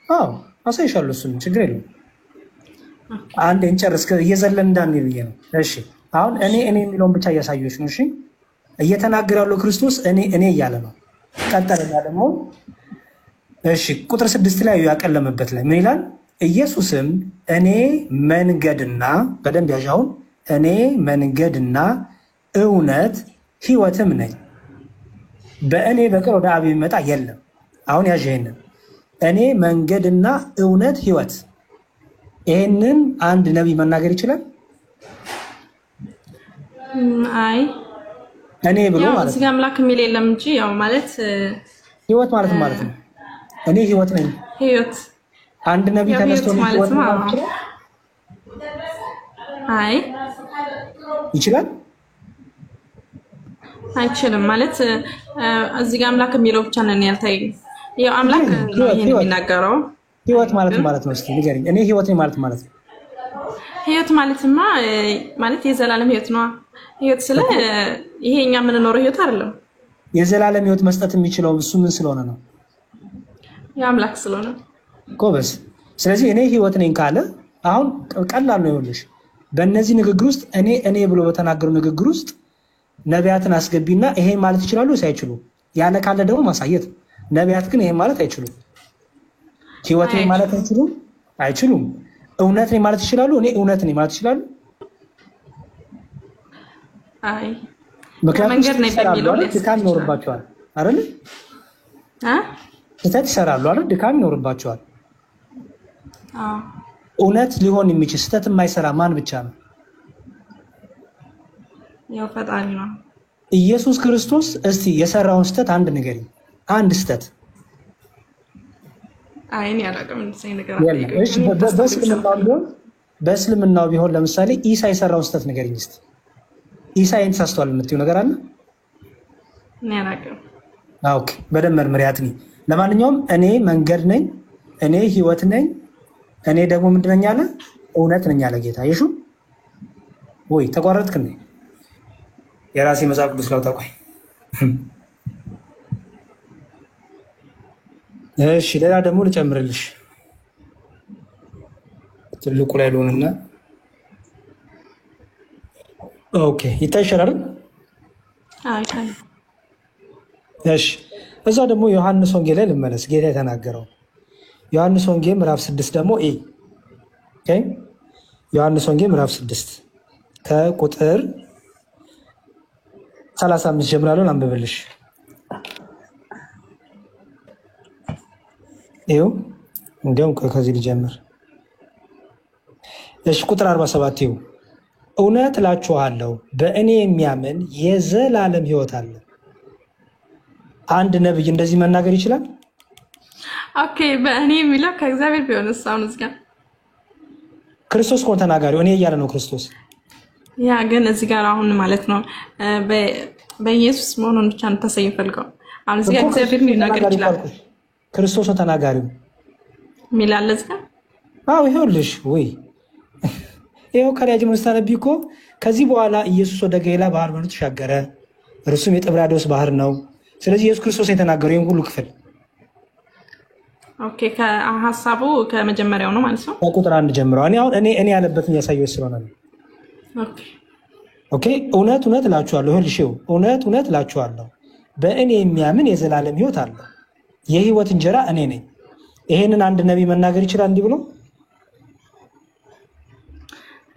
[SPEAKER 1] አዎ አሳይሻለሁ። እሱን ችግር የለም። አንድ እንጨርስ እየዘለን እንዳንል ብዬ ነው። እሺ አሁን እኔ የሚለውን ብቻ እያሳየች ነው። እሺ እየተናገረ ያለው ክርስቶስ እኔ እያለ ነው። ቀጠልና ደግሞ እሺ ቁጥር 6 ላይ ያቀለመበት ላይ ምን ይላል? ኢየሱስም እኔ መንገድና በደንብ ያዣውን እኔ መንገድና እውነት ሕይወትም ነኝ፣ በእኔ በቀር ወደ አብ የሚመጣ የለም። አሁን ያዥ ይሄንን እኔ መንገድና እውነት ሕይወት። ይሄንን አንድ ነቢይ መናገር ይችላል?
[SPEAKER 11] አይ
[SPEAKER 1] እኔ ብሎ ማለት
[SPEAKER 11] እዚህ ጋር አምላክ የሚል የለም እንጂ ያው ማለት
[SPEAKER 1] ሕይወት ማለት ነው። እኔ ሕይወት ነኝ።
[SPEAKER 11] ሕይወት
[SPEAKER 1] አንድ ነቢይ ተነስቶ
[SPEAKER 11] ማለት ነው። አይ
[SPEAKER 1] ይችላል?
[SPEAKER 11] አይችልም ማለት እዚህ ጋር አምላክ የሚለው ብቻ ነው ያልታየኝ። ያው አምላክ ነው ይሄን የሚናገረው።
[SPEAKER 1] ህይወት ማለት ነው። እስኪ ንገሪኝ። እኔ ህይወት ነኝ ማለት ነው።
[SPEAKER 11] ህይወት ማለትማ ማለት የዘላለም ህይወት ነው። ህይወት ስለ ይሄ እኛ የምንኖረው ህይወት አይደለም።
[SPEAKER 1] የዘላለም ህይወት መስጠት የሚችለው እሱ ምን ስለሆነ ነው?
[SPEAKER 11] የአምላክ ስለሆነ
[SPEAKER 1] ጎበዝ። ስለዚህ እኔ ህይወት ነኝ ካለ አሁን ቀላል ነው ይኸውልሽ። በእነዚህ ንግግር ውስጥ እኔ ብሎ በተናገሩ ንግግር ውስጥ ነቢያትን አስገቢና ይሄ ማለት ይችላሉ ሳይችሉ ያለ ካለ ደግሞ ማሳየት። ነቢያት ግን ይሄ ማለት አይችሉም። ህይወት ነኝ ማለት አይችሉም። እውነት ነኝ ማለት ይችላሉ። እኔ እውነት ነኝ ማለት ይችላሉ።
[SPEAKER 11] አይ
[SPEAKER 1] ምክንያቱም
[SPEAKER 11] መንገድ ነው በሚለው
[SPEAKER 1] ድካም ይኖርባቸዋል አይደል? ስህተት ይሰራሉ አይደል? ድካም ይኖርባቸዋል። እውነት ሊሆን የሚችል ስህተት የማይሰራ ማን ብቻ ነው?
[SPEAKER 11] ያው ፈጣሪ ነው
[SPEAKER 1] ኢየሱስ ክርስቶስ። እስቲ የሰራውን ስህተት አንድ ንገሪኝ። አንድ ስህተት
[SPEAKER 11] አይኔ ያላቀም እንደዚህ ነገር
[SPEAKER 1] እሺ፣ በእስልምናው ቢሆን ለምሳሌ ኢሳ የሰራውን ስህተት ንገሪኝ እስቲ። ኢሳ ይሄን ተሳስቷል የምትይው ነገር አለ?
[SPEAKER 11] እኔ ያላቀም
[SPEAKER 1] ኦኬ፣ በደንብ መርምሪ አጥኒ። ለማንኛውም እኔ መንገድ ነኝ፣ እኔ ህይወት ነኝ፣ እኔ ደግሞ ምንድን ነኝ አለ? እውነት ነኝ አለ ጌታ። ይሹ ወይ ተቋረጥክ እንዴ? የራሴ መጽሐፍ ቅዱስ ላውጣ ቆይ። እሺ ሌላ ደግሞ ልጨምርልሽ። ትልቁ ላይ ልሆንና ኦኬ ይታይሻል አይደል?
[SPEAKER 11] አይ ታዲያ
[SPEAKER 1] እሺ እዛ ደግሞ ዮሐንስ ወንጌል ላይ ልመለስ። ጌታ የተናገረው ዮሐንስ ወንጌል ምዕራፍ 6 ደግሞ ኦኬ ዮሐንስ ወንጌል ምዕራፍ 6 ከቁጥር 35 ጀምራለሁ አንብብልሽ። ይኸው እንዲያውም ከዚህ ልጀምር። እሺ ቁጥር 47 ይኸው እውነት እላችኋለሁ በእኔ የሚያምን የዘላለም ሕይወት አለ። አንድ ነብይ እንደዚህ መናገር ይችላል?
[SPEAKER 11] ኦኬ በእኔ የሚለው ከእግዚአብሔር ቢሆንስ? አሁን እዚህ ጋር
[SPEAKER 1] ክርስቶስ ኮን ተናጋሪው እኔ እያለ ነው ክርስቶስ።
[SPEAKER 11] ያ ግን እዚህ ጋር አሁን ማለት ነው በኢየሱስ መሆኑን ብቻ ነው ተሰይፈ ፈልገው። አሁን እዚህ ጋር እግዚአብሔር ሊናገር ይችላል።
[SPEAKER 1] ክርስቶስ ነው ተናጋሪው
[SPEAKER 11] ሚላል እዚህ ጋር።
[SPEAKER 1] አዎ ይኸውልሽ ወይ ይኸው ከላይ ጀምሮ ስታነቢ እኮ ከዚህ በኋላ ኢየሱስ ወደ ገሊላ ባህር በሩ ተሻገረ፣ እርሱም የጥብርያዶስ ባህር ነው። ስለዚህ ኢየሱስ ክርስቶስ የተናገረው ይሄን ሁሉ ክፍል
[SPEAKER 11] ኦኬ ከሐሳቡ ከመጀመሪያው ነው ማለት ነው።
[SPEAKER 1] ከቁጥር 1 ጀምሮ እኔ ያለበትን ያሳየው ስለሆነ ነው። ኦኬ እውነት እላችኋለሁ፣ ይኸውልሽ እውነት እላችኋለሁ በእኔ የሚያምን የዘላለም ሕይወት አለው። የህይወት እንጀራ እኔ ነኝ። ይሄንን አንድ ነብይ መናገር ይችላል እንዲህ ብሎ?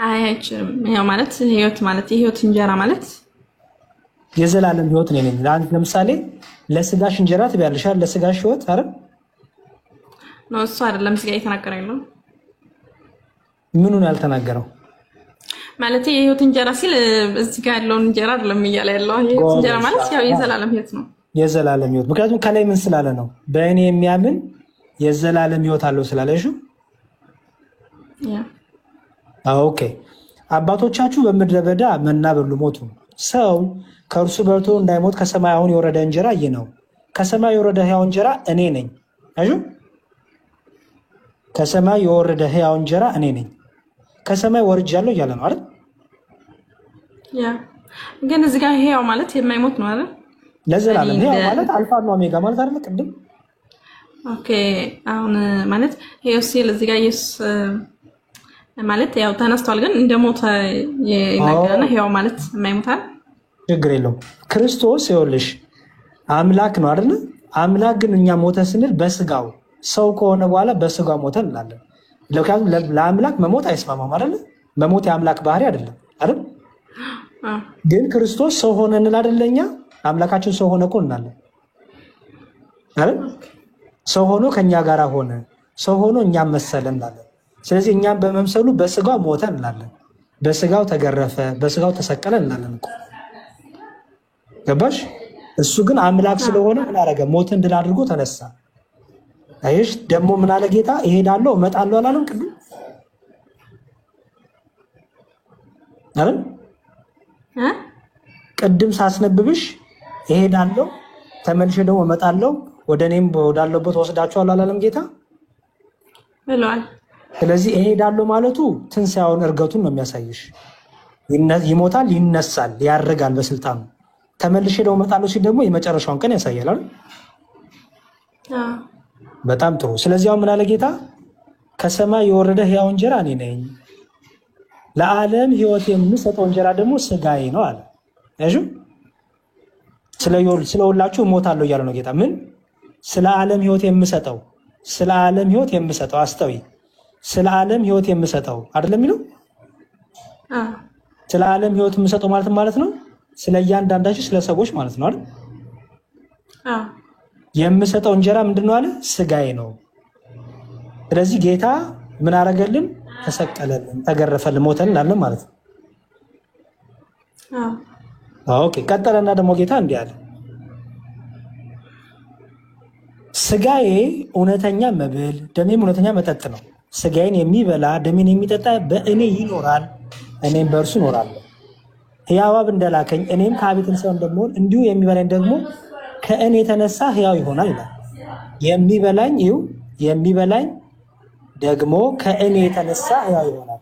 [SPEAKER 11] አይችልም። ያው ማለት ህይወት ማለት የህይወት እንጀራ ማለት
[SPEAKER 1] የዘላለም ሕይወት እኔ ነኝ። ለምሳሌ ለስጋሽ እንጀራ ትበያለሽ አይደል? ለስጋሽ ሕይወት አይደል?
[SPEAKER 11] ነው እሱ አይደለም እዚህ ጋር የተናገረው ያለው።
[SPEAKER 1] ምኑን ያልተናገረው?
[SPEAKER 11] ማለት የህይወት እንጀራ ሲል እዚህ ጋር ያለውን እንጀራ አይደለም እያለ ያለው። የህይወት እንጀራ ማለት ያው የዘላለም ሕይወት ነው። የዘላለም ሕይወት ምክንያቱም ከላይ ምን ስላለ ነው? በእኔ የሚያምን የዘላለም ሕይወት አለው ስላለሽ። ኦኬ አባቶቻችሁ በምድረ በዳ መና በሉ ሞቱ። ሰው ከእርሱ በልቶ እንዳይሞት ከሰማይ አሁን የወረደ እንጀራ ይህ ነው። ከሰማይ የወረደ ሕያው እንጀራ እኔ ነኝ። አዩ ከሰማይ የወረደ ሕያው እንጀራ እኔ ነኝ። ከሰማይ ወርጃለሁ እያለ ነው አይደል? ያ ግን እዚህ ጋር ሕያው ማለት የማይሞት ነው አይደል?
[SPEAKER 1] ለዘላለም ሕያው ማለት አልፋ እና ኦሜጋ ማለት አይደል? ቅድም
[SPEAKER 11] ኦኬ አሁን ማለት ሕያው ሲል እዚህ ጋር ኢየሱስ ማለት ያው ተነስቷል፣ ግን እንደሞተ ይናገርና ሕያው ማለት የማይሞታል። ችግር
[SPEAKER 1] የለውም። ክርስቶስ ይኸውልሽ አምላክ ነው አይደል? አምላክ ግን እኛ ሞተ ስንል በስጋው ሰው ከሆነ በኋላ በስጋው ሞተ እንላለን። ለአምላክ መሞት አይስማማም አይደል? መሞት የአምላክ ባህሪ አይደለም አይደል? ግን ክርስቶስ ሰው ሆነ እንል አይደል? እኛ አምላካችን ሰው ሆነ እኮ እንላለን አይደል? ሰው ሆኖ ከኛ ጋር ሆነ፣ ሰው ሆኖ እኛም መሰለ እንላለን። ስለዚህ እኛም በመምሰሉ በስጋው ሞተ እንላለን፣ በስጋው ተገረፈ፣ በስጋው ተሰቀለ እንላለን እኮ ገባሽ? እሱ ግን አምላክ ስለሆነ ምን አደረገ? ሞትን ድል አድርጎ ተነሳ። አይሽ ደግሞ ምን አለ ጌታ? እሄዳለሁ እመጣለሁ አላለም ቅድም አይደል? ቅድም ሳስነብብሽ እሄዳለሁ ተመልሼ ደግሞ እመጣለሁ ወደ እኔም ወዳለበት ወስዳቸዋለሁ አላለም ጌታ
[SPEAKER 11] ብሏል።
[SPEAKER 1] ስለዚህ እሄዳለሁ ማለቱ ትንሣኤውን እርገቱን ነው የሚያሳይሽ። ይሞታል፣ ይነሳል፣ ያርጋል በስልጣኑ። ተመልሼ ደግሞ እመጣለሁ ሲል ደግሞ የመጨረሻውን ቀን ያሳያል አይደል? በጣም ጥሩ። ስለዚህ አሁን ምን አለ ጌታ? ከሰማይ የወረደ ሕያው እንጀራ እኔ ነኝ፣ ለዓለም ሕይወት የምሰጠው እንጀራ ደግሞ ስጋዬ ነው አለ። እሺ ስለሁላችሁ እሞታለሁ እያለ ነው ጌታ። ምን ስለ ዓለም ሕይወት የምሰጠው፣ ስለ ዓለም ሕይወት የምሰጠው፣ አስተውይ፣ ስለ ዓለም ሕይወት የምሰጠው አይደለም የሚለው? ስለ ዓለም ሕይወት የምሰጠው ማለት ነው ስለ እያንዳንዳችሁ ስለ ሰዎች ማለት ነው አይደል? የምሰጠው እንጀራ ምንድነው አለ? ስጋዬ ነው። ስለዚህ ጌታ ምን አረገልን? ተሰቀለልን፣ ተገረፈልን፣ ሞተልን አለ ማለት ነው። ኦኬ ቀጠለና ደግሞ ጌታ እንዲህ አለ፣ ስጋዬ እውነተኛ መብል ደሜም እውነተኛ መጠጥ ነው። ስጋዬን የሚበላ ደሜን የሚጠጣ በእኔ ይኖራል፣ እኔም በእርሱ እኖራለሁ። ሕያው አብ እንደላከኝ እኔም ከአብ የተነሳሁ እንደምሆን እንዲሁ የሚበላኝ ደግሞ ከእኔ የተነሳ ሕያው ይሆናል ይላል። የሚበላኝ ደግሞ ከእኔ የተነሳ ሕያው ይሆናል።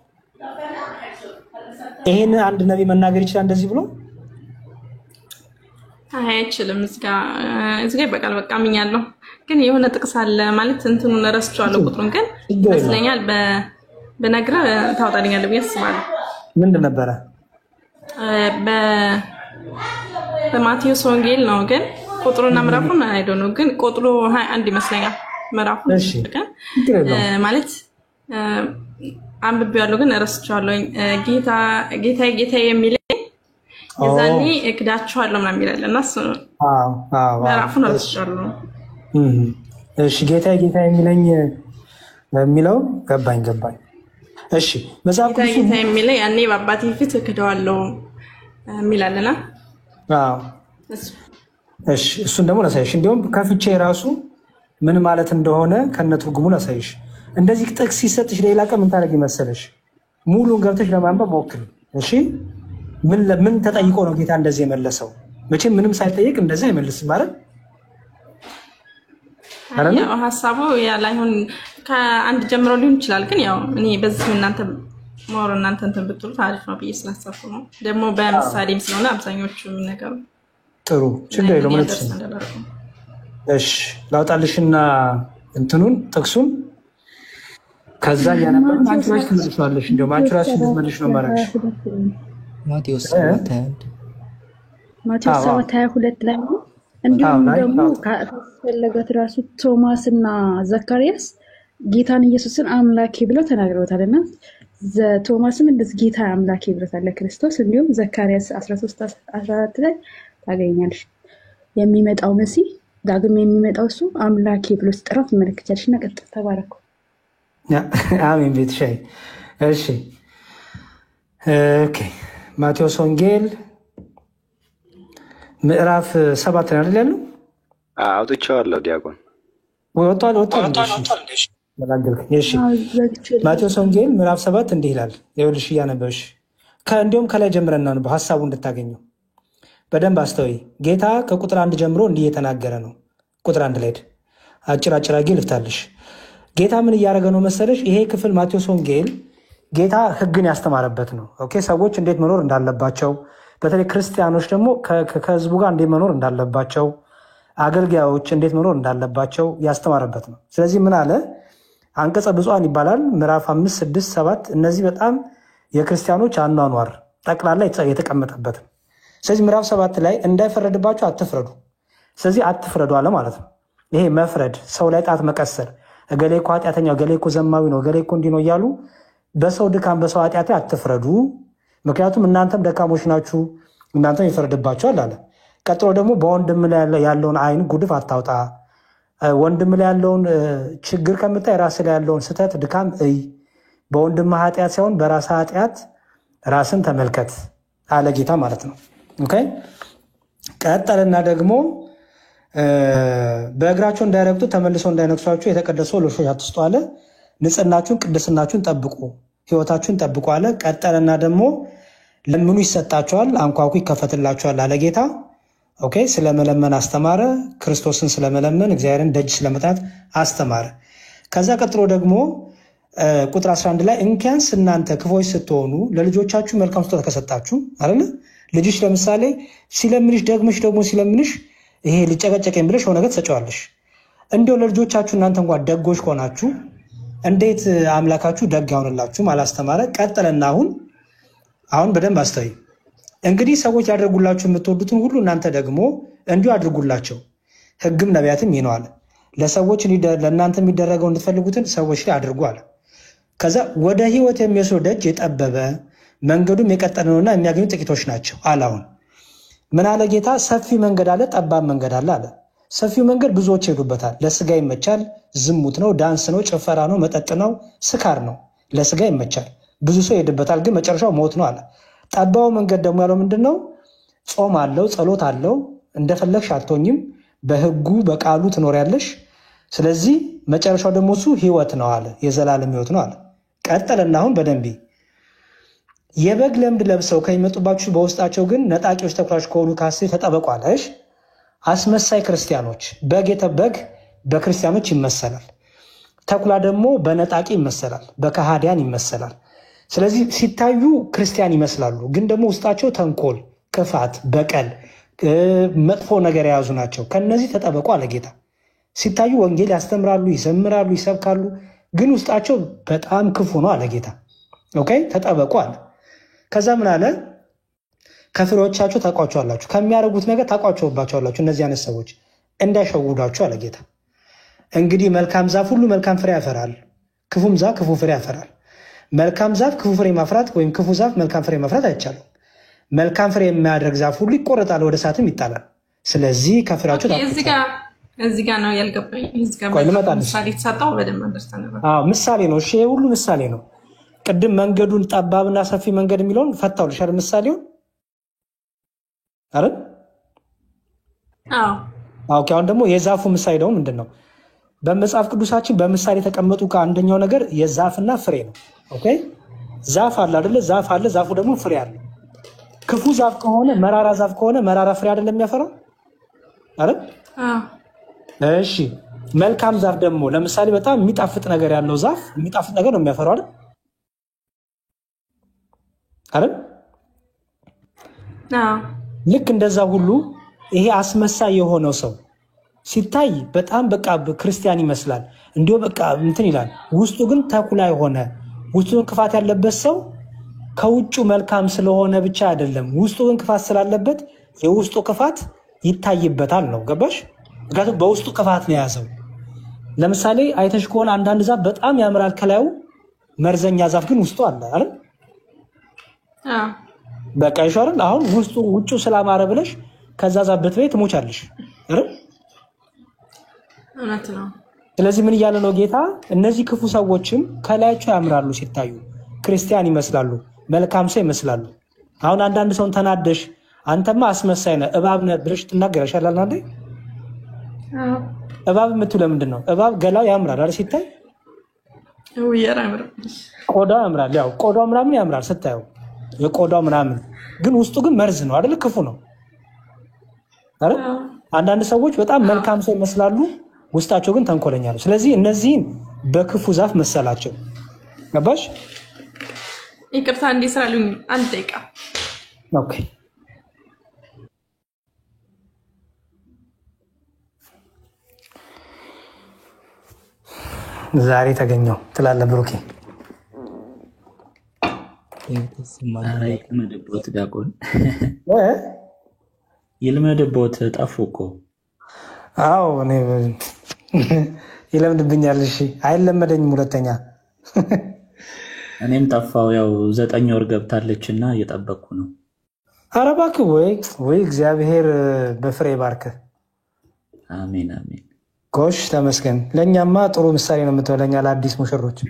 [SPEAKER 1] ይሄን አንድ ነቢይ መናገር ይችላል እንደዚህ ብሎ?
[SPEAKER 11] አይችልም። እዚህ ጋር በቃል በቃ ምኛለሁ፣ ግን የሆነ ጥቅስ አለ ማለት እንትኑን ረስቼዋለሁ ቁጥሩን፣ ግን ይመስለኛል በነግረህ ታወጣልኛለህ ብዬ አስባለሁ።
[SPEAKER 1] ምንድን ነበረ?
[SPEAKER 11] በማቴዎስ ወንጌል ነው፣ ግን ቁጥሩና ምዕራፉን አይደው ነው፣ ግን ቁጥሩ 21 ይመስለኛል ምዕራፉ። ግን ማለት አንብቤዋለሁ ግን ረስቼዋለሁ። ጌታ የሚለኝ የዛኔ እክዳችኋለሁ ምናምን ይላል እና እሱ ምዕራፉን ረስቼዋለሁ።
[SPEAKER 1] እሺ ጌታ የሚለኝ የሚለው ገባኝ። እሺ መጽሐፍ ቅዱስ
[SPEAKER 11] ጌታ የሚለኝ ያኔ በአባቴ ፊት እክደዋለሁ የሚላልና
[SPEAKER 1] እሺ እሱን ደግሞ ላሳይሽ። እንዲሁም ከፍቼ ራሱ ምን ማለት እንደሆነ ከነትርጉሙ ላሳይሽ። እንደዚህ ጥቅስ ሲሰጥሽ ሌላ ቀን ምን ታደርጊ መሰለሽ? ሙሉን ገብተሽ ለማንበብ ሞክሪ። እሺ ምን ተጠይቆ ነው ጌታ እንደዚህ የመለሰው? መቼም ምንም ሳይጠይቅ እንደዚህ አይመልስም ማለት
[SPEAKER 11] ያው ሐሳቡ ያላይሆን ከአንድ ጀምሮ ሊሆን ይችላል፣ ግን ያው እኔ በዚህ እናንተ እንትን ብትሉት አሪፍ ነው ብዬ ስላሰብኩ ነው። ደግሞ በምሳሌም ስለሆነ አብዛኞቹ የሚነገሩ
[SPEAKER 1] ጥሩ ችግር የለውም። እሺ ላውጣልሽና እንትኑን ጥቅሱን ከዛ ያነበብን አንቺ ራስሽ ትመልሺዋለሽ። እንደውም አንቺ ራስሽ ልትመልሽ ነው ማረግሽ።
[SPEAKER 13] ማቴዎስ 7:22
[SPEAKER 4] ላይ ነው። እንዲሁም ደግሞ ካስፈለገት ራሱ ቶማስ እና ዘካርያስ ጌታን ኢየሱስን አምላኬ ብለው ተናግረውታልና ቶማስም እንደዚህ ጌታ አምላኬ ብሎታል ለክርስቶስ። እንዲሁም ዘካርያስ 13:14 ላይ ታገኛለሽ። የሚመጣው መሲህ ዳግም የሚመጣው እሱ አምላኬ ብሎ ሲጠራው ትመለከቻለሽ። እና ቀጥታ ተባረኩ።
[SPEAKER 1] አሜን። ቤትሻይ እሺ ኦኬ ማቴዎስ ወንጌል ምዕራፍ 7 ላይ አይደል ያለው?
[SPEAKER 6] አውጥቼዋለሁ ዲያቆን
[SPEAKER 1] ወጣል። እሺ ማቴዎስ ወንጌል ምዕራፍ 7 እንዲህ ይላል። ይኸውልሽ እያነበብሽ እንዲሁም ከላይ ጀምረን እናንበው ሐሳቡ እንድታገኘው በደንብ አስተውይ። ጌታ ከቁጥር 1 ጀምሮ እንዲህ የተናገረ ነው። ቁጥር 1 ላይ አጭር አድርጌ ልፍታልሽ። ጌታ ምን እያደረገ ነው መሰለሽ? ይሄ ክፍል ማቴዎስ ወንጌል ጌታ ሕግን ያስተማረበት ነው። ኦኬ ሰዎች እንዴት መኖር እንዳለባቸው፣ በተለይ ክርስቲያኖች ደግሞ ከህዝቡ ጋር እንዴት መኖር እንዳለባቸው፣ አገልጋዮች እንዴት መኖር እንዳለባቸው ያስተማረበት ነው። ስለዚህ ምን አለ? አንቀጸ ብፁዓን ይባላል። ምዕራፍ 5፣ 6፣ 7 እነዚህ በጣም የክርስቲያኖች አኗኗር ጠቅላላ የተቀመጠበት ነው። ስለዚህ ምዕራፍ 7 ላይ እንዳይፈረድባቸው አትፍረዱ። ስለዚህ አትፍረዱ አለ ማለት ነው። ይሄ መፍረድ፣ ሰው ላይ ጣት መቀሰር፣ እገሌ እኮ ኃጢአተኛው፣ እገሌ እኮ ዘማዊ ነው፣ እገሌ እኮ እንዲህ ነው እያሉ በሰው ድካም በሰው ኃጢአት አትፍረዱ፣ ምክንያቱም እናንተም ደካሞች ናችሁ፣ እናንተም ይፈረድባቸዋል አለ። ቀጥሎ ደግሞ በወንድም ላይ ያለውን አይን ጉድፍ አታውጣ፣ ወንድም ላይ ያለውን ችግር ከምታይ ራስ ላይ ያለውን ስተት ድካም እይ፣ በወንድም ኃጢአት ሳይሆን በራስ ኃጢአት ራስን ተመልከት አለ ጌታ ማለት ነው። ኦኬ ቀጠልና ደግሞ በእግራቸው እንዳይረግጡ ተመልሰው እንዳይነክሷችሁ የተቀደሰው ለሾህ አትስጡ አለ። ንጽህናችሁን ቅድስናችሁን ጠብቁ፣ ህይወታችሁን ጠብቁ አለ። ቀጠልና ደግሞ ለምኑ ይሰጣችኋል፣ አንኳኩ ይከፈትላችኋል አለ ጌታ። ኦኬ ስለመለመን አስተማረ። ክርስቶስን ስለመለመን እግዚአብሔርን ደጅ ስለመጥናት አስተማረ። ከዛ ቀጥሎ ደግሞ ቁጥር 11 ላይ እንኪያንስ እናንተ ክፎች ስትሆኑ ለልጆቻችሁ መልካም ስጦታ ከሰጣችሁ አይደል? ልጅሽ ለምሳሌ ሲለምንሽ ደግሞ ሲለምንሽ ይሄ ሊጨቀጨቀኝ ብለሽ ሆነ ነገር ትሰጪዋለሽ። እንዲያው ለልጆቻችሁ እናንተ እንኳን ደጎች ከሆናችሁ እንዴት አምላካችሁ ደግ ያሆንላችሁ አላስተማረ? ቀጠለና አሁን በደንብ አስተውይ። እንግዲህ ሰዎች ያደርጉላችሁ የምትወዱትን ሁሉ እናንተ ደግሞ እንዲሁ አድርጉላቸው፣ ሕግም ነቢያትም ይነዋል። ለሰዎች ለእናንተ የሚደረገው እንድትፈልጉትን ሰዎች ላይ አድርጉ አለ። ከዛ ወደ ሕይወት የሚወስደው ደጅ የጠበበ መንገዱም የቀጠነ ነውና የሚያገኙ ጥቂቶች ናቸው አለ። አሁን ምን አለ ጌታ? ሰፊ መንገድ አለ፣ ጠባብ መንገድ አለ አለ። ሰፊው መንገድ ብዙዎች ይሄዱበታል፣ ለስጋ ይመቻል፣ ዝሙት ነው፣ ዳንስ ነው፣ ጭፈራ ነው፣ መጠጥ ነው፣ ስካር ነው፣ ለስጋ ይመቻል፣ ብዙ ሰው ይሄድበታል፣ ግን መጨረሻው ሞት ነው አለ። ጠባው መንገድ ደግሞ ያለው ምንድነው? ጾም አለው፣ ጸሎት አለው፣ እንደፈለግሽ አትሆኝም፣ በህጉ በቃሉ ትኖሪያለሽ። ስለዚህ መጨረሻው ደግሞ እሱ ህይወት ነው አለ፣ የዘላለም ህይወት ነው አለ። ቀጠለና አሁን በደንብ የበግ ለምድ ለብሰው ከሚመጡባችሁ በውስጣቸው ግን ነጣቂዎች ተኩላዎች ከሆኑ ከሐሰት ተጠበቁ አለሽ። አስመሳይ ክርስቲያኖች በግ በክርስቲያኖች ይመሰላል፣ ተኩላ ደግሞ በነጣቂ ይመሰላል፣ በከሃዲያን ይመሰላል። ስለዚህ ሲታዩ ክርስቲያን ይመስላሉ፣ ግን ደግሞ ውስጣቸው ተንኮል፣ ክፋት፣ በቀል፣ መጥፎ ነገር የያዙ ናቸው። ከነዚህ ተጠበቁ አለ ጌታ። ሲታዩ ወንጌል ያስተምራሉ፣ ይዘምራሉ፣ ይሰብካሉ፣ ግን ውስጣቸው በጣም ክፉ ነው አለ ጌታ። ኦኬ ተጠበቁ አለ። ከዛ ምን አለ? ከፍሬዎቻቸው ታውቋቸዋላችሁ፣ ከሚያደርጉት ነገር ታውቋቸውባቸዋላችሁ። እነዚህ አይነት ሰዎች እንዳይሸውዷችሁ አለ ጌታ። እንግዲህ መልካም ዛፍ ሁሉ መልካም ፍሬ ያፈራል፣ ክፉም ዛፍ ክፉ ፍሬ ያፈራል። መልካም ዛፍ ክፉ ፍሬ ማፍራት ወይም ክፉ ዛፍ መልካም ፍሬ ማፍራት አይቻልም። መልካም ፍሬ የሚያደርግ ዛፍ ሁሉ ይቆረጣል፣ ወደ እሳትም ይጣላል። ስለዚህ ከፍሬያቸው
[SPEAKER 11] እዚህ ጋር ነው ያልገባኝ። እዚህ ጋር ምሳሌ ተሰጠው በደንብ አንደርስታንድ።
[SPEAKER 1] ምሳሌ ነው። እሺ ይሄ ሁሉ ምሳሌ ነው። ቅድም መንገዱን ጠባብና ሰፊ መንገድ የሚለውን ፈታውልሽ አይደል? ምሳሌውን አይደል? ኦኬ አሁን ደግሞ የዛፉ ምሳሌ ደግሞ ምንድን ነው? በመጽሐፍ ቅዱሳችን በምሳሌ የተቀመጡ ከአንደኛው ነገር የዛፍና ፍሬ ነው። ኦኬ ዛፍ አለ አይደለ? ዛፍ አለ፣ ዛፉ ደግሞ ፍሬ አለ። ክፉ ዛፍ ከሆነ መራራ ዛፍ ከሆነ መራራ ፍሬ አይደለም የሚያፈራው አይደል? እሺ መልካም ዛፍ ደግሞ ለምሳሌ በጣም የሚጣፍጥ ነገር ያለው ዛፍ የሚጣፍጥ ነገር ነው የሚያፈራው አይደል? አይደል? ልክ እንደዛ ሁሉ ይሄ አስመሳይ የሆነው ሰው ሲታይ በጣም በቃ ክርስቲያን ይመስላል፣ እንዲሁ በቃ እንትን ይላል፣ ውስጡ ግን ተኩላ የሆነ ውስጡ ክፋት ያለበት ሰው ከውጩ መልካም ስለሆነ ብቻ አይደለም፣ ውስጡ ግን ክፋት ስላለበት የውስጡ ክፋት ይታይበታል ነው። ገባሽ? ምክንያቱም በውስጡ ክፋት ነው የያዘው። ለምሳሌ አይተሽ ከሆነ አንዳንድ ዛፍ በጣም ያምራል ከላዩ፣ መርዘኛ ዛፍ ግን ውስጡ አለ አይደል? በቃ ይሻላል። አሁን ውጩ ስላማረ ብለሽ ከዛ ዛፍ ብትበይ ትሞቻለሽ አይደል?
[SPEAKER 11] እውነት ነው።
[SPEAKER 1] ስለዚህ ምን እያለ ነው ጌታ? እነዚህ ክፉ ሰዎችም ከላያቸው ያምራሉ፣ ሲታዩ ክርስቲያን ይመስላሉ፣ መልካም ሰው ይመስላሉ። አሁን አንዳንድ ሰውን ተናደሽ አንተማ አስመሳይ ነህ እባብ ነህ ብለሽ ትናገረሻል አይደል? እባብ የምትለው ለምንድን ነው? እባብ ገላው ያምራል አይደል? ሲታይ ቆዳው ያምራል። ያው ቆዳው ምናምን ያምራል ስታየው፣ የቆዳው ምናምን ግን ውስጡ ግን መርዝ ነው አይደል? ክፉ ነው አይደል? አንዳንድ ሰዎች በጣም መልካም ሰው ይመስላሉ፣ ውስጣቸው ግን ተንኮለኛ ነው። ስለዚህ እነዚህን በክፉ ዛፍ መሰላቸው። ገባሽ?
[SPEAKER 11] ይቅርታ እንዴ ስራሉኝ አንድ ደቂቃ።
[SPEAKER 1] ኦኬ ዛሬ ተገኘው ትላለህ ብሩኬ።
[SPEAKER 14] ይልመድቦት ዲያቆን ይልመድቦት ጠፉ እኮ።
[SPEAKER 1] አዎ እኔ ይለምድብኛል። እሺ አይለመደኝም ሁለተኛ።
[SPEAKER 14] እኔም ጠፋው። ያው 9 ወር ገብታለች እና እየጠበቅኩ ነው።
[SPEAKER 1] ኧረ እባክህ ወይ እግዚአብሔር በፍሬ ባርክ።
[SPEAKER 14] አሜን አሜን።
[SPEAKER 1] ጎሽ ተመስገን። ለእኛማ ጥሩ ምሳሌ ነው የምትሆነኛ ለአዲስ ሙሽሮች።